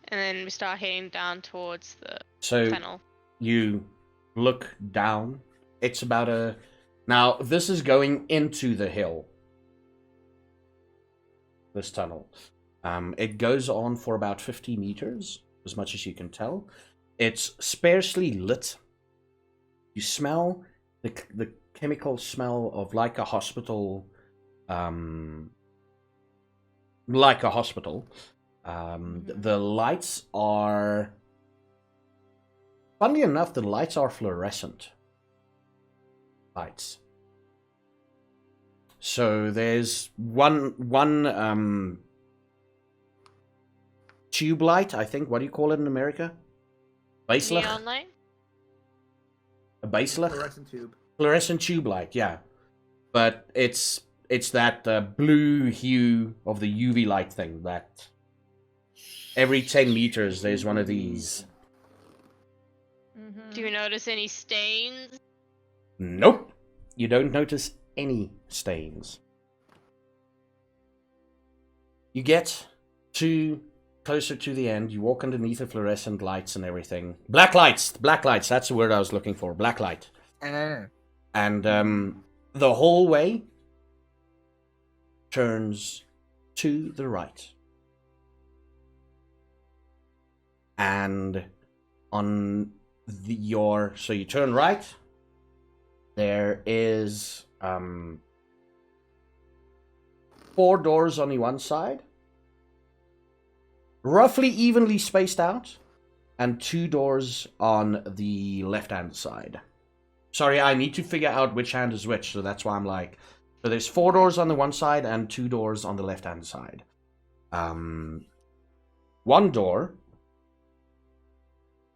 C: And then we start heading down towards the
A: So
C: tunnel.
A: you look down. It's about a. Now, this is going into the hill. This tunnel. It goes on for about 50 meters, as much as you can tell. It's sparsely lit. You smell the chemical smell of like a hospital. Like a hospital. The lights are. Funnily enough, the lights are fluorescent lights. So there's one tube light, I think. What do you call it in America? Baselich?
C: Neon light?
A: A baselich?
D: Fluorescent tube.
A: Tube light, yeah. But it's that blue hue of the UV light thing that every 10 meters there's one of these.
C: Do you notice any stains?
A: Nope. You don't notice any stains. You get closer to the end. You walk underneath the fluorescent lights and everything. Black lights. That's the word I was looking for. Black light. And the hallway turns to the right. And on so you turn right. There is 4 doors on the one side, roughly evenly spaced out, and 2 doors on the left-hand side. Sorry, I need to figure out which hand is which, so that's why I'm like... So there's 4 doors on the one side and 2 doors on the left-hand side. One door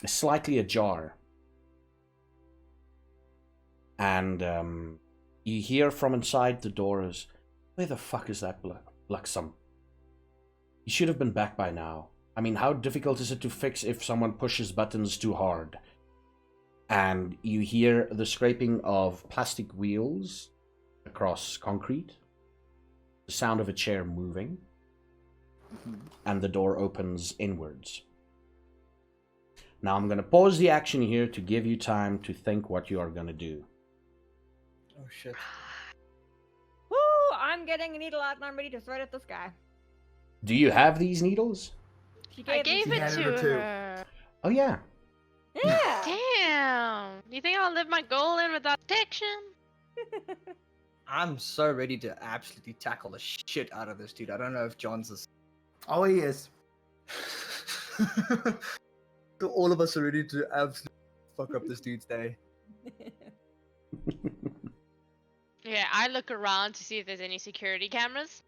A: is slightly ajar. And you hear from inside the door is, where the fuck is that Bluxum? He should have been back by now. I mean, how difficult is it to fix if someone pushes buttons too hard? And you hear the scraping of plastic wheels across concrete, the sound of a chair moving, and the door opens inwards. Now I'm going to pause the action here to give you time to think what you are going to do.
E: Oh shit.
B: Woo! I'm getting a needle out and I'm ready to throw it at this guy.
A: Do you have these needles?
B: She
C: I
B: me
C: gave
B: some.
C: it
D: handed
C: to
D: her 2.
C: her.
A: Oh yeah.
B: Yeah.
C: Damn. You think I'll live my goal in without protection?
E: I'm so ready to absolutely tackle the shit out of this dude. I don't know if John's is.
D: Oh, he is.
E: All of us are ready to absolutely fuck up this dude's day.
C: Yeah, I look around to see if there's any security cameras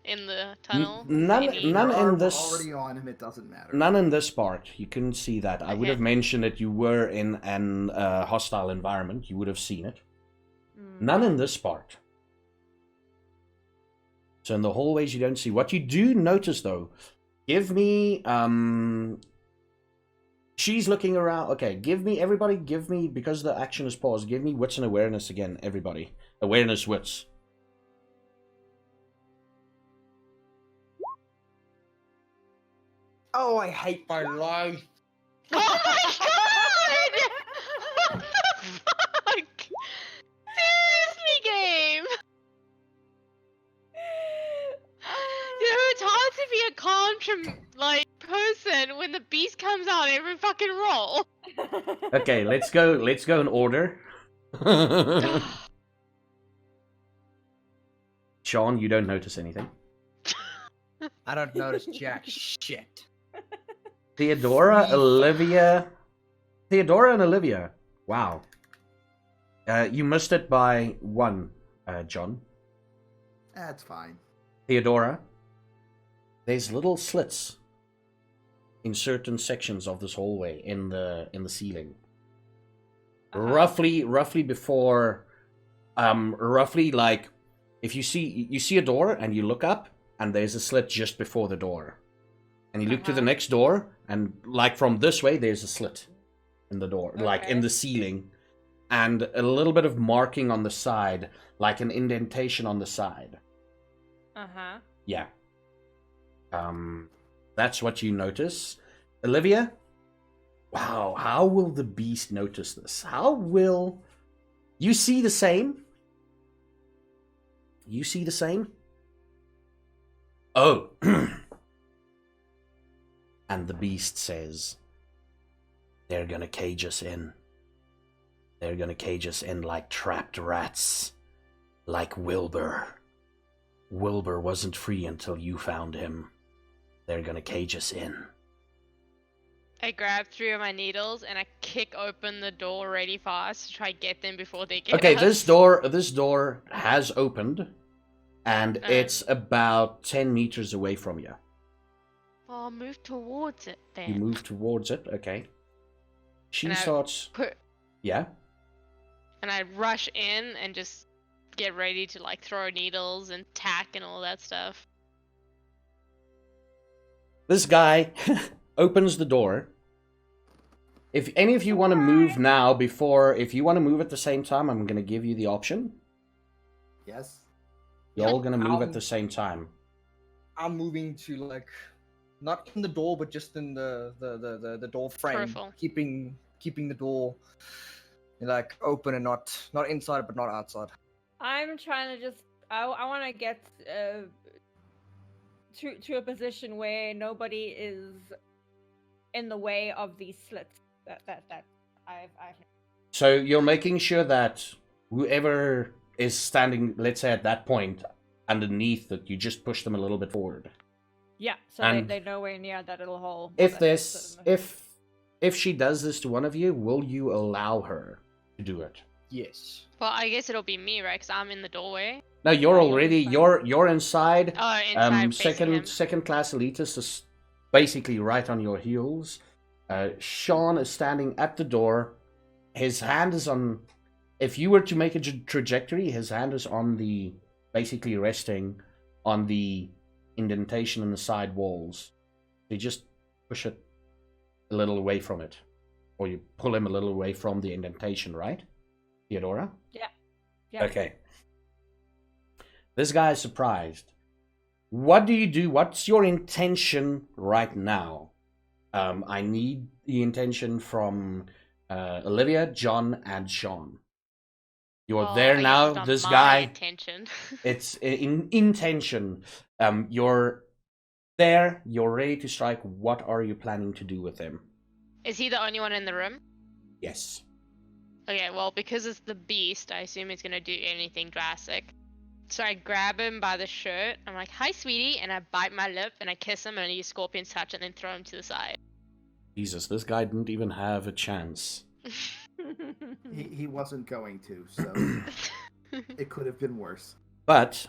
C: in the tunnel.
A: None
C: Any-
A: in
D: We're
A: this.
D: already on him. It doesn't matter.
A: None in this part. You couldn't see that. I would
C: Okay.
A: have mentioned that you were in an hostile environment. You would have seen it. None in this part. So in the hallways you don't see. What you do notice though, give me she's looking around. Okay, give me because the action is paused, give me wits and awareness again, everybody. Awareness wits.
E: Oh, I hate my life.
C: Oh my god! What the fuck? Seriously, game! even fucking roll.
A: Okay, let's go in order. Sean, you don't notice anything.
E: I don't notice jack shit.
A: Theodora,
E: Free
A: Olivia. Theodora and Olivia. Wow. You missed it by 1, John.
D: That's fine.
A: Theodora, there's little slits in certain sections of this hallway in the ceiling. Roughly before, roughly like, if you see a door and you look up and there's a slit just before the door, and you look to the next door and like from this way there's a slit in the door, like in the ceiling, and a little bit of marking on the side, like an indentation on the side. Yeah. That's what you notice. Olivia? Wow, how will the beast notice this? How will... You see the same? You see the same? Oh. And the beast says, they're gonna cage us in. They're gonna cage us in like trapped rats. Like Wilbur. Wilbur wasn't free until you found him. They're gonna cage us in.
C: I grab 3 of my needles and I kick open the door really fast to try to get them before they get
A: Okay,
C: us.
A: this door has opened, and it's about 10 meters away from you.
C: Well, I'll move towards it then.
A: You move towards it, okay. She
C: And I
A: starts... Yeah?
C: And I rush in and just get ready to like throw needles and tack and all that stuff.
A: This guy opens the door. If any of you want to move now before... If you want to move at the same time, I'm going to give you the option.
D: Yes.
A: You're all going to move at the same time.
E: I'm moving to like, not in the door, but just in the door frame,
C: Peripheral.
E: keeping the door like open and not inside but not outside.
B: I'm trying to just. I want to get to a position where nobody is in the way of these slits. That I've.
A: So you're making sure that whoever is standing, let's say at that point, underneath that, you just push them a little bit forward.
B: Yeah, so
A: And
B: they're nowhere near that little hole.
A: If if she does this to one of you, will you allow her to do it?
E: Yes.
C: Well, I guess it'll be me, right? Because I'm in the doorway.
A: No, you're
B: Yeah,
A: already you're inside.
C: Oh, inside facing him.
A: Second class elitist is basically right on your heels. Sean is standing at the door. His hand is on. If you were to make a trajectory, his hand is on the basically resting on the indentation in the side walls. You just push it a little away from it, or you pull him a little away from the indentation, right, Theodora?
B: Yeah. Yeah.
A: Okay. This guy is surprised. What do you do? What's your intention right now? I need the intention from Olivia, John, and Sean. You're
C: Well,
A: there
C: I guess
A: now.
C: it's not
A: This
C: my
A: guy.
C: intention.
A: It's in intention. You're there. You're ready to strike. What are you planning to do with him?
C: Is he the only one in the room?
A: Yes.
C: Okay, well, because it's the beast, I assume he's gonna do anything drastic. So I grab him by the shirt. I'm like, "Hi, sweetie," and I bite my lip and I kiss him and I use Scorpion's touch and then throw him to the side.
A: Jesus, this guy didn't even have a chance.
D: He wasn't going to, so it could have been worse.
A: But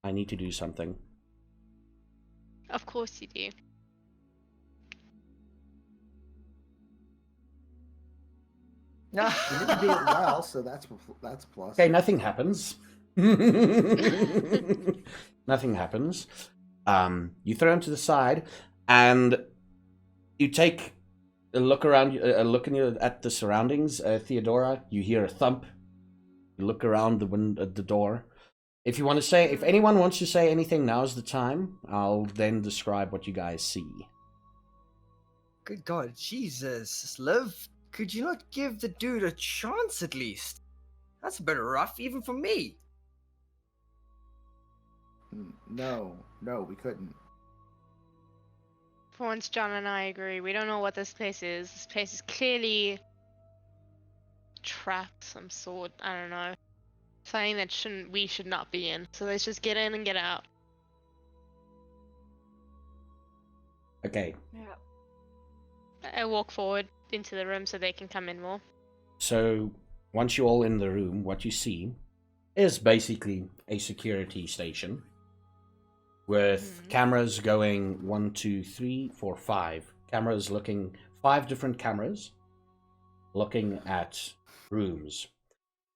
A: I need to do something.
C: Of course you do.
D: You didn't do it well, so that's a plus.
A: Okay, nothing happens. Nothing happens. You throw him to the side, and you take a look around. At the surroundings, Theodora. You hear a thump. You look around the door. If you want to say, if anyone wants to say anything, now's the time. I'll then describe what you guys see.
E: Good God, Jesus, Liv, could you not give the dude a chance at least? That's a bit rough, even for me.
D: No, we couldn't.
C: For once, John and I agree. We don't know what this place is. This place is clearly trapped some sort. I don't know. Something that we should not be in. So let's just get in and get out.
A: Okay,
B: Yeah.
C: I walk forward into the room so they can come in more.
A: so once you're all in the room, what you see is basically a security station with cameras going 1, 2, 3, 4, 5 cameras looking 5 different cameras looking at rooms.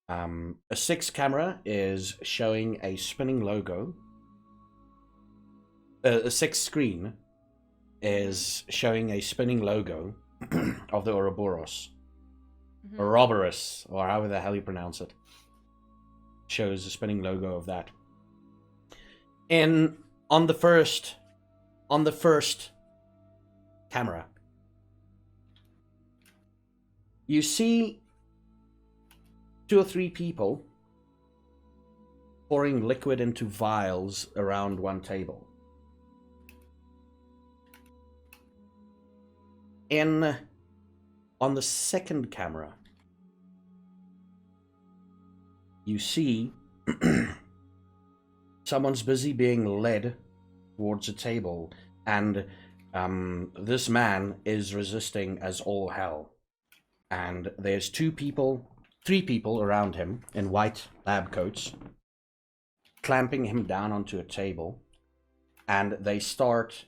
A: A 6th camera is showing a spinning logo. A 6th screen is showing a spinning logo of the Ouroboros. Ouroboros, or however the hell you pronounce it. Shows a spinning logo of that. On the first camera, you see 2 or 3 people pouring liquid into vials around one table. On the 2nd camera, you see someone's busy being led towards a table, and this man is resisting as all hell. And there's 3 people around him in white lab coats, clamping him down onto a table, and they start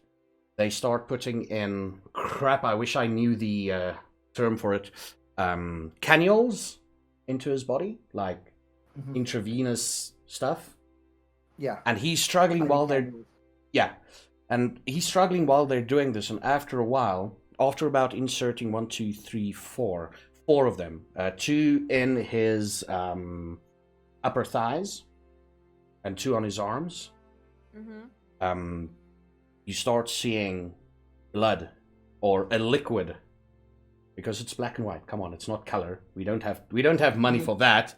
A: putting in crap. I wish I knew the term for it. Cannules into his body, like intravenous stuff.
D: Yeah.
A: And he's struggling while they're doing this. And after a while, after about inserting 1, 2, 3, 4 of them, 2 in his upper thighs and 2 on his arms, you start seeing blood, or a liquid, because it's black and white. Come on, it's not color. We don't have money for that.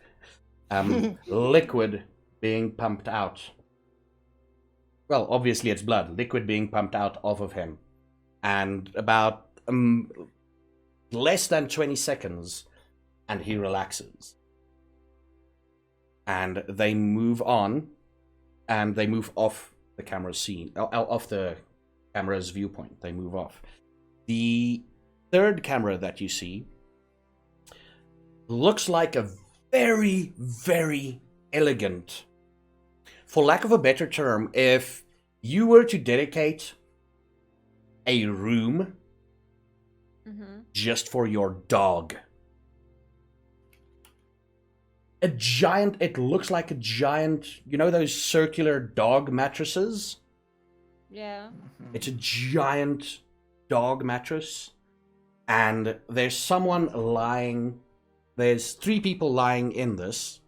A: Liquid being pumped out. Well, obviously it's blood. Liquid being pumped out off of him. And about less than 20 seconds, and he relaxes. And they move on, and they move off the camera scene, off the camera's viewpoint. They move off. The 3rd camera that you see looks like a very, very elegant, for lack of a better term, if you were to dedicate a room just for your dog. It looks like a giant, you know those circular dog mattresses?
B: Yeah.
A: It's a giant dog mattress, and there's 3 people lying in this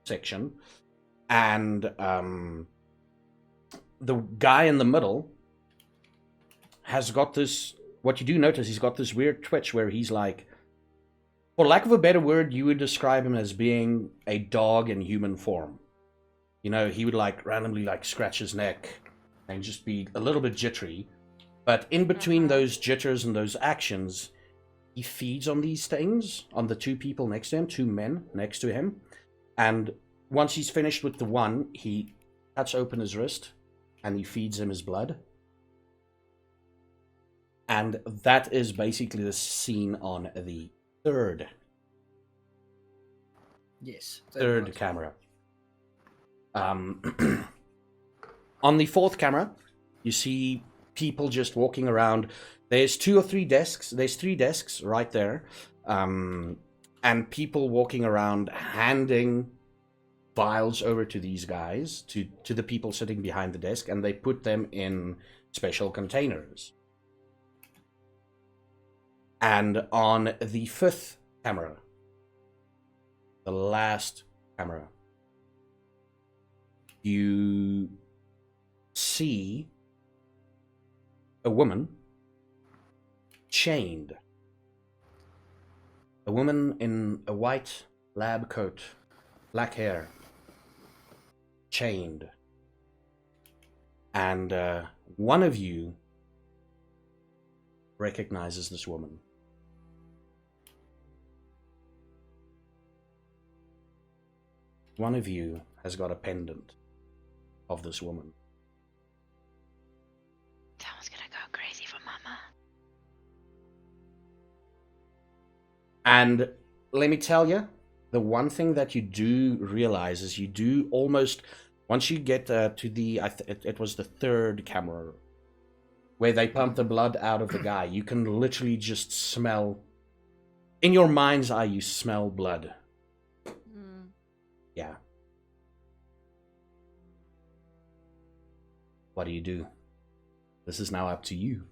A: section, and the guy in the middle has got this, what you do notice, he's got this weird twitch where he's like, for lack of a better word, you would describe him as being a dog in human form. You know, he would like randomly like scratch his neck and just be a little bit jittery. But in between those jitters and those actions, he feeds on these things, on the 2 people next to him, 2 men next to him. And once he's finished with the one, he cuts open his wrist and he feeds him his blood. And that is basically the scene on the 3rd.
E: Yes.
A: 3rd camera. On the 4th camera, you see people just walking around. There's 2 or 3 desks. There's 3 desks right there. And people walking around handing vials over to these guys, to the people sitting behind the desk, and they put them in special containers. And on the 5th camera, the last camera, you see a woman chained. A woman in a white lab coat, black hair, chained. And one of you recognizes this woman. One of you has got a pendant of this woman.
C: Someone's gonna go crazy for Mama.
A: And let me tell you, the one thing that you do realize is you do almost, once you get to the, it was the third camera, where they pump the blood out of the guy, you can literally just smell, in your mind's eye, you smell blood.
B: Mm.
A: Yeah. What do you do? This is now up to you.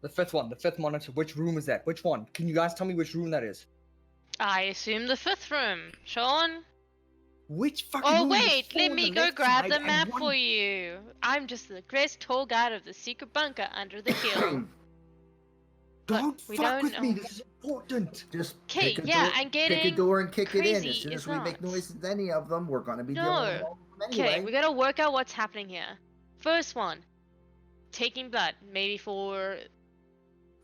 E: The fifth one, the fifth monitor. Which room is that? Which one? Can you guys tell me which room that is?
C: I assume the 5th room. Sean?
E: Which fucking
C: Oh
E: room? There's
C: wait,
E: four
C: let
E: on
C: me
E: the
C: go
E: left
C: grab
E: side
C: the
E: and
C: map
E: one-
C: for you. I'm just the great tour guide of the secret bunker under the hill. But
E: Don't
C: we
E: fuck
C: don't
E: with me.
C: know.
E: This is important.
D: Just
C: Okay,
D: pick a
C: yeah,
D: door,
C: and
D: pick a
C: getting
D: door and kick it in.
C: crazy
D: As soon as
C: is
D: we make
C: not.
D: noises with any of them, we're gonna be dealing with
C: No.
D: all of them
C: Okay,
D: anyway.
C: we gotta work out what's happening here. First one, taking blood, maybe for.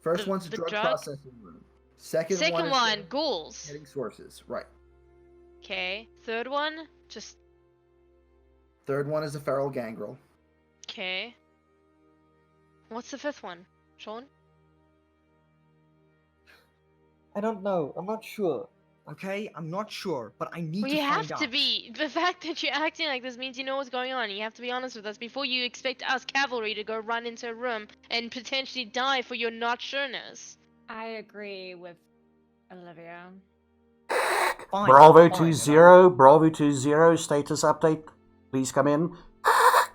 D: First
C: the-
D: one's a
C: the
D: drug
C: drug?
D: processing room. Second one is getting-
C: ghouls.
D: getting sources. Right.
C: Okay, third one, just
D: Third one is a feral gangrel.
C: okay. What's the 5th one, Sean?
F: I don't know. I'm not sure.
E: Okay, I'm not sure, but I need
C: Well,
E: to
C: you
E: find
C: have
E: out.
C: to be. The fact that you're acting like this means you know what's going on. You have to be honest with us before you expect us cavalry to go run into a room and potentially die for your not sureness.
B: I agree with Olivia.
E: Fine,
A: Bravo
E: fine,
A: 20, Bravo 20, status update. Please come in.
E: Oh,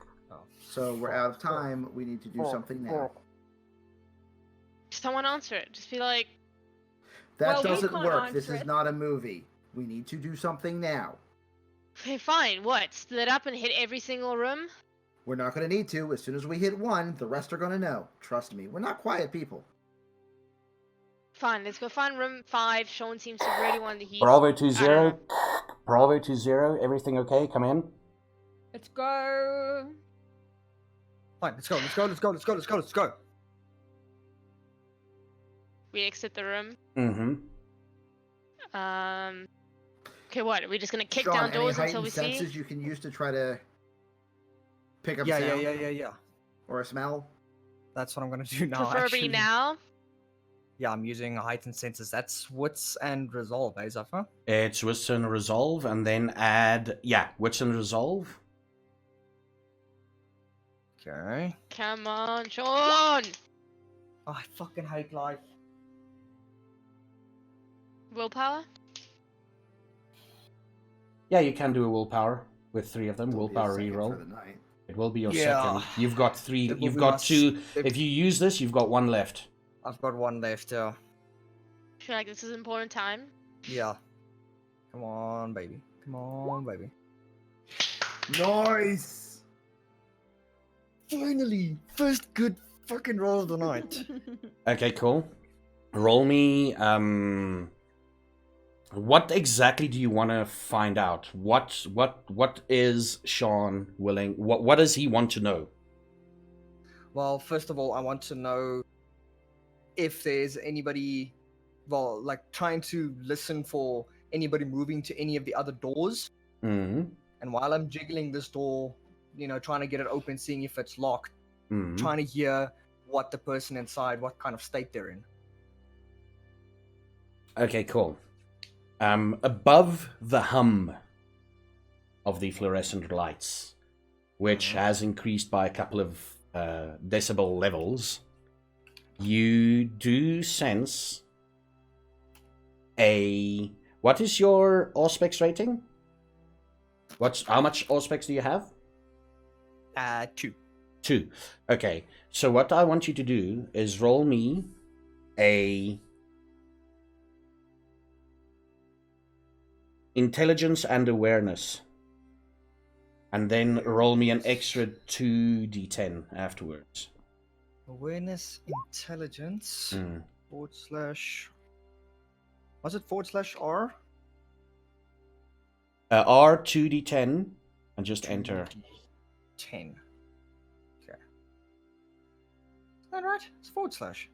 D: So we're out of time. We need to do something now.
C: Just don't want to answer it. Just be like,
D: That
B: Well, we
D: doesn't
B: can't
D: work. This
B: answer
D: is
B: it.
D: not a movie. We need to do something now.
C: okay, fine. What? Split up and hit every single room?
D: We're not going to need to. As soon as we hit one, the rest are going to know. Trust me. We're not quiet people.
C: Fine. Let's go find room 5. Sean seems to really want to.
A: Bravo
C: I don't
A: 20,
C: know.
A: Bravo 20, everything okay? Come in.
B: Let's go.
E: fine. Let's go. Let's go. Let's go. Let's go. Let's go. Let's go.
C: We exit the room.
A: Mm-hmm.
C: Okay, what? Are we just gonna kick
D: Sean,
C: down
D: any
C: doors
D: heightened
C: until we
D: senses
C: see?
D: you can use to try to pick up
E: Yeah,
D: sound
E: yeah.
D: or a smell?
E: That's what I'm gonna do now.
C: Preferably
E: actually.
C: now.
E: Yeah, I'm using heightened senses. That's wits and resolve, eh, Zafra?
A: It's Wits and Resolve, and then add, yeah, Wits and Resolve.
E: Okay.
C: Come on, Sean.
E: Oh, I fucking hate life.
C: Willpower.
A: Yeah, you can do a willpower with 3 of them.
D: It'll be a
A: Willpower
D: second
A: reroll.
D: for the night.
A: It will be your
E: Yeah.
A: second. You've got 3.
E: It will
A: You've
E: be
A: got
E: my
A: 2.
E: if-
A: If you use this, you've got 1 left.
E: I've got one left, yeah.
C: Feel like this is important time.
E: Yeah. Come on, baby. Come on, baby.
D: Nice!
E: Finally! First good fucking roll of the night.
A: Okay, cool. Roll me. What exactly do you want to find out? What is Sean willing? What does he want to know?
E: Well, first of all, I want to know if there's anybody, well, like trying to listen for anybody moving to any of the other doors.
A: Hmm.
E: And while I'm jiggling this door, you know, trying to get it open, seeing if it's locked,
A: Hmm.
E: trying to hear what the person inside, what kind of state they're in.
A: Okay, cool. Above the hum of the fluorescent lights, which has increased by a couple of decibel levels, you do sense a... What is your Auspex rating? How much Auspex do you have?
E: 2.
A: 2. Okay, so what I want you to do is roll me a intelligence and awareness, and then roll me an extra 2d10 afterwards.
E: Awareness, intelligence,
A: Hmm.
E: / Was it / R?
A: R 2d10 and just enter.
E: 10. Okay. that right? It's forward slash.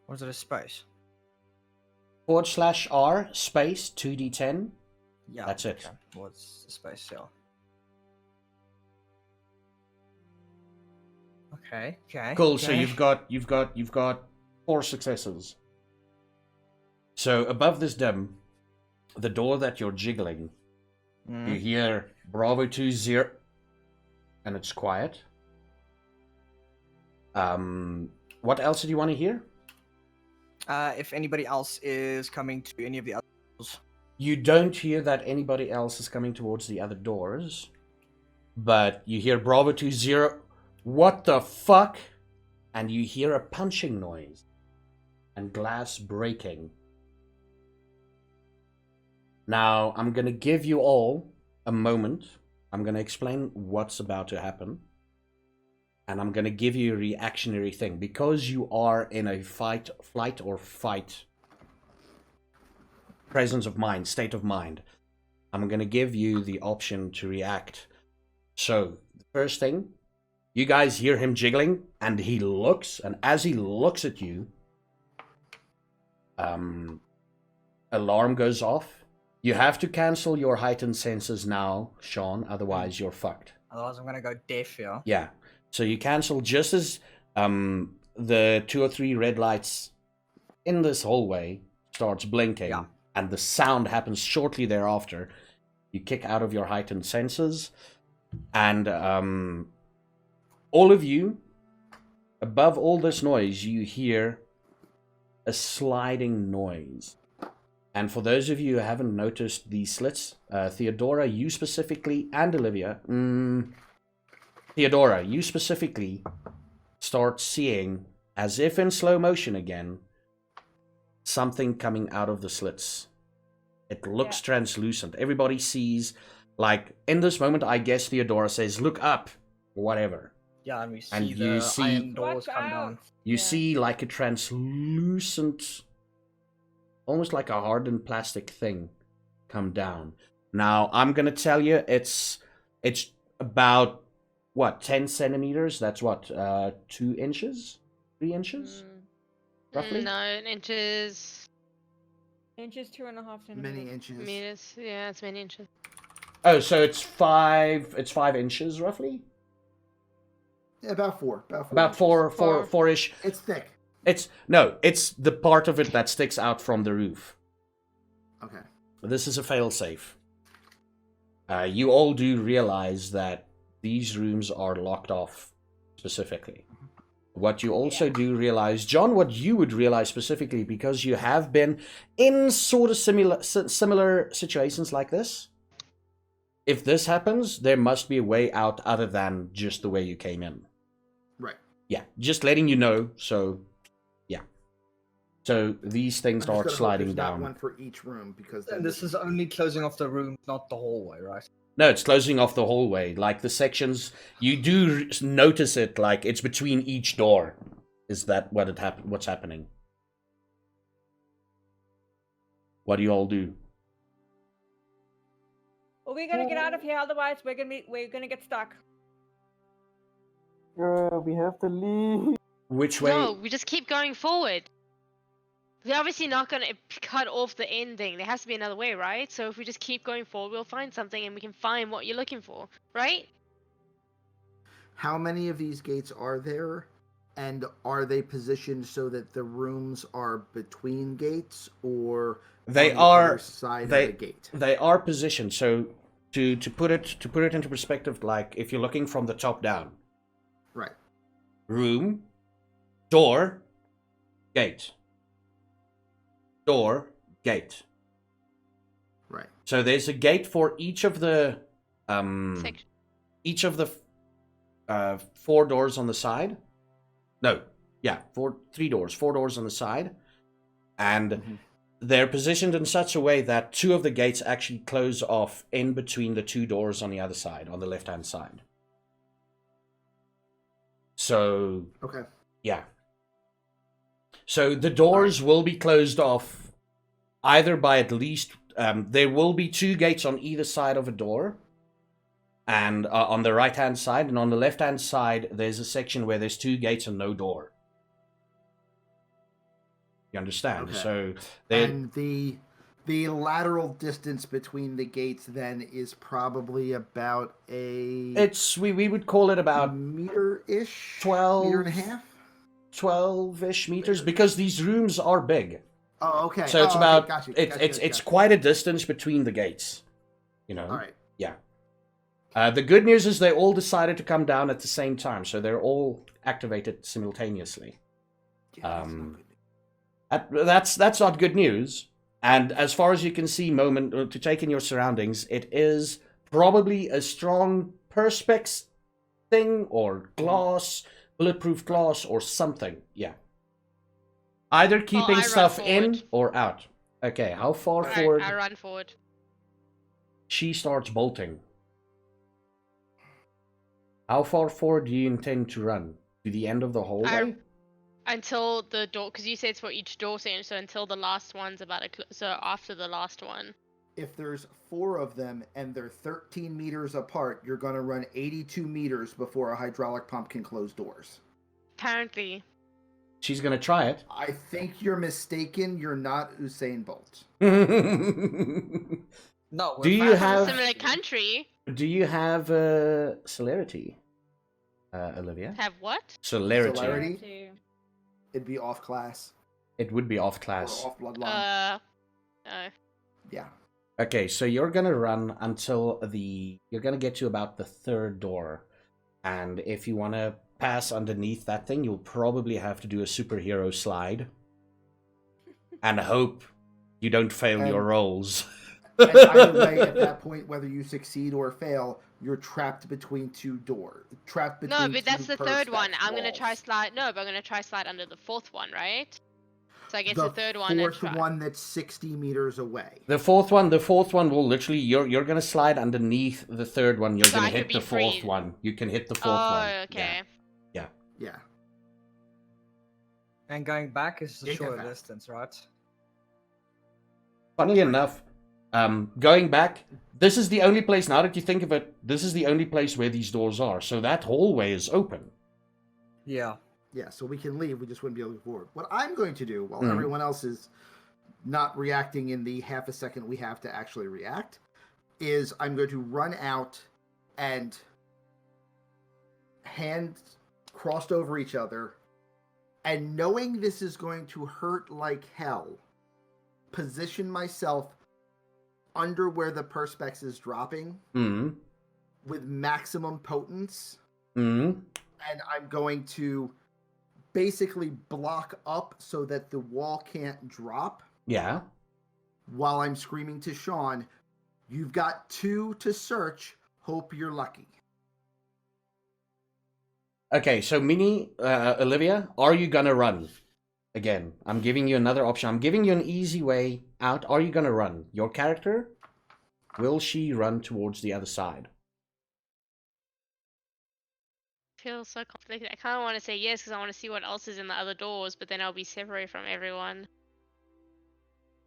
E: Or is it a space?
A: /R space 2d10.
E: Yeah.
A: That's it.
E: Okay. Well, it's a space, yeah. Okay. Okay.
A: Cool. So
E: okay.
A: you've got 4 successes. So above this dim, the door that you're jiggling, you hear Bravo 20, and it's quiet. What else did you want to hear?
E: If anybody else is coming to any of the others.
A: You don't hear that anybody else is coming towards the other doors, but you hear Bravo 20, what the fuck? And you hear a punching noise and glass breaking. Now, I'm going to give you all a moment. I'm going to explain what's about to happen. And I'm going to give you a reactionary thing. Because you are in a fight, flight, or fight presence of mind, state of mind, I'm going to give you the option to react. So, the first thing, you guys hear him jiggling, and he looks, and as he looks at you, alarm goes off. You have to cancel your heightened senses now, Sean, otherwise you're fucked.
E: Otherwise, I'm gonna go deaf here.
A: Yeah. So you cancel just as the 2 or 3 red lights in this hallway starts blinking,
E: Yeah.
A: and the sound happens shortly thereafter. You kick out of your heightened senses, and all of you, above all this noise, you hear a sliding noise. And for those of you who haven't noticed the slits, Theodora, you specifically, and Olivia, Theodora, you specifically start seeing, as if in slow motion again, something coming out of the slits. It looks translucent. Everybody sees, like, in this moment, I guess Theodora says, look up, or whatever.
E: Yeah, and we see
A: And you
E: the
A: see-
E: iron doors
B: Watch
E: come down.
B: out.
A: You
B: Yeah.
A: see like a translucent, almost like a hardened plastic thing come down. Now, I'm going to tell you, it's about, what, 10 centimeters? That's what, 2 inches? 3 inches? Roughly?
C: 9 inches.
B: Inches, 2.5 centimeters.
D: Many inches.
C: Meters. Yeah, it's many inches.
A: Oh, so it's 5 inches, roughly?
D: Yeah, about four.
A: About
D: inches.
A: four-ish.
D: It's thick.
A: It's the part of it that sticks out from the roof.
D: Okay.
A: This is a failsafe. You all do realize that these rooms are locked off specifically. What you also do realize, John, what you would realize specifically, because you have been in sort of similar situations like this, if this happens, there must be a way out other than just the way you came in.
D: Right.
A: Yeah, just letting you know, so, yeah. So these things
D: I'm just
A: start
D: gonna hope
A: sliding
D: there's not
A: down.
D: one for each room because then
E: And this is only closing off the room, not the hallway, right?
A: No, it's closing off the hallway. Like the sections, you do notice it. Like it's between each door. Is that what what's happening? What do you all do?
B: Well, we gotta get out of here, otherwise we're gonna get stuck.
F: We have to leave.
A: Which way?
C: No, we just keep going forward. We're obviously not going to cut off the ending. There has to be another way, right? So if we just keep going forward, we'll find something and we can find what you're looking for, right?
D: How many of these gates are there? And are they positioned so that the rooms are between gates or
A: They
D: on the
A: are.
D: other side
A: They
D: of the gate?
A: they are positioned. So to put it into perspective, like if you're looking from the top down,
D: Right.
A: room, door, gate. Door, gate.
D: Right.
A: So there's a gate for each of the
C: Section.
A: each of the 4 doors on the side. No, yeah, 4 doors on the side, and
D: Mhm.
A: they're positioned in such a way that 2 of the gates actually close off in between the 2 doors on the other side, on the left-hand side. So
D: Okay.
A: yeah. So the doors will be closed off either by at least there will be 2 gates on either side of a door, And on the right-hand side, and on the left-hand side, there's a section where there's 2 gates and no door. You understand?
D: Okay.
A: So
D: And the lateral distance between the gates then is probably about a
A: we would call it about
D: meter-ish,
A: 12
D: meter and a half.
A: 12-ish meters, because these rooms are big.
D: Oh, okay.
A: So it's
D: okay.
A: about
D: Gotcha.
A: it's quite a distance between the gates. You know.
D: All right.
A: Yeah. The good news is they all decided to come down at the same time, so they're all activated simultaneously.
D: Yeah, that's not good.
A: That's not good news. And as far as you can see, to take in your surroundings, it is probably a strong perspex thing, or glass, bulletproof glass, or something. Yeah. Either keeping
C: I
A: stuff
C: run
A: in
C: forward.
A: or out. Okay, how far forward?
C: I run forward.
A: She starts bolting. How far forward do you intend to run? To the end of the hallway?
C: Until the door, because you said it's for each door seam, so until the last one's about so after the last one.
D: If there's 4 of them and they're 13 meters apart, you're going to run 82 meters before a hydraulic pump can close doors.
C: Apparently.
A: She's gonna try it.
D: I think you're mistaken. You're not Usain Bolt.
E: No.
A: Do you
E: we're
C: From a
A: have-
C: similar country?
A: Do you have celerity, Olivia?
C: Have what?
A: Celerity.
D: Celerity?
B: To-
D: It'd be off class
A: It would be off
D: or
A: class.
D: off bloodline. Yeah.
A: Okay, so you're gonna run until you're gonna get to about the 3rd door, and if you want to pass underneath that thing, you'll probably have to do a superhero slide, and hope you don't fail your
D: And-
A: rolls.
D: And either way, at that point, whether you succeed or fail, you're trapped between 2 doors. Trapped between
C: No, but that's
D: 2
C: the 3rd one.
D: perspex
C: I'm gonna try
D: walls.
C: slide. No, but I'm gonna try slide under the 4th one, right? So I guess
D: The
C: the 3rd one. and
D: 4th
C: try-
D: one that's 60 meters away.
A: The fourth one will literally you're gonna slide underneath the 3rd one. You're
C: So
A: gonna
C: I could
A: hit
C: be
A: the 4th
C: free.
A: one. You can hit the 4th
C: Oh,
A: one.
C: okay.
D: Yeah.
E: And going back is a
D: Yeah,
E: shorter
D: go back.
E: distance, right?
A: Funnily enough, going back, this is the only place. Now that you think of it, this is the only place where these doors are. So that hallway is open.
E: Yeah.
D: Yeah, so we can leave. We just wouldn't be able to go forward. What I'm going to do, while
A: Mhm.
D: everyone else is not reacting in the half a second we have to actually react, is I'm going to run out and hands crossed over each other, and knowing this is going to hurt like hell, position myself under where the perspex is dropping
A: Mm.
D: with maximum potence.
A: Mm.
D: And I'm going to basically block up so that the wall can't drop
A: Yeah.
D: while I'm screaming to Sean, "You've got 2 to search. Hope you're lucky."
A: Okay, so Minnie, Olivia, are you gonna run? Again, I'm giving you another option. I'm giving you an easy way out. Are you gonna run? Your character, will she run towards the other side?
C: Feels so conflicted. I kind of want to say yes because I want to see what else is in the other doors, but then I'll be separate from everyone.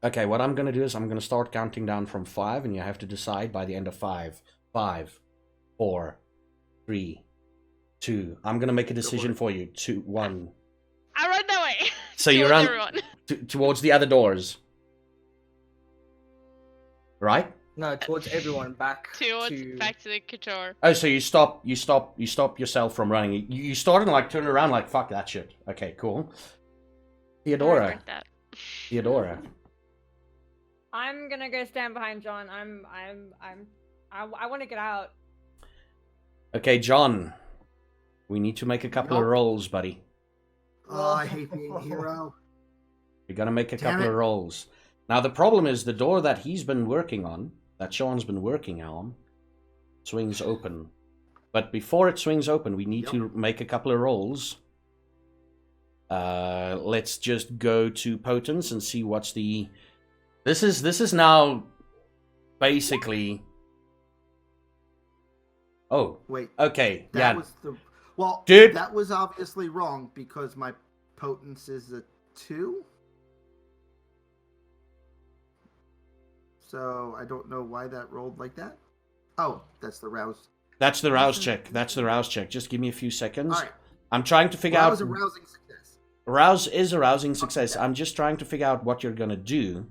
A: Okay, what I'm gonna do is I'm gonna start counting down from 5, and you have to decide by the end of 5. 5, 4, 3, 2. I'm gonna make a decision for you. 2, 1.
C: I run that way.
A: So you
C: towards
A: run
C: everyone.
A: towards the other doors, right?
E: No, towards everyone back to
C: back to the couture.
A: Oh, so you stop yourself from running. You start and like turn around like fuck that shit. Okay, cool.
C: I
A: Theodora,
C: regret that.
A: Theodora.
B: I'm gonna go stand behind John. I want to get out.
A: Okay, John. We need to make a couple of
D: Yup.
A: rolls, buddy.
D: Oh, I hate being a hero.
A: You're gonna make a
D: Damn
A: couple
D: it.
A: of rolls. Now the problem is the door that he's been working on, that Sean's been working on, swings open. But before it swings open, we need to make a couple of rolls. Let's just go to potence and see what's the. This is now basically. Oh,
D: Wait,
A: okay,
D: that
A: yeah.
D: was the well.
A: Dude.
D: That was obviously wrong because my potence is a 2. So I don't know why that rolled like that. Oh, that's the rouse.
A: That's the rouse check. That's the rouse check. Just give me a few seconds.
D: All right.
A: I'm trying to figure
D: Well, that
A: out.
D: was a rousing success.
A: Rouse is a rousing success.
D: Okay.
A: I'm just trying to figure out what you're gonna do.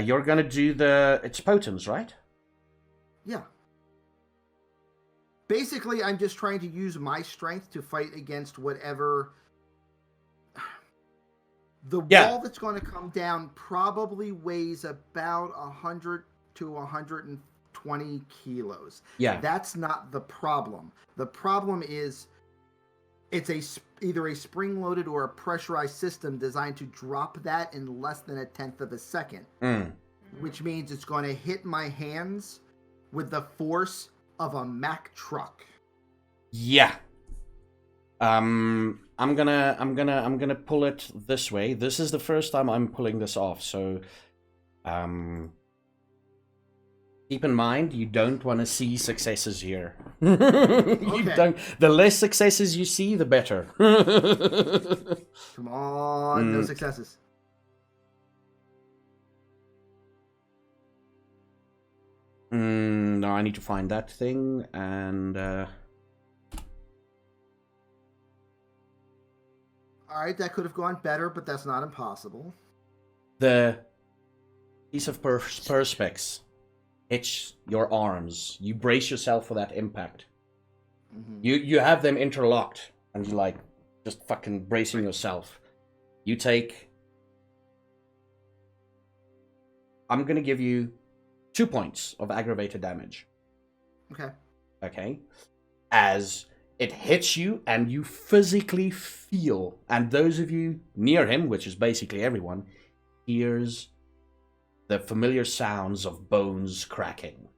A: You're gonna do the. It's potence, right?
D: Yeah. Basically, I'm just trying to use my strength to fight against whatever. The
A: Yeah.
D: wall that's going to come down probably weighs about 100 to 120 kilos.
A: Yeah.
D: That's not the problem. The problem is it's either a spring-loaded or a pressurized system designed to drop that in less than a tenth of a second, which means it's going to hit my hands with the force of a Mack truck.
A: Yeah. I'm gonna pull it this way. This is the first time I'm pulling this off, so keep in mind you don't want to see successes here. You don't. The less successes you see, the better.
D: Come on, no successes.
A: No, I need to find that thing, and
D: Alright, that could have gone better, but that's not impossible.
A: the piece of perspex hits your arms. You brace yourself for that impact. You have them interlocked, and you're like just fucking bracing yourself. You take. I'm gonna give you 2 points of aggravated damage.
D: Okay.
A: Okay, as it hits you and you physically feel, and those of you near him, which is basically everyone, hears the familiar sounds of bones cracking.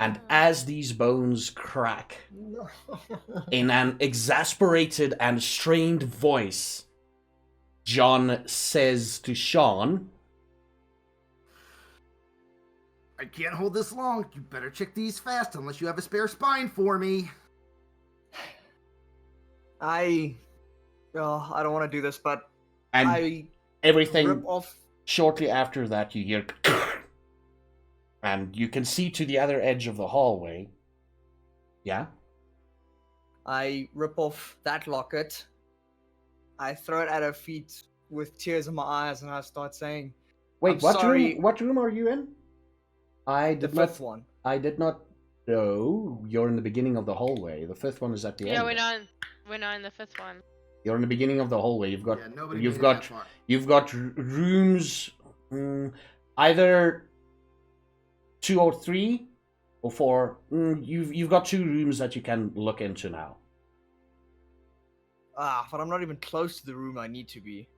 A: And as these bones crack, in an exasperated and strained voice, John says to Sean,
D: I can't hold this long. You better check these fast unless you have a spare spine for me.
E: I don't want to do this, but
A: and
E: I
A: everything
E: rip off.
A: shortly after that you hear, and you can see to the other edge of the hallway. Yeah?
E: I rip off that locket. I throw it at her feet with tears in my eyes, and I start saying,
A: Wait,
E: I'm
A: what
E: sorry.
A: room? What room are you in?
E: The fifth one.
A: I did not know. You're in the beginning of the hallway. The fifth one is at the end.
C: Yeah, we're not in the fifth one.
A: You're in the beginning of the hallway. You've got
D: Yeah, nobody
A: you've
D: made it
A: got
D: that far.
A: you've got rooms, either 2 or 3 or 4. You've got 2 rooms that you can look into now.
E: But I'm not even close to the room I need to be.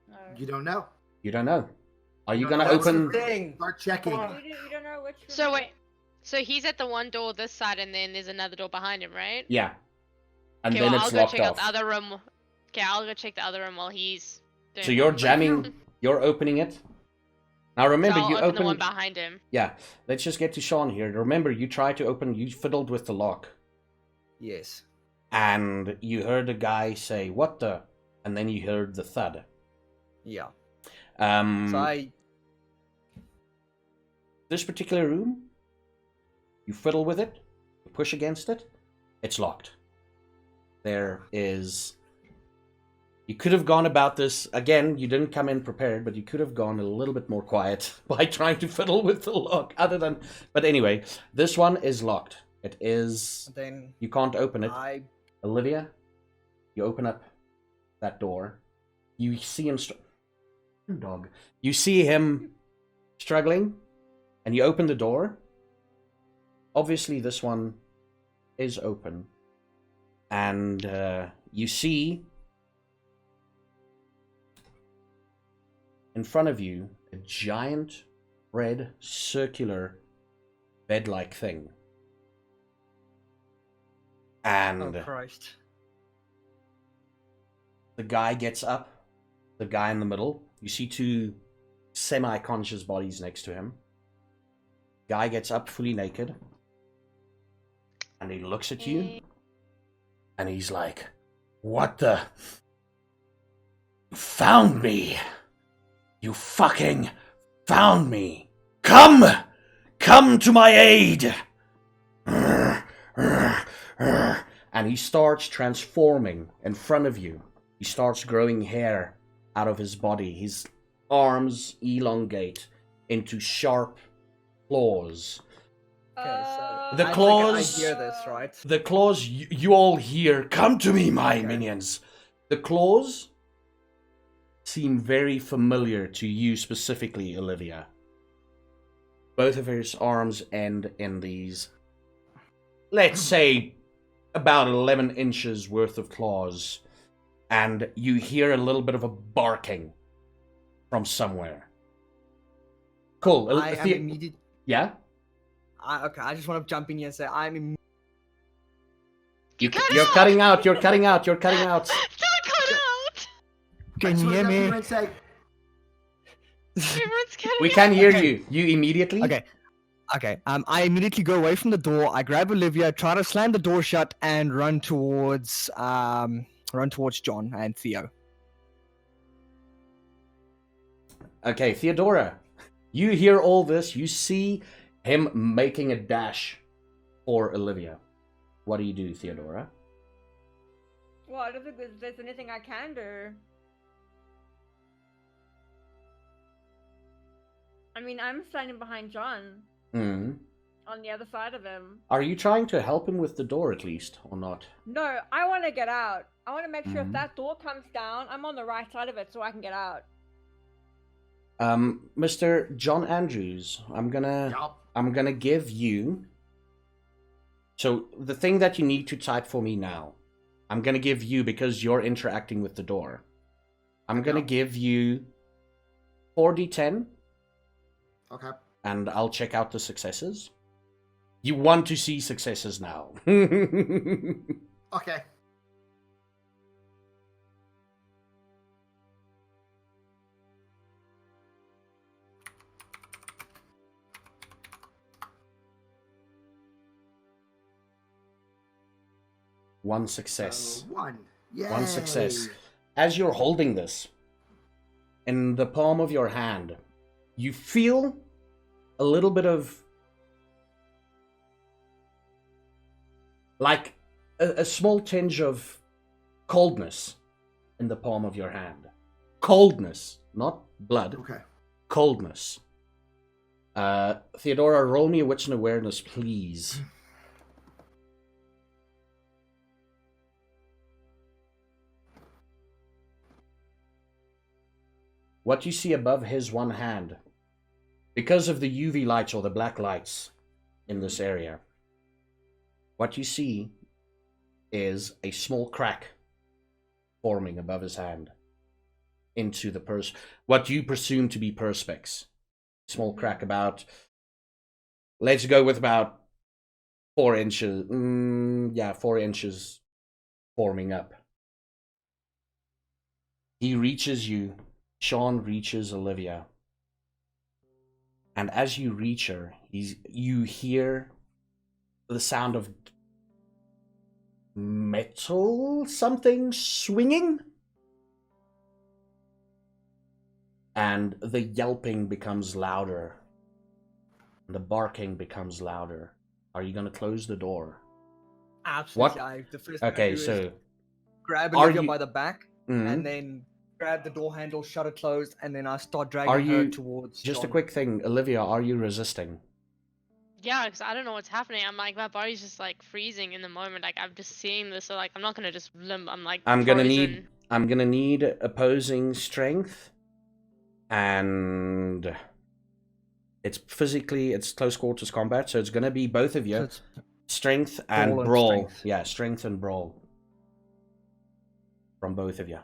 B: No.
D: You don't know.
A: You don't know. Are you
D: No,
A: gonna
E: that's the
A: open?
E: thing.
D: Start checking.
B: You don't know which.
C: So
B: room-
C: wait, so he's at the one door this side, and then there's another door behind him, right?
A: Yeah. And
C: Okay,
A: then
C: well,
A: it's
C: I'll go
A: locked
C: check out
A: off.
C: the other room. Okay, I'll go check the other room while he's doing
A: So you're
C: that.
A: jamming. You're opening it. Now remember,
C: So I'll
A: you
C: open the
A: open.
C: one behind him.
A: Yeah. Let's just get to Sean here. Remember, you tried to open. You fiddled with the lock,
E: Yes.
A: and you heard a guy say, "What the?" And then you heard the thud.
E: Yeah.
A: Um.
E: So
A: This particular room, you fiddle with it, you push against it, it's locked. There is. You could have gone about this again. You didn't come in prepared, but you could have gone a little bit more quiet by trying to fiddle with the lock. But anyway, this one is locked. It is.
E: then
A: You can't open it.
E: I
A: Olivia, you open up that door. You see him. Dog. You see him struggling, and you open the door. Obviously, this one is open, and you see in front of you a giant red circular bed-like thing. And
E: oh Christ.
A: the guy gets up, the guy in the middle. You see 2 semi-conscious bodies next to him. Guy gets up fully naked, and he looks at you, and he's like, "What the? You found me! You fucking found me! Come! Come to my aid! and he starts transforming in front of you. He starts growing hair out of his body. His arms elongate into sharp claws.
E: Okay, so
A: The
E: I think
A: claws-
E: I hear this, right?
A: The claws you all hear, come to me, my
E: Okay.
A: minions. The claws seem very familiar to you specifically, Olivia. Both of his arms end in these, let's say, about 11 inches worth of claws. And you hear a little bit of a barking from somewhere. Cool.
E: I am immediate.
A: Yeah?
E: Okay, I just want to jump in here and say
A: You're
C: cut
A: cutting out. You're cutting out. You're cutting out.
C: Don't cut out!
D: I
E: Can
D: just
E: you hear
D: wanna
E: me?
D: jump in and say,
C: Everyone's cutting
A: We
C: out.
A: can hear
E: Okay.
A: you. You immediately?
E: Okay. Okay. I immediately go away from the door. I grab Olivia, try to slam the door shut, and run towards John and Theo.
A: Okay, Theodora. You hear all this. You see him making a dash for Olivia. What do you do, Theodora?
B: Well, I don't think there's anything I can do. I mean, I'm standing behind John
A: Hmm.
B: on the other side of him.
A: Are you trying to help him with the door at least, or not?
B: No, I want to get out. I want to make sure
A: Mhm.
B: if that door comes down, I'm on the right side of it so I can get out.
A: Mr. John Andrews, I'm gonna give you. So the thing that you need to type for me now, I'm gonna give you because you're interacting with the door. I'm gonna give you 4d10,
D: okay.
A: and I'll check out the successes. You want to see successes now.
D: Okay.
A: One success.
D: One. Yay.
A: One success. As you're holding this in the palm of your hand, you feel a little bit of like a small tinge of coldness in the palm of your hand. Coldness, not blood.
D: Okay.
A: Coldness. Theodora, roll me a wits and awareness, please. What you see above his one hand, because of the UV lights or the black lights in this area, what you see is a small crack forming above his hand into the what you presume to be perspex. Small crack about, let's go with about 4 inches. 4 inches forming up. He reaches you. Sean reaches Olivia. And as you reach her, you hear the sound of metal something swinging. And the yelping becomes louder. And the barking becomes louder. Are you going to close the door?
E: Absolutely.
A: What?
E: The first thing I
A: Okay,
E: do is
A: so
E: grab
A: are
E: Olivia
A: you-
E: by the back
A: mhm.
E: and then grab the door handle, shut it closed, and then I start dragging
A: Are
E: her
A: you-
E: towards
A: just a
E: John.
A: quick thing, Olivia, are you resisting?
C: Yeah, because I don't know what's happening. I'm like, my body's just like freezing in the moment. Like, I'm just seeing this, so like, I'm not gonna just limp. I'm like,
A: I'm gonna
C: frozen.
A: need opposing strength, and it's close quarters combat, so it's gonna be both of you.
E: So it's
A: Strength and
E: and
A: brawl.
E: strength.
A: Yeah, strength and brawl. From both of you.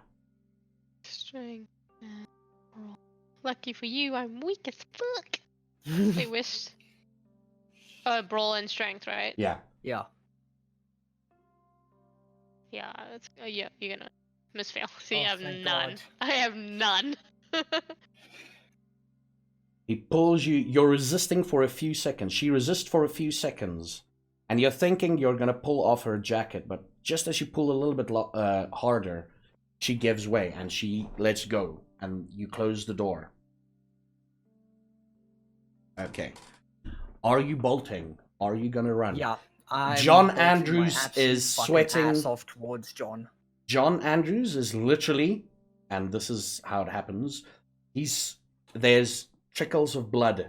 C: Strength and roll. Lucky for you, I'm weak as fuck. I wished. Brawl and strength, right?
A: Yeah.
E: Yeah.
C: Yeah, that's yeah. You're gonna misfail. See,
E: Oh,
C: I have
E: thank
C: none.
E: God.
C: I have none.
A: He pulls you. You're resisting for a few seconds. She resists for a few seconds. And you're thinking you're going to pull off her jacket. But just as you pull a little bit harder, she gives way and she lets go. And you close the door. Okay. Are you bolting? Are you going to run?
E: Yeah. I'm
A: John
E: bolting my
A: Andrews
E: absolute
A: is
E: fucking
A: sweating.
E: ass off towards John.
A: John Andrews is literally, and this is how it happens, there's trickles of blood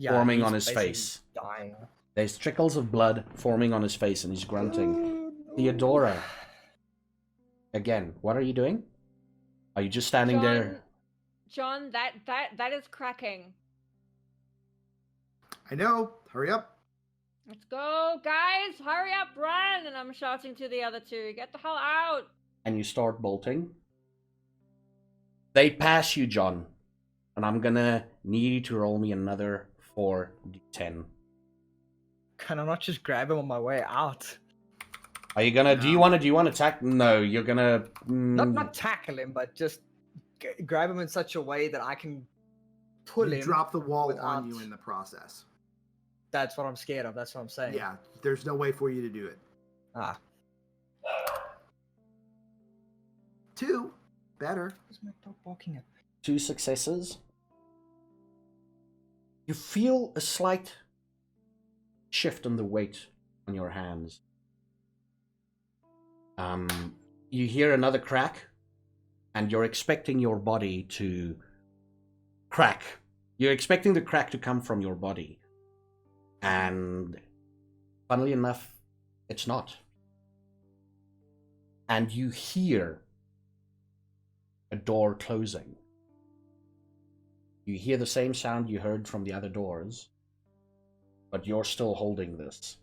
A: forming
E: he's
A: on his
E: basically
A: face.
E: dying.
A: There's trickles of blood forming on his face, and he's grunting. Theodora, again, what are you doing? Are you just standing there?
B: John, that is cracking.
D: I know. Hurry up.
B: Let's go, guys! Hurry up, run! And I'm shouting to the other two, get the hell out!
A: And you start bolting. They pass you, John, and I'm gonna need you to roll me another 4d10.
E: Can I not just grab him on my way out?
A: Are you gonna?
D: No.
A: Do you want to attack? No, you're gonna.
E: Not tackle him, but just grab him in such a way that I can pull
D: You
E: him.
D: drop the wall on
E: without-
D: you in the process.
E: That's what I'm scared of. That's what I'm saying.
D: Yeah, there's no way for you to do it.
E: Ah.
D: 2, better.
E: Where's my dog barking at?
A: 2 successes. You feel a slight shift in the weight on your hands. You hear another crack, and you're expecting your body to crack. You're expecting the crack to come from your body. And funnily enough, it's not. And you hear a door closing. You hear the same sound you heard from the other doors, but you're still holding this.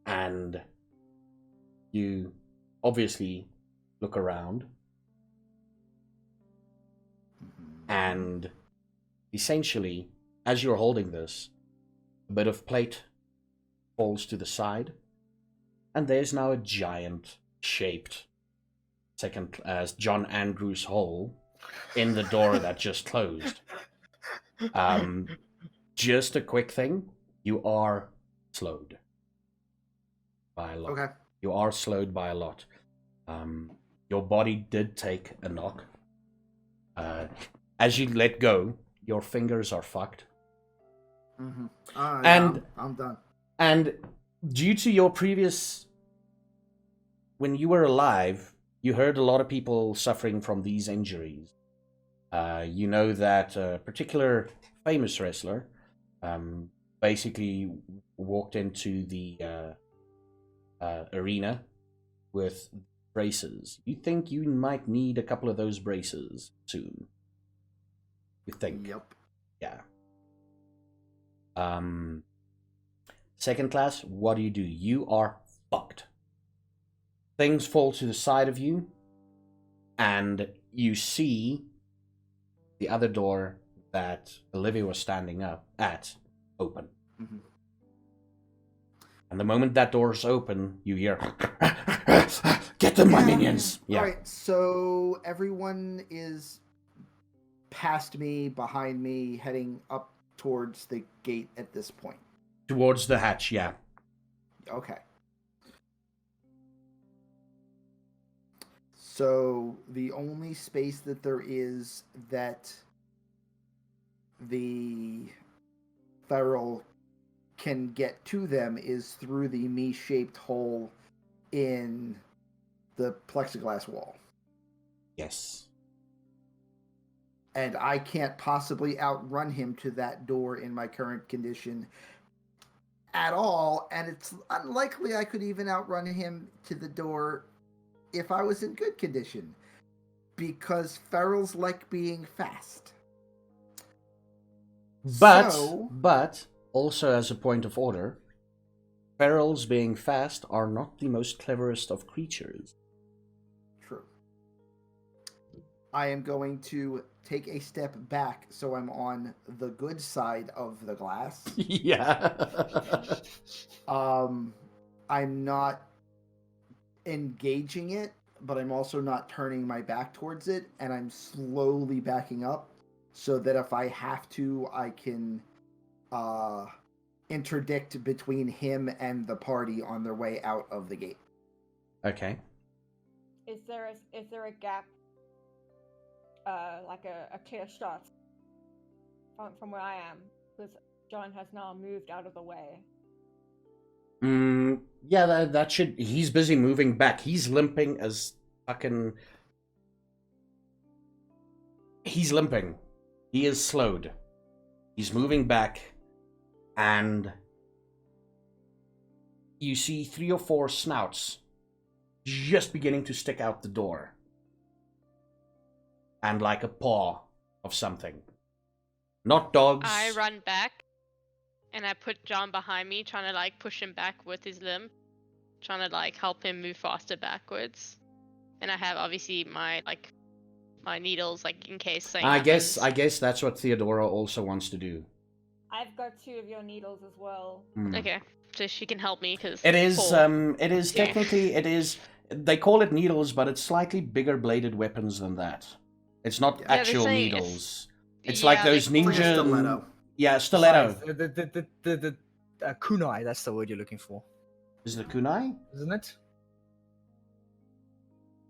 A: And you obviously look around, and essentially, as you're holding this, a bit of plate falls to the side, and there's now a giant shaped John Andrews hole in the door that just closed. Just a quick thing, you are slowed by a lot.
D: Okay.
A: You are slowed by a lot. Your body did take a knock. As you let go, your fingers are fucked.
D: Mm-hmm.
A: And-
D: I'm done.
A: And due to your previous... When you were alive, you heard a lot of people suffering from these injuries. You know that a particular famous wrestler basically walked into the arena with braces. You think you might need a couple of those braces soon? You think?
D: Yep.
A: Yeah. Second class, what do? You are fucked. Things fall to the side of you, and you see the other door that Olivia was standing up at open.
D: Mm-hmm.
A: And the moment that door is open, you hear, "Get them, my minions!" Yeah.
D: All right. So everyone is past me, behind me, heading up towards the gate at this point.
A: Towards the hatch, yeah.
D: Okay. So the only space that there is that the feral can get to them is through the me-shaped hole in the plexiglass wall.
A: Yes.
D: And I can't possibly outrun him to that door in my current condition at all, and it's unlikely I could even outrun him to the door if I was in good condition, because ferals like being fast.
A: But also as a point of order, ferals being fast are not the most cleverest of creatures.
D: True. I am going to take a step back so I'm on the good side of the glass.
A: Yeah.
D: I'm not engaging it, but I'm also not turning my back towards it, and I'm slowly backing up so that if I have to, I can interdict between him and the party on their way out of the gate.
A: Okay.
B: Is there a gap, like a clear shot from where I am? Because John has now moved out of the way.
A: Yeah, that should. He's busy moving back. He's limping as fucking. He's limping. He is slowed. He's moving back, and you see 3 or 4 snouts just beginning to stick out the door, and like a paw of something. Not dogs.
C: I run back, and I put John behind me, trying to like push him back with his limb, trying to like help him move faster backwards. And I have obviously my needles, like in case something
A: I
C: happens.
A: guess that's what Theodora also wants to do.
B: I've got 2 of your needles as well.
C: Okay, so she can help me because
A: It is
C: Yeah.
A: technically they call it needles, but it's slightly bigger bladed weapons than that. It's not
D: Yeah,
C: they're
A: actual
C: saying
A: needles. It's like
C: Yeah,
A: those
C: they call
D: It's like a
A: ninja.
D: stiletto.
A: Yeah, stiletto.
E: The kunai, that's the word you're looking for,
A: Is it a kunai?
E: isn't it?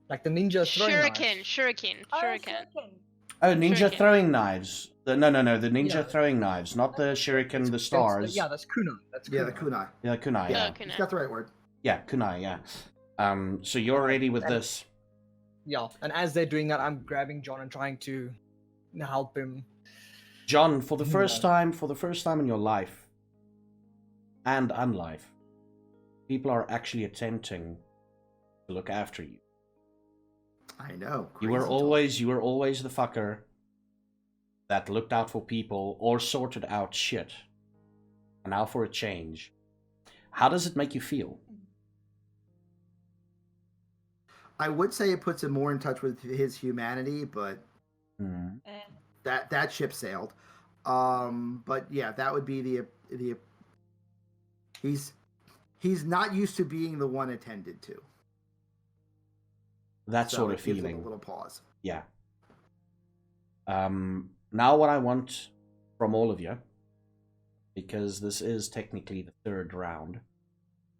E: Like the ninja throwing knife.
C: Shuriken.
B: Oh, shuriken.
A: Oh, ninja
C: Shuriken.
A: throwing knives. No, the ninja
E: Yeah.
A: throwing knives, not the shuriken, the stars.
E: Yeah, that's kunai. That's
D: Yeah,
E: kunai.
D: the kunai.
A: Yeah, kunai.
D: Yeah,
A: Yeah,
C: kunai.
D: he's got the right word.
A: yeah, kunai. Yeah. So you're ready with
E: And-
A: this.
E: Yeah, and as they're doing that, I'm grabbing John and trying to help him.
A: John, for the first
E: Yeah.
A: time in your life and unlife, people are actually attempting to look after you.
D: I know.
A: You were
D: crazy
A: always the fucker that looked out for people or sorted out shit. And now for a change. How does it make you feel?
D: I would say it puts him more in touch with his humanity, but
B: Eh.
D: that ship sailed. But yeah, that would be the he's not used to being the one attended to.
A: That
D: So
A: sort
D: it
A: of
D: gives him
A: feeling.
D: a little pause.
A: Yeah. Now what I want from all of you, because this is technically the 3rd round,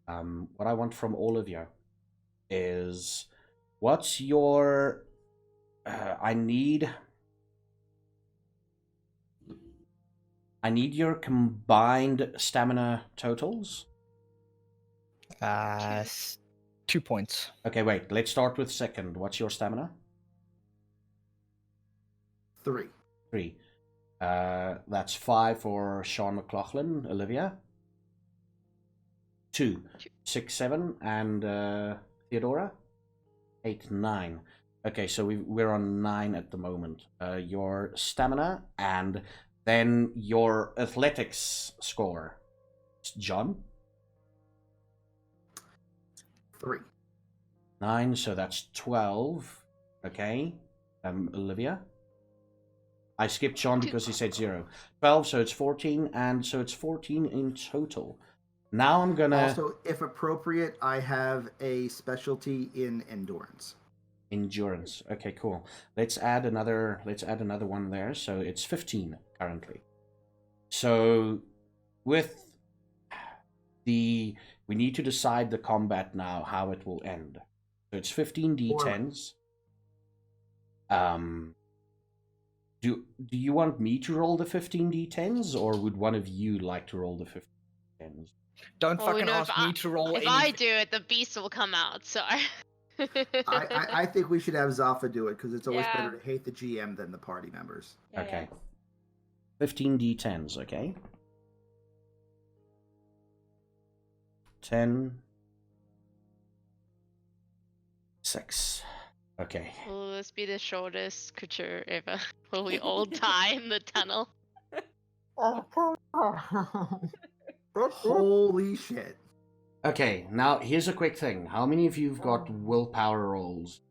A: what I want from all of you is, what's your... I need your combined stamina totals.
E: 2 points.
A: Okay, wait, let's start with second. What's your stamina?
D: 3.
A: 3. That's 5 for Sean McLaughlin. Olivia? 2. 6, 7. And Theodora? 8, 9. Okay, so we're on 9 at the moment. Your stamina and then your athletics score. John?
D: 3.
A: 9, so that's 12. Okay. Olivia? I skipped John because he said 0. 12, so it's 14, and so it's 14 in total. Now I'm gonna...
D: Also, if appropriate, I have a specialty in endurance.
A: Endurance. Okay, cool. Let's add another one there. So it's 15 currently. So with we need to decide the combat now, how it will end. So it's 15 d10s. Do you want me to roll the 15 d10s, or would one of you like to roll the 15 d10s?
E: Don't
C: Well, we
E: fucking
C: know
E: ask me to roll
C: If
E: anything.
C: I do it, the beast will come out. So.
D: I think we should have Zafa do it because it's always
B: Yeah.
D: better to hate the GM than the party members.
B: Yeah,
A: Okay.
B: yeah.
A: 15 d10s, okay? 10. 6. Okay.
C: Will this be the shortest creature ever? Will we all die in the tunnel?
F: Oh, come on. That's it.
D: Holy shit.
A: Okay, now here's a quick thing. How many of you've got willpower rolls?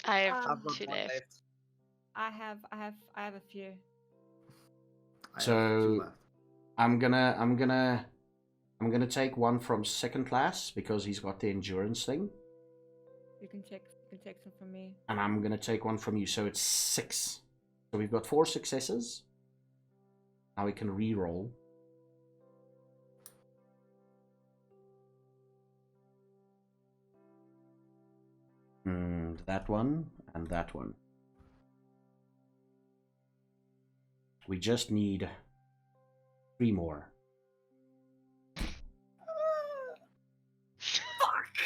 C: I have
B: I've
E: got
C: 2
E: one
C: left.
E: left.
B: I have a few.
D: I have
A: So-
D: 2 left.
A: I'm gonna take one from second class because he's got the endurance thing.
B: You can take some from me.
A: And I'm gonna take one from you, so it's 6. So we've got 4 successes. Now we can re-roll. That one and that one. We just need 3 more.
E: Fuck!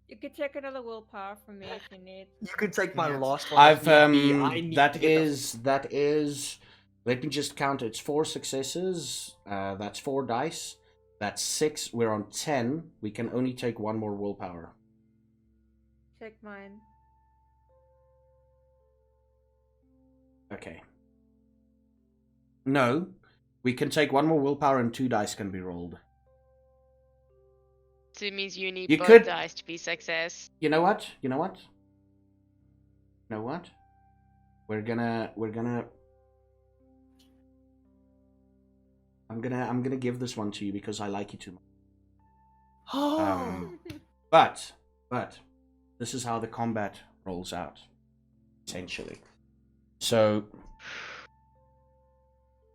B: You could take another willpower from me if you need.
E: You can take my
D: Yes.
E: last one. if
A: I've
E: need be. I need to
A: that
E: get
A: is. Let me just count. It's 4 successes. That's 4 dice. That's 6. We're on 10. We can only take 1 more willpower.
B: Take mine.
A: Okay. No, we can take 1 more willpower and 2 dice can be rolled.
C: So it means you need
A: You
C: both
A: could-
C: dice to be success.
A: You know what? You know what? You know what? We're gonna. I'm gonna give this one to you because I like you too much. But this is how the combat rolls out, essentially. So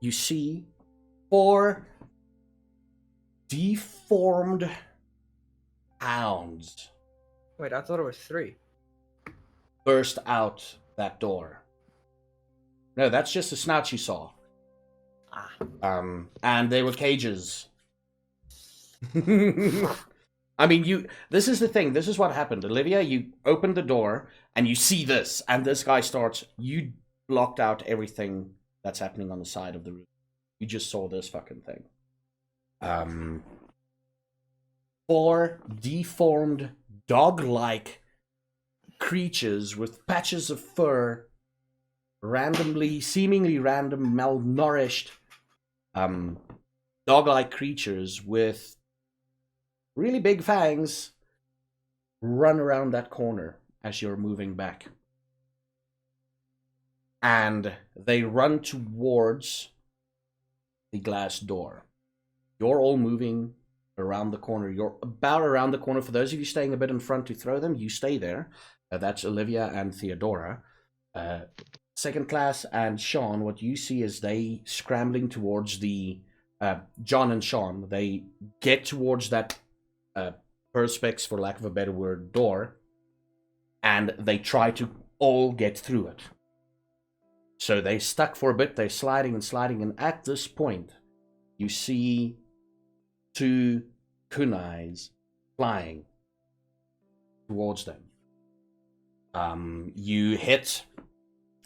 A: you see 4 deformed hounds
E: Wait, I thought it was 3.
A: burst out that door. No, that's just the snout you saw. And they were cages. I mean, this is the thing. This is what happened. Olivia, you opened the door and you see this, and this guy starts. You blocked out everything that's happening on the side of the room. You just saw this fucking thing. 4 deformed, dog-like creatures with patches of fur, seemingly random, malnourished, dog-like creatures with really big fangs run around that corner as you're moving back. And they run towards the glass door. You're all moving around the corner. You're about around the corner. For those of you staying a bit in front to throw them, you stay there. That's Olivia and Theodora. Second class and Sean, what you see is they scrambling towards the... John and Sean, they get towards that perspex, for lack of a better word, door, and they try to all get through it. So they stuck for a bit, they're sliding, and at this point, you see 2 kunais flying towards them.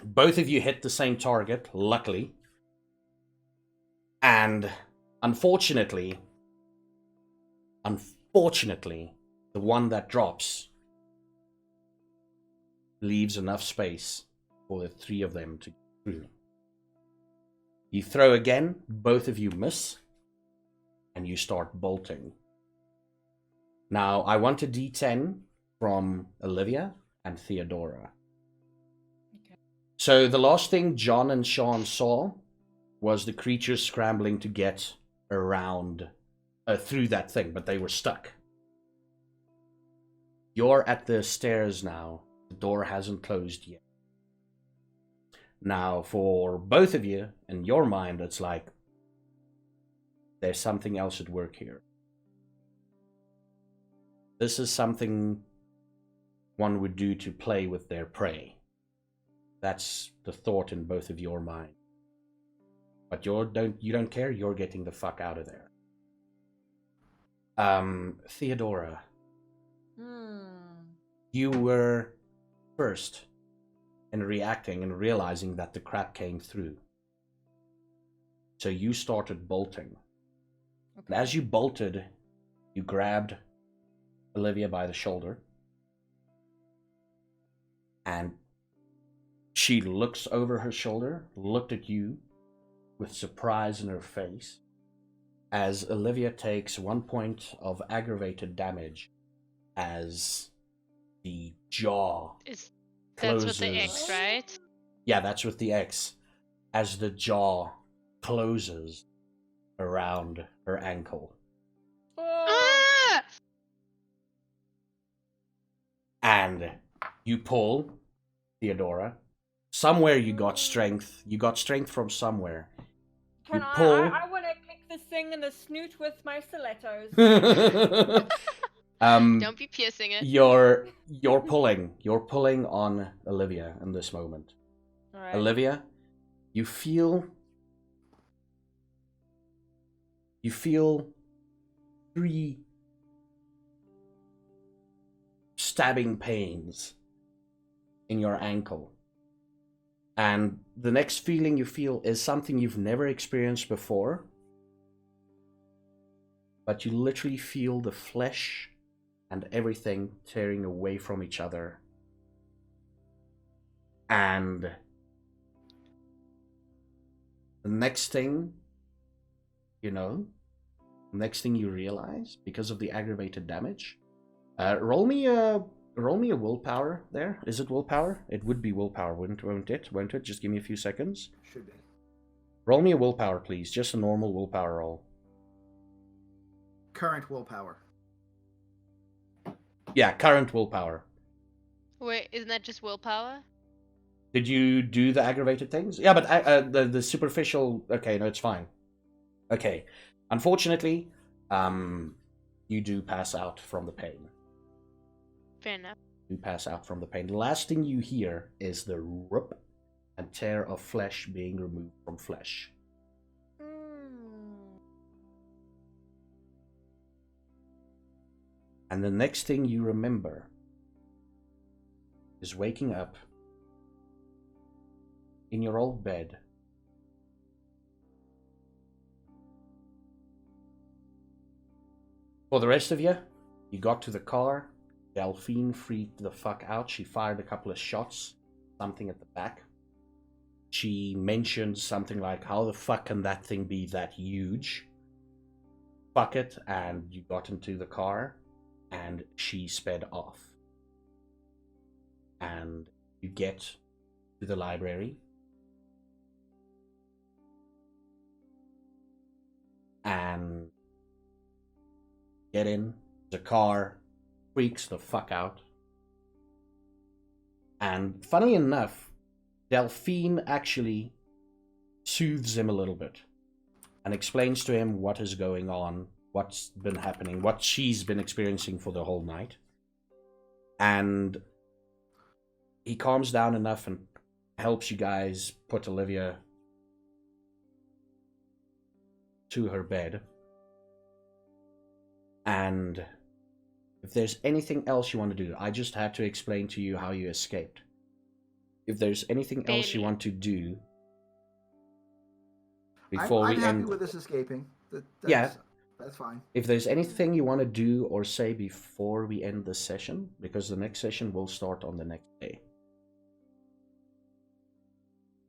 A: Both of you hit the same target, luckily. And unfortunately, the one that drops leaves enough space for the 3 of them to get through. You throw again, both of you miss, and you start bolting. Now, I want a D10 from Olivia and Theodora.
B: Okay.
A: So the last thing John and Sean saw was the creatures scrambling to get around, through that thing, but they were stuck. You're at the stairs now. The door hasn't closed yet. Now, for both of you, in your mind, it's like, there's something else at work here. This is something one would do to play with their prey. That's the thought in both of your minds. But you don't care, you're getting the fuck out of there. Theodora, you were first in reacting and realizing that the crap came through. So you started bolting.
B: Okay.
A: And as you bolted, you grabbed Olivia by the shoulder. And she looks over her shoulder, looked at you with surprise in her face, as Olivia takes 1 point of aggravated damage as the jaw
C: That's
A: closes.
C: with the X, right?
A: Yeah, that's with the X. As the jaw closes around her ankle.
C: Ah!
A: And you pull, Theodora. Somewhere you got strength. You got strength from somewhere.
B: Can
A: You
B: I?
A: pull.
B: I want to kick this thing in the snoot with my stilettos.
C: Don't be piercing it.
A: You're pulling on Olivia in this moment.
B: All right.
A: Olivia, you feel you feel 3 stabbing pains in your ankle. And the next feeling you feel is something you've never experienced before. But you literally feel the flesh and everything tearing away from each other. And the next thing you know, next thing you realize, because of the aggravated damage, roll me a willpower there. Is it willpower? It would be willpower, won't it? Won't it? Just give me a few seconds.
D: Should be.
A: Roll me a willpower, please. Just a normal willpower roll.
D: Current willpower.
A: Yeah, current willpower.
C: Wait, isn't that just willpower?
A: Did you do the aggravated things? Yeah, but the superficial... Okay, no, it's fine. Okay. Unfortunately, you do pass out from the pain.
C: Fair enough.
A: You pass out from the pain. The last thing you hear is the rip and tear of flesh being removed from flesh. And the next thing you remember is waking up in your old bed. For the rest of you, you got to the car. Delphine freaked the fuck out. She fired a couple of shots, something at the back. She mentioned something like, how the fuck can that thing be that huge? Fuck it, and you got into the car, and she sped off. And you get to the library. And get in. The car freaks the fuck out. And funnily enough, Delphine actually soothes him a little bit and explains to him what is going on, what's been happening, what she's been experiencing for the whole night. And he calms down enough and helps you guys put Olivia to her bed. And if there's anything else you want to do, I just had to explain to you how you escaped. If there's anything else you want to do before
D: I'm
A: we
D: happy
A: end...
D: with this escaping. That's fine.
A: If there's anything you want to do or say before we end the session, because the next session will start on the next day.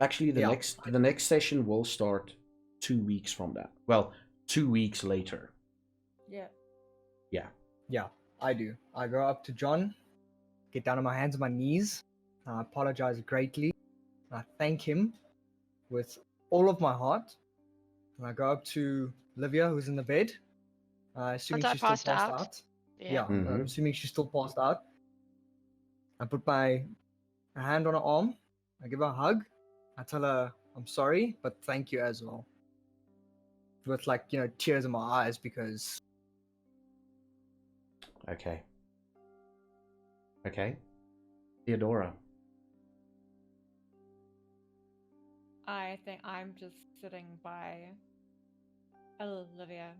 A: Actually, the next session will start 2 weeks from that. Well, 2 weeks later.
B: Yeah.
E: Yeah, I do. I go up to John, get down on my hands and my knees. I apologize greatly. I thank him with all of my heart. And I go up to Livia, who's in the bed. Assuming she's still passed out. Yeah, I'm assuming she's still passed out. I put my hand on her arm. I give her a hug. I tell her I'm sorry, but thank you as well. With tears in my eyes because...
A: Okay. Theodora.
B: I think I'm just sitting by Olivia.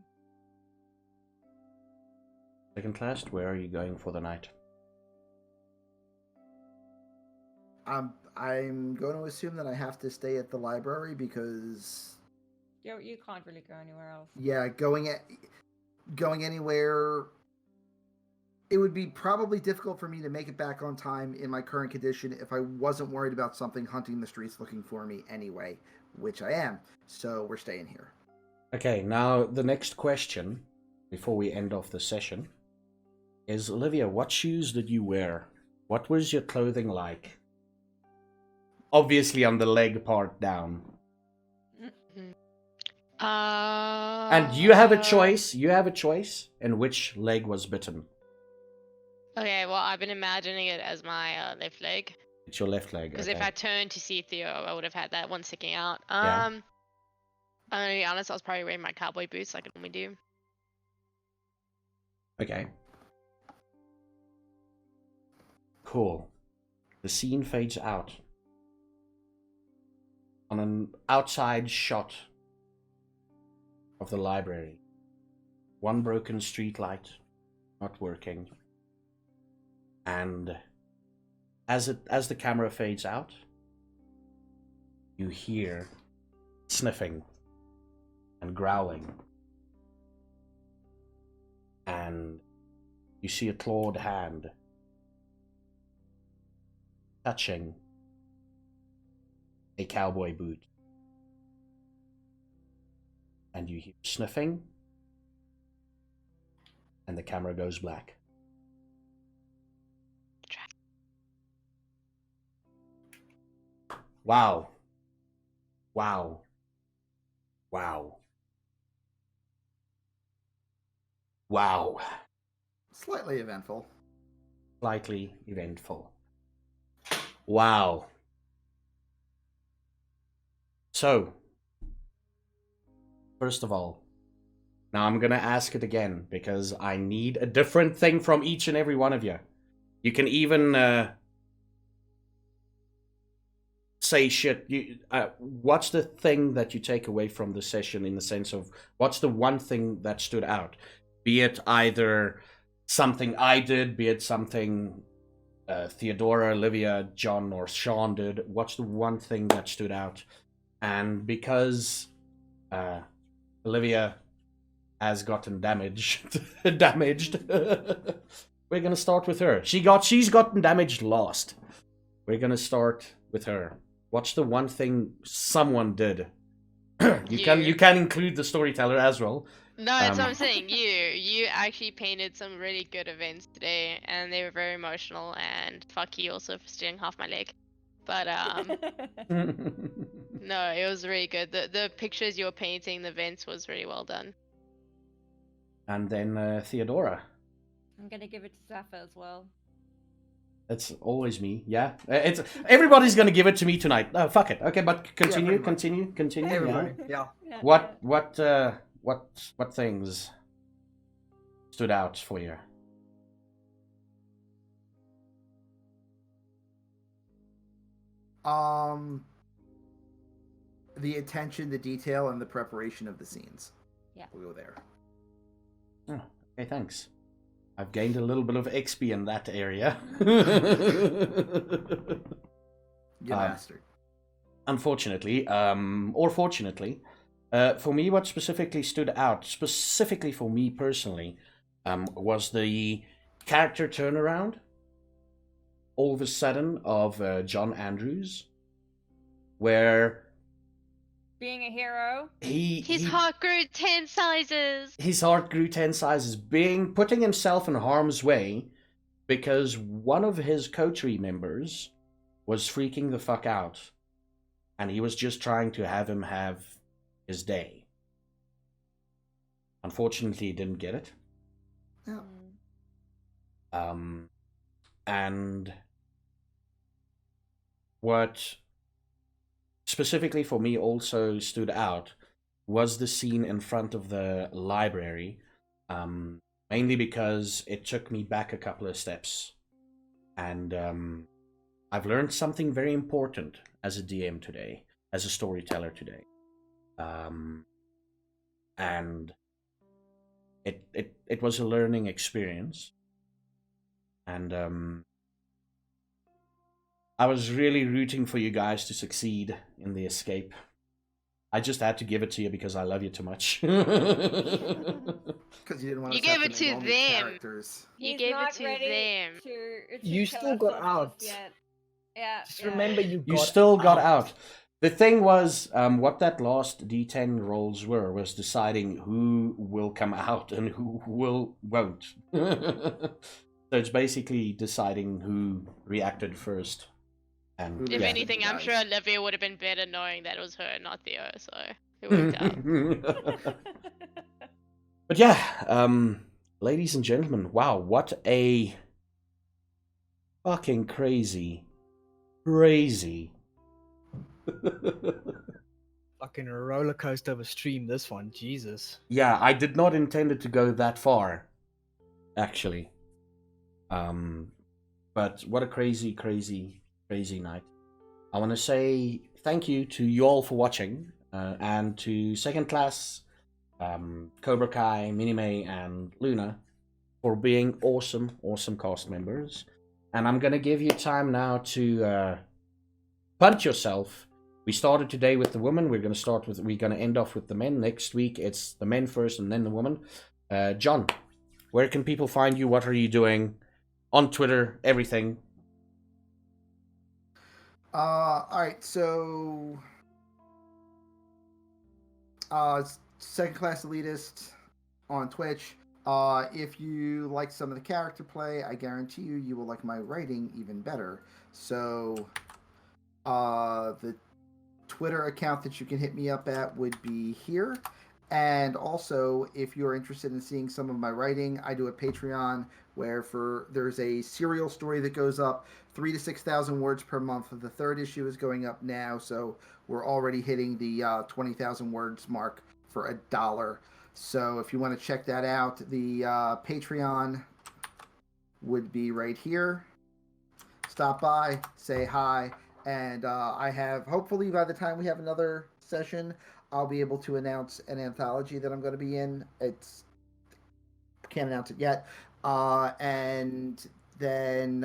A: Second class, where are you going for the night?
D: I'm going to assume that I have to stay at the library because...
B: You can't really go anywhere else.
D: Yeah, going anywhere... It would be probably difficult for me to make it back on time in my current condition if I wasn't worried about something hunting the streets looking for me anyway, which I am. So we're staying here.
A: Okay, now the next question, before we end off the session, is Olivia, what shoes did you wear? What was your clothing like? Obviously on the leg part down. And you have a choice. You have a choice in which leg was bitten.
C: Okay, well, I've been imagining it as my left leg.
A: It's your left leg.
C: Because
A: okay.
C: if I turned to see Theo, I would have had that one sticking out.
A: Yeah.
C: I'm gonna be honest, I was probably wearing my cowboy boots like I normally do.
A: Okay. Cool. The scene fades out. On an outside shot of the library, one broken street light not working. And as the camera fades out, you hear sniffing and growling. And you see a clawed hand touching a cowboy boot. And you hear sniffing, and the camera goes black. Wow. Wow. Wow. Wow.
D: Slightly eventful.
A: Slightly eventful. Wow. So, first of all, now I'm gonna ask it again because I need a different thing from each and every one of you. You can even say shit. What's the thing that you take away from the session in the sense of what's the one thing that stood out? Be it either something I did, be it something Theodora, Olivia, John, or Sean did. What's the one thing that stood out? And because Olivia has gotten damaged, we're gonna start with her. She's gotten damaged last. We're gonna start with her. What's the one thing someone did? You can include the storyteller as well.
C: No, that's what I'm saying. You actually painted some really good events today, and they were very emotional. And fuck you also for stealing half my leg. But no, it was really good. The pictures you were painting, the events was really well done.
A: And then Theodora.
B: I'm gonna give it to Zephyr as well.
A: It's always me, yeah. It's everybody's gonna give it to me tonight. Oh, fuck it. Okay, but continue.
E: Everybody, yeah.
A: What things stood out for you?
D: The attention, the detail, and the preparation of the scenes.
B: Yeah.
D: We'll go there.
A: Oh, okay, thanks. I've gained a little bit of XP in that area.
D: You bastard.
A: Unfortunately, or fortunately, for me, what specifically stood out, specifically for me personally, was the character turnaround all of a sudden of John Andrews, where
B: Being a hero.
C: His heart grew 10 sizes.
A: His heart grew 10 sizes, putting himself in harm's way because one of his coterie members was freaking the fuck out, and he was just trying to have him have his day. Unfortunately, he didn't get it.
D: Yeah.
A: And what specifically for me also stood out was the scene in front of the library, mainly because it took me back a couple of steps, and I've learned something very important as a DM today, as a storyteller today, and it was a learning experience, and I was really rooting for you guys to succeed in the escape. I just had to give it to you because I love you too much.
D: Because you didn't want to.
C: You gave it to them.
D: Characters.
C: You
B: He's
C: gave
B: not
C: it to
B: ready
C: them.
B: to
E: You
B: kill
E: still
B: us
E: got
B: off
E: out.
B: just yet. Yeah.
E: Just remember you
A: still got out. The thing was, what that last D10 rolls was deciding who will come out and who won't. So it's basically deciding who reacted first. And
C: If
A: yeah.
C: anything, I'm sure Olivia would have been better knowing that it was her, not Theo, so it worked out.
A: But yeah, ladies and gentlemen, wow, what a fucking crazy
E: Fucking roller coaster of a stream, this one, Jesus.
A: Yeah, I did not intend it to go that far, actually. But what a crazy night. I want to say thank you to you all for watching, and to Second Class Cobra Kai, Minime, and Luna for being awesome cast members. And I'm gonna give you time now to punch yourself. We started today with the women. We're gonna end off with the men. Next week it's the men first and then the women. John, where can people find you? What are you doing on Twitter? Everything.
D: All right, so second class elitist on Twitch. If you like some of the character play, I guarantee you will like my writing even better. So the Twitter account that you can hit me up at would be here. And also, if you're interested in seeing some of my writing, I do a Patreon where there's a serial story that goes up 3,000 to 6,000 words per month. The third issue is going up now, so we're already hitting the 20,000 words mark for $1. So if you want to check that out, the Patreon would be right here. Stop by, say hi, and I have, hopefully by the time we have another session, I'll be able to announce an anthology that I'm going to be in. Can't announce it yet. And then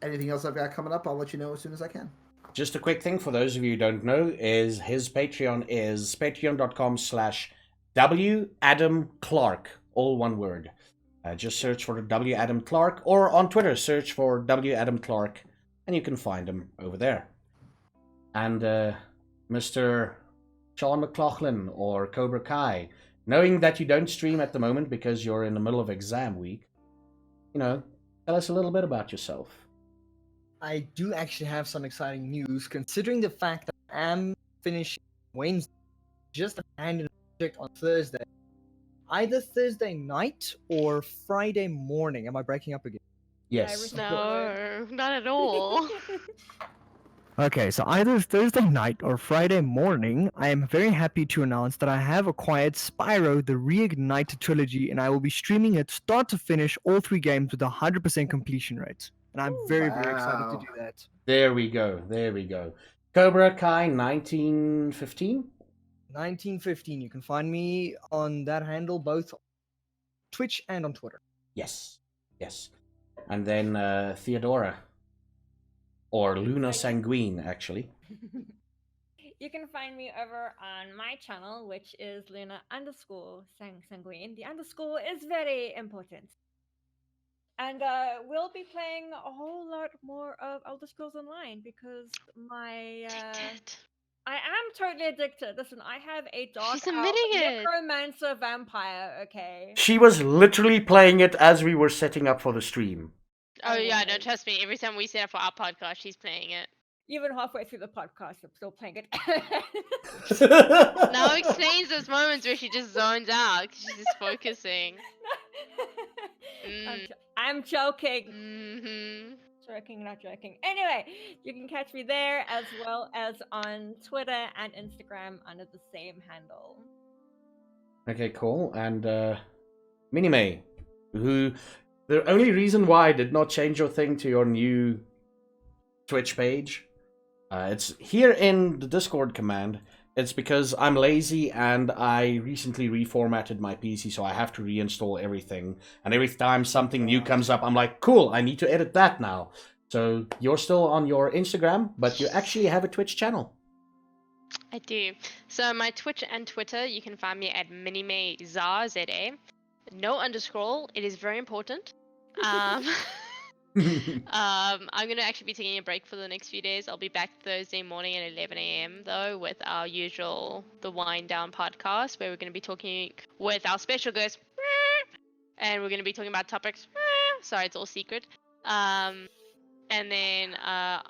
D: anything else I've got coming up, I'll let you know as soon as I can.
A: Just a quick thing for those of you who don't know is his Patreon is patreon.com/WAdamClark, all one word. Just search for W. Adam Clark, or on Twitter, search for W. Adam Clark, and you can find him over there. And Mr. Sean McLaughlin or Cobra Kai, knowing that you don't stream at the moment because you're in the middle of exam week, tell us a little bit about yourself.
E: I do actually have some exciting news, considering the fact that I am finishing Wednesday, just handed a project on Thursday. Either Thursday night or Friday morning. Am I breaking up again?
A: Yes.
C: No, not at all.
E: Okay, so either Thursday night or Friday morning, I am very happy to announce that I have acquired Spyro the Reignited Trilogy, and I will be streaming it start to finish, all 3 games with 100% completion rate. And I'm very excited to do that.
A: There we go. Cobra Kai 1915?
E: 1915. You can find me on that handle, both Twitch and on Twitter.
A: Yes. And then Theodora. Or Luna Sanguine, actually.
B: You can find me over on my channel, which is Luna_Sanguine. The underscore is very important. And we'll be playing a whole lot more of Elder Scrolls Online because I am totally addicted. Listen, I have a dark
C: She's admitting it.
B: necromancer vampire, okay?
A: She was literally playing it as we were setting up for the stream.
C: Oh yeah, no, trust me. Every time we set up for our podcast, she's playing it.
B: Even halfway through the podcast, I'm still playing it.
C: Now explains those moments where she just zones out. She's just focusing.
B: I'm joking.
C: Mm-hmm.
B: Joking, not joking. Anyway, you can catch me there as well as on Twitter and Instagram under the same handle.
A: Okay, cool. And Minime, who the only reason why I did not change your thing to your new Twitch page, it's here in the Discord command. It's because I'm lazy and I recently reformatted my PC, so I have to reinstall everything. And every time something new comes up, I'm like, cool, I need to edit that now. So you're still on your Instagram, but you actually have a Twitch channel.
C: I do. So my Twitch and Twitter, you can find me at MinimeZa, Z-A. No underscore. It is very important. I'm gonna actually be taking a break for the next few days. I'll be back Thursday morning at 11 a.m. though with our usual The Wind Down podcast, where we're gonna be talking with our special guest, and we're gonna be talking about topics. Sorry, it's all secret. And then after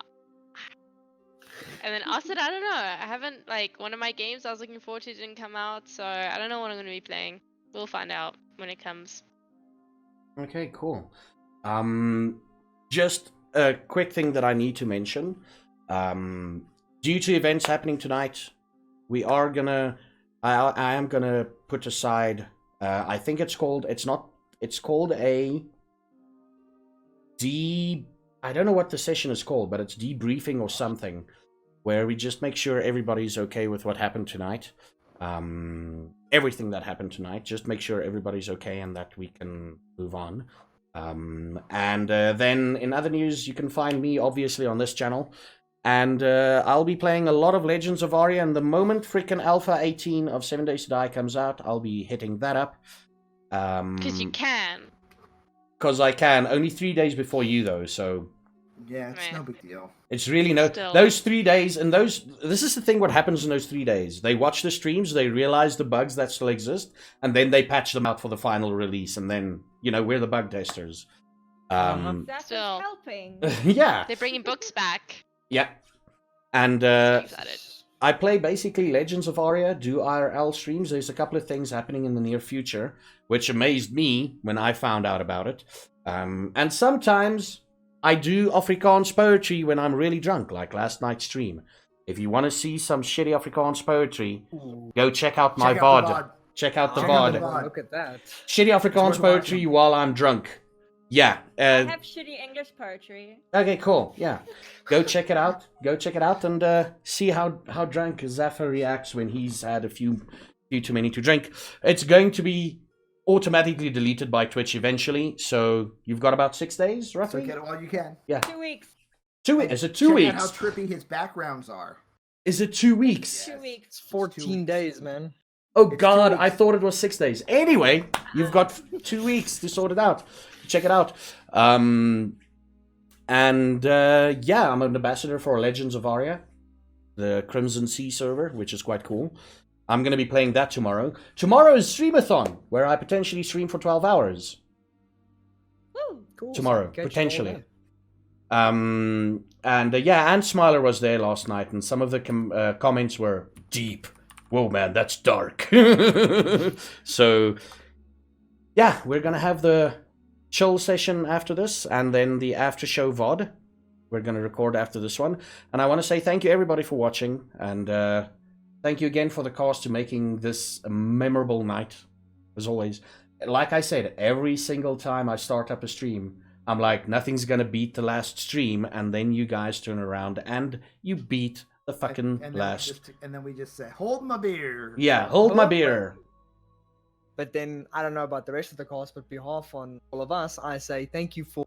C: that, I don't know. I haven't one of my games I was looking forward to didn't come out, so I don't know what I'm gonna be playing. We'll find out when it comes.
A: Okay, cool. Just a quick thing that I need to mention. Due to events happening tonight, we are gonna. I am gonna put aside. I think it's called. It's called a. I don't know what the session is called, but it's debriefing or something, where we just make sure everybody's okay with what happened tonight. everything that happened tonight. Just make sure everybody's okay and that we can move on. And then in other news, you can find me obviously on this channel. And I'll be playing a lot of Legends of Aria, and the moment freaking Alpha 18 of 7 Days to Die comes out, I'll be hitting that up.
C: Because you can.
A: Because I can. Only 3 days before you, though, so...
D: Yeah, it's no
C: Right.
D: big deal.
A: It's really no...
C: Still.
A: Those 3 days, and those... This is the thing what happens in those 3 days. They watch the streams, they realize the bugs that still exist, and then they patch them out for the final release, and then, you know, we're the bug testers.
B: That is
C: Still.
B: helping.
A: Yeah.
C: They're bringing books back.
A: Yeah. And
C: Streams at it.
A: I play basically Legends of Aria, do IRL streams. There's a couple of things happening in the near future, which amazed me when I found out about it. And sometimes I do Afrikaans poetry when I'm really drunk, like last night's stream. If you want to see some shitty Afrikaans poetry, go check out my
D: Check out the
A: VOD.
D: VOD.
A: Check out the
D: Check out
A: VOD.
D: the VOD.
E: Look at that.
A: Shitty Afrikaans
D: worth
A: poetry
D: watching.
A: while I'm drunk. Yeah.
B: I have shitty English poetry.
A: Okay, cool. Yeah. Go check it out. Go check it out and see how drunk Zafar reacts when he's had a few too many to drink. It's going to be automatically deleted by Twitch eventually, so you've got about 6 days,
D: So
A: roughly?
D: get it while you can.
A: Yeah.
B: 2 weeks.
A: 2 weeks. Is it 2
D: Check
A: weeks?
D: out how trippy his backgrounds are.
A: Is it 2 weeks?
B: 2
D: Yes.
B: weeks.
E: It's 14 days, man.
A: Oh
D: It's
A: god,
D: 2
A: I
D: weeks.
A: thought it was 6 days. Anyway, you've got 2 weeks to sort it out. Check it out. Yeah, I'm an ambassador for Legends of Aria, the Crimson Sea server, which is quite cool. I'm going to be playing that tomorrow. Tomorrow is Streamathon, where I potentially stream for 12 hours.
B: Woo!
E: Cool.
A: Tomorrow,
E: Catch you all
A: potentially.
E: there.
A: And Smiler was there last night, and some of the comments were deep. Whoa, man, that's dark. So, yeah, we're gonna have the chill session after this, and then the after show VOD. We're gonna record after this one, and I want to say thank you everybody for watching, and thank you again for the cast to making this a memorable night, as always. Like I said, every single time I start up a stream, I'm like, nothing's gonna beat the last stream, and then you guys turn around and you beat the fucking last.
D: And then we just say, hold my beer.
A: Yeah, hold my
E: Hold my-
A: beer.
E: But then I don't know about the rest of the cast, but behalf on all of us, I say thank you for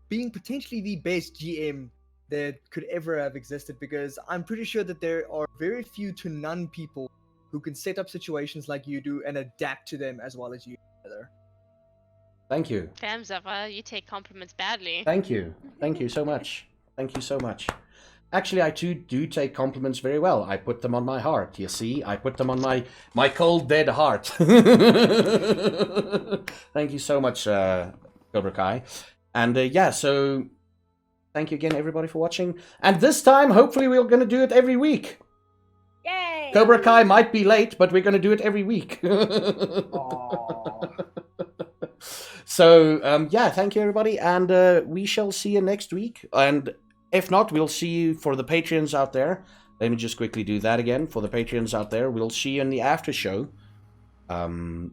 E: being potentially the best GM that could ever have existed, because I'm pretty sure that there are very few to none people who can set up situations like you do and adapt to them as well as you do.
A: Thank you.
C: Damn, Zaffa, you take compliments badly.
A: Thank you. Thank you so much. Thank you so much. Actually, I too do take compliments very well. I put them on my heart, you see? I put them on my cold, dead heart. Thank you so much, Cobra Kai. And so thank you again, everybody, for watching. And this time, hopefully, we're going to do it every week.
B: Yay!
A: Cobra Kai might be late, but we're going to do it every week.
D: Aw.
A: So, thank you, everybody. And we shall see you next week. And if not, we'll see you for the Patreons out there. Let me just quickly do that again. For the Patreons out there, we'll see you in the after show. Thanks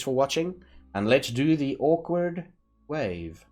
A: for watching. And let's do the awkward wave.